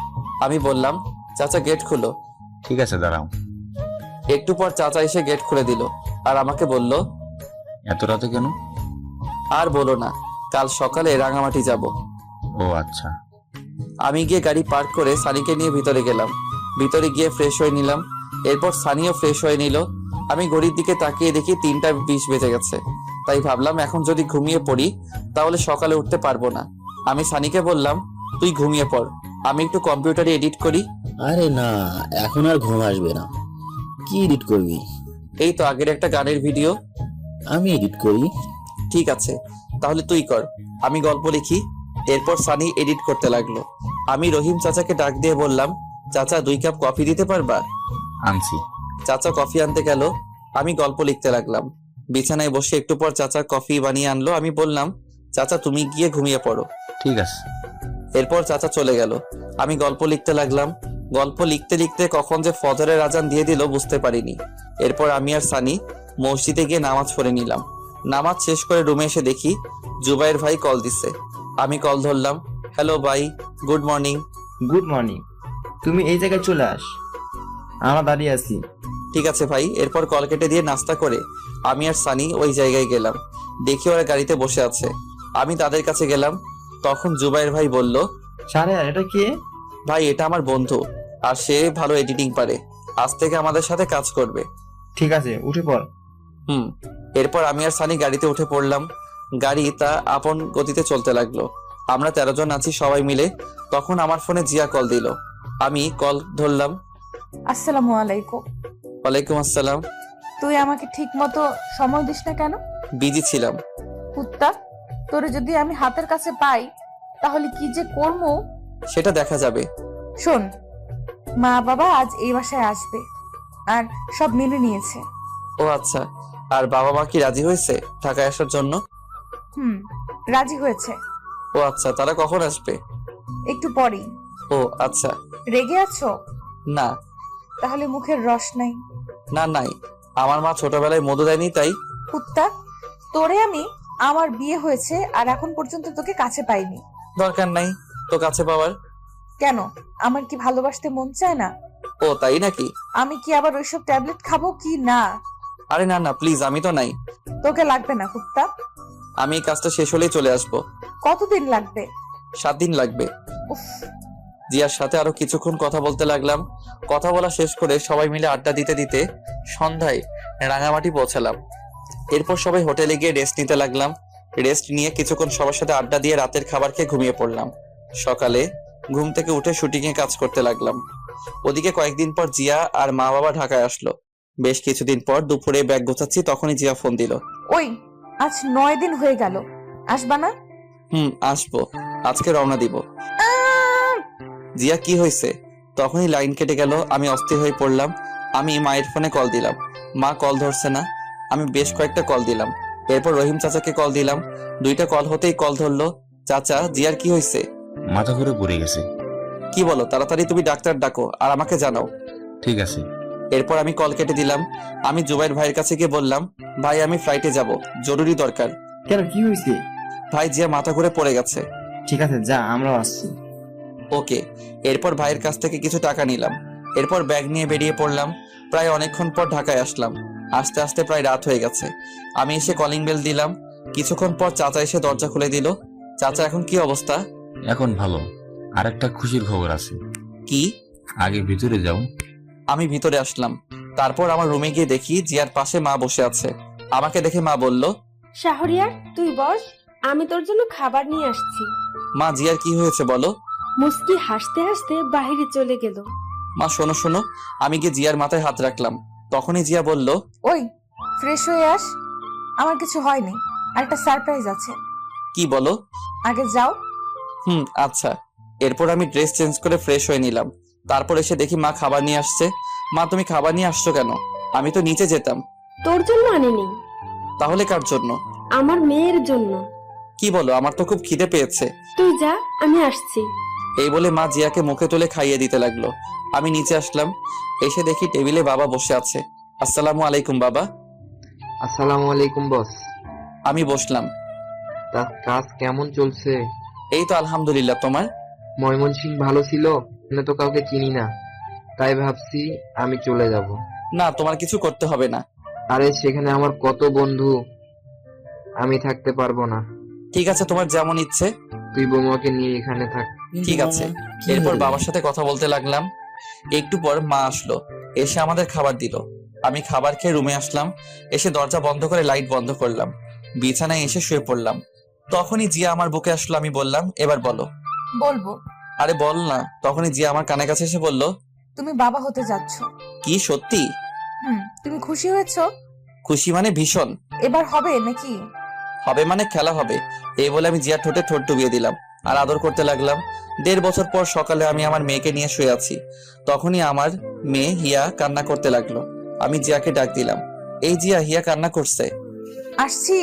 আমি বললাম, চাচা গেট খুলো। ঠিক আছে, দাঁড়াও। একটু পর চাচা এসে গেট খুলে দিল, আর আমাকে বলল, এত রাতে কেন? আর বলো না, কাল সকালে রাঙামাটি যাব। ও আচ্ছা। আমি গিয়ে গাড়ি পার্ক করে সানিকে নিয়ে ভিতরে গেলাম। ভিতরে গিয়ে ফ্রেশ হয়ে নিলাম। এরপর সানিও ফ্রেশ হয়ে নিল। আমি ঘড়ির দিকে তাকিয়ে দেখি 3টা 20 বেজে গেছে। তাই ভাবলাম এখন যদি ঘুমিয়ে পড়ি তাহলে সকালে উঠতে পারবো না। আমি সানিকে বললাম, তুই ঘুমিয়ে পড়, আমি একটু কম্পিউটারে এডিট করি। আরে না, এখন আর ঘুম আসবে না। কি এডিট করবি? এই তো আগের একটা গানের ভিডিও। আমি এডিট করি। ঠিক আছে, তাহলে তুই কর, আমি গল্প লিখি। এরপর সানি এডিট করতে লাগলো। আমি রহিম চাচাকে ডাক দিয়ে বললাম, চাচা 2 কাপ কফি দিতে পারবা? আনছি। চাচা কফি আনতে গেল, আমি গল্প লিখতে লাগলাম। বিছানায় বসে একটু পর চাচা কফি বানিয়ে আনলো। আমি বললাম, চাচা তুমি গিয়ে ঘুমিয়ে পড়ো। ঠিক আছে। এরপর চাচা চলে গেল। আমি গল্প লিখতে লাগলাম। গল্প লিখতে লিখতে কখন যে ফজরের আজান দিয়ে দিল বুঝতে পারিনি। এরপর আমি আর সানি মসজিদে গিয়ে নামাজ পড়ে নিলাম। নামাজ শেষ করে রুমে এসে দেখি জুবাইর ভাই কল দিচ্ছে। আমি কল ধরলাম। হ্যালো ভাই, গুড মর্নিং। Good morning. তুমি এই জায়গায় চলে আস, আমরা দাঁড়িয়ে আছি। ঠিক আছে ভাই। এরপর কল কেটে দিয়ে নাস্তা করে আমি আর সানি ওই জায়গায় গেলাম। দেখি ওরা গাড়িতে বসে আছে। আমি তাদের কাছে গেলাম। তখন জুবাইর ভাই বলল, শাহরিয়ার, এটা কে? ভাই এটা আমার বন্ধু, আর সে ভালো এডিটিং পারে, আজ থেকে আমাদের সাথে কাজ করবে। ঠিক আছে, উঠে পড়। এরপর আমি আর সানি গাড়িতে উঠে পড়লাম। গাড়ি তা আপন গতিতে চলতে লাগলো। আমরা 13 জন আছি সবাই মিলে। তখন আমার ফোনে জিয়া কল দিল। আমি কল ধরলাম। আসসালামু আলাইকুম। ওয়ালাইকুম আসসালাম। তুই আমাকে ঠিক মতো সময় দিস না কেন? বিজি ছিলাম। কুত্তা, তোরে যদি আমি হাতের কাছে পাই তাহলে কি যে করবো সেটা দেখা যাবে। শোন, মা বাবা আজ এই বাসায় আসবে আর সব মেনে নিয়েছে। ও আচ্ছা, আর বাবা মা কি রাজি হয়েছে ঢাকায় আসার জন্য? রাজি হয়েছে। ও আচ্ছা, তারা কখন আসবে? একটু পরেই। ও আচ্ছা। রেগে আছো? না। তাহলে মুখের রস নাই? না নাই, আমার মা ছোটবেলায় মধু দেয়নি তাই। কুত্তা, তোরে আমি আমার বিয়ে হয়েছে আর এখন পর্যন্ত তোকে কাছে পাইনি। দরকার নাই তো কাছে পাওয়ার। কেন, আমার কি ভালোবাসতে মন চায় না? ও তাই নাকি? আমি কি আবার ওইসব ট্যাবলেট খাবো কি না? আরে না না প্লিজ, আমি তো নাই। তোকে লাগবে না কুত্তা। আমি এই কাজটা শেষ হলেই চলে আসবো। কতদিন লাগবে? 7 দিন লাগবে। উফ। জিয়ার সাথে আরো কিছুক্ষণ কথা বলতে লাগলাম। কথা বলা শেষ করে সবাই মিলে আড্ডা দিতে দিতে সন্ধ্যায় রাঙামাটি পৌঁছালাম। এরপর সবাই হোটেলে গিয়ে রেস্ট নিতে লাগলাম। রেস্ট নিয়ে কিছুক্ষণ সবার সাথে আড্ডা দিয়ে রাতের খাবার খেয়ে ঘুমিয়ে পড়লাম। সকালে ঘুম থেকে উঠে শুটিং এ কাজ করতে লাগলাম। ওদিকে কয়েকদিন পর জিয়া আর মা বাবা ঢাকায় আসলো। বেশ কিছুদিন পর দুপুরে ব্যাগ গোছাচ্ছি, তখনই জিয়া ফোন দিল। ওই, আজ 9 দিন হয়ে গেল, আসবা না? আসবো, আজকে রওনা দিব। জিয়া কি হয়েছে? তখনই লাইন কেটে গেল। আমি অস্থির হয়ে পড়লাম। আমি মায়ের ফোনে কল দিলাম, মা কল ধরছে না। আমি বেশ কয়েকটা কল দিলাম। এরপর রহিম চাচাকে কল দিলাম। 2টা কল হতেই কল ধরলো। চাচা, জিয়ার কি হয়েছে? মাথা ঘুরে পড়ে গেছে। কি বলো? তাড়াতাড়ি তুমি ডাক্তার ডাকো আর আমাকে জানাও। ঠিক আছে। এরপর আমি কল কেটে দিলাম। আমি জুবাইর ভাইয়ের কাছে গিয়ে বললাম, ভাই আমি ফ্লাইটে যাব, জরুরি দরকার। কেন, কি হয়েছে? ভাই জিয়া মাথা ঘুরে পড়ে গেছে। ঠিক আছে, যা, আমরাও আসছি। ওকে। এরপর ভাইয়ের কাছ থেকে কিছু টাকা নিলাম। এরপর ব্যাগ নিয়ে বেরিয়ে পড়লাম। প্রায় অনেকক্ষণ পর ঢাকায় আসলাম। আস্তে আস্তে প্রায় রাত হয়ে গেছে। আমি এসে কলিং বেল দিলাম। কিছুক্ষণ পর চাচা এসে দরজা খুলে দিল। চাচা, এখন কি অবস্থা? এখন ভালো। আরেকটা খুশির খবর আছে। কি? আগে ভিতরে যাও। আমি ভিতরে আসলাম। তারপর আমার রুমে গিয়ে দেখি জিয়ার পাশে মা বসে আছে। আমাকে দেখে মা বলল, শাহরিয়ার, তুই বস, আমি তোর জন্য খাবার নিয়ে আসছি। মা জিয়ার কি হয়েছে বলো? মুস্কি হাসতে হাসতে বাহিরে চলে গেল। মা শোনো শোনো। আমি গিয়ে জিয়ার মাথায় হাত রাখলাম। তখনই জিয়া বলল, ওই, ফ্রেশ হয়ে আস, আমার কিছু হয়নি, আর একটা সারপ্রাইজ আছে। কি বলো? আগে যাও। আচ্ছা। এরপর আমি ড্রেস চেঞ্জ করে ফ্রেশ হয়ে নিলাম। তারপর এসে দেখি মা খাবার নিয়ে আসছে। মা, তুমি খাবার নিয়ে আসছো কেন? আমি তো নিচে যেতাম। তোর জন্য আনিনি, তাহলে কার জন্য? আমার মেয়ের জন্য। কি বলো? আমার তো খুব খিদে পেয়েছে। তুই যা, আমি আসছি। এই বলে মা জিয়াকে মুখে তুলে খাইয়ে দিতে লাগলো। আমি নিচে আসলাম, এসে দেখি টেবিলে বাবা বসে আছে। আসসালামু আলাইকুম বাবা। আসসালামু আলাইকুম বস। আমি বসলাম। তা কাজ কেমন চলছে? এই তো আলহামদুলিল্লাহ, তোমার? ময়মনসিং ভালো ছিল? আমি তো কাউকে চিনি না, তাই ভাবছি আমি চলে যাব। না, তোমার কিছু করতে হবে না। আরে সেখানে আমার কত বন্ধু, আমি থাকতে পারবো না। ঠিক আছে, তোমার যেমন ইচ্ছে। তুই বৌমাকে নিয়ে এখানে থাক। ঠিক আছে। এরপর বাবার সাথে কথা বলতে লাগলাম। একটু পর মা আসলো, এসে আমাদের খাবার দিল। আমি খাবার খেয়ে রুমে আসলাম, এসে দরজা বন্ধ করে লাইট বন্ধ করলাম, বিছানায় এসে শুয়ে পড়লাম। তখনই জিয়া আমার বুকে আসলো। আমি বললাম, এবার বলো। বলবো। আরে বল না। তখনই জিয়া আমার কানের কাছে এসে বলল, তুমি বাবা হতে যাচ্ছ। কি সত্যি? তুমি খুশি হয়েছো? খুশি মানে ভীষণ। এবার হবে নাকি? হবে মানে খেলা হবে। এই বলে আমি জিয়ার ঠোঁটে ঠোঁট ডুবিয়ে দিলাম আর আদর করতে লাগলাম। 1.5 বছর পর সকালে আমি আমার মেয়েকে নিয়ে শুয়ে আছি। তখনই আমার মেয়ে হিয়া কান্না করতে লাগলো। আমি জিয়াকে ডাক দিলাম, এই জিয়া, হিয়া কান্না করছে। আসছি।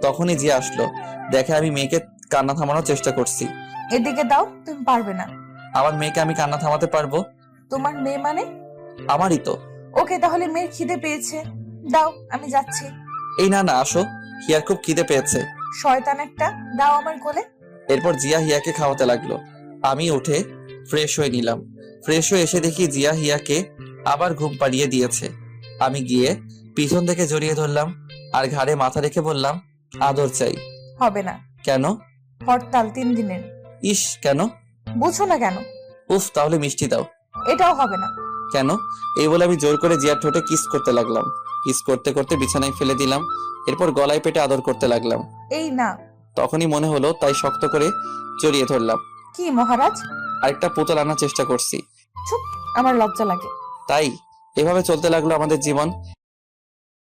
তখনই জিয়া আসলো, দেখে আমি মেয়েকে কান্না থামানোর চেষ্টা করছি। এদিকে দাও, তুমি পারবে না। আমার মেয়েকে আমি কান্না থামাতে পারবো? তোমার মেয়ে মানে? আমারই তো। ওকে, তাহলে মেয়ের খিদে পেয়েছে, দাও আমি যাচ্ছি। এই না না, আসো, হিয়ার খুব খিদে পেয়েছে। শয়তান একটা, দাও আমার কোলে। এরপর জিয়া হিয়াকে খাওয়াতে লাগলো। আমি উঠে ফ্রেশ হয়ে নিলাম। ফ্রেশ হয়ে এসে দেখি জিয়া হিয়াকে আবার ঘুম পাড়িয়ে দিয়েছে। আমি গিয়ে পিছন থেকে জড়িয়ে ধরলাম আর ঘাড়ে মাথা রেখে বললাম, আদর চাই। হবে না। কেন? হরতাল 3 দিনের। ইস, কেন? বুঝো না কেন? উফ, তাহলে মিষ্টি দাও। এটাও হবে না। কেন? এই বলে আমি জোর করে জিয়ার ঠোঁটে কিস করতে লাগলাম। কিস করতে করতে বিছানায় ফেলে দিলাম। এরপর গলায় পেটে আদর করতে লাগলাম। এই না। তখনই মনে হলো, তাই শক্ত করে জড়িয়ে ধরলাম। কি মহারাজ? আরেকটা পুতুল আনার চেষ্টা করছি। চুপ, আমার লজ্জা লাগে। তাই এভাবে চলতে লাগলো আমাদের জীবন।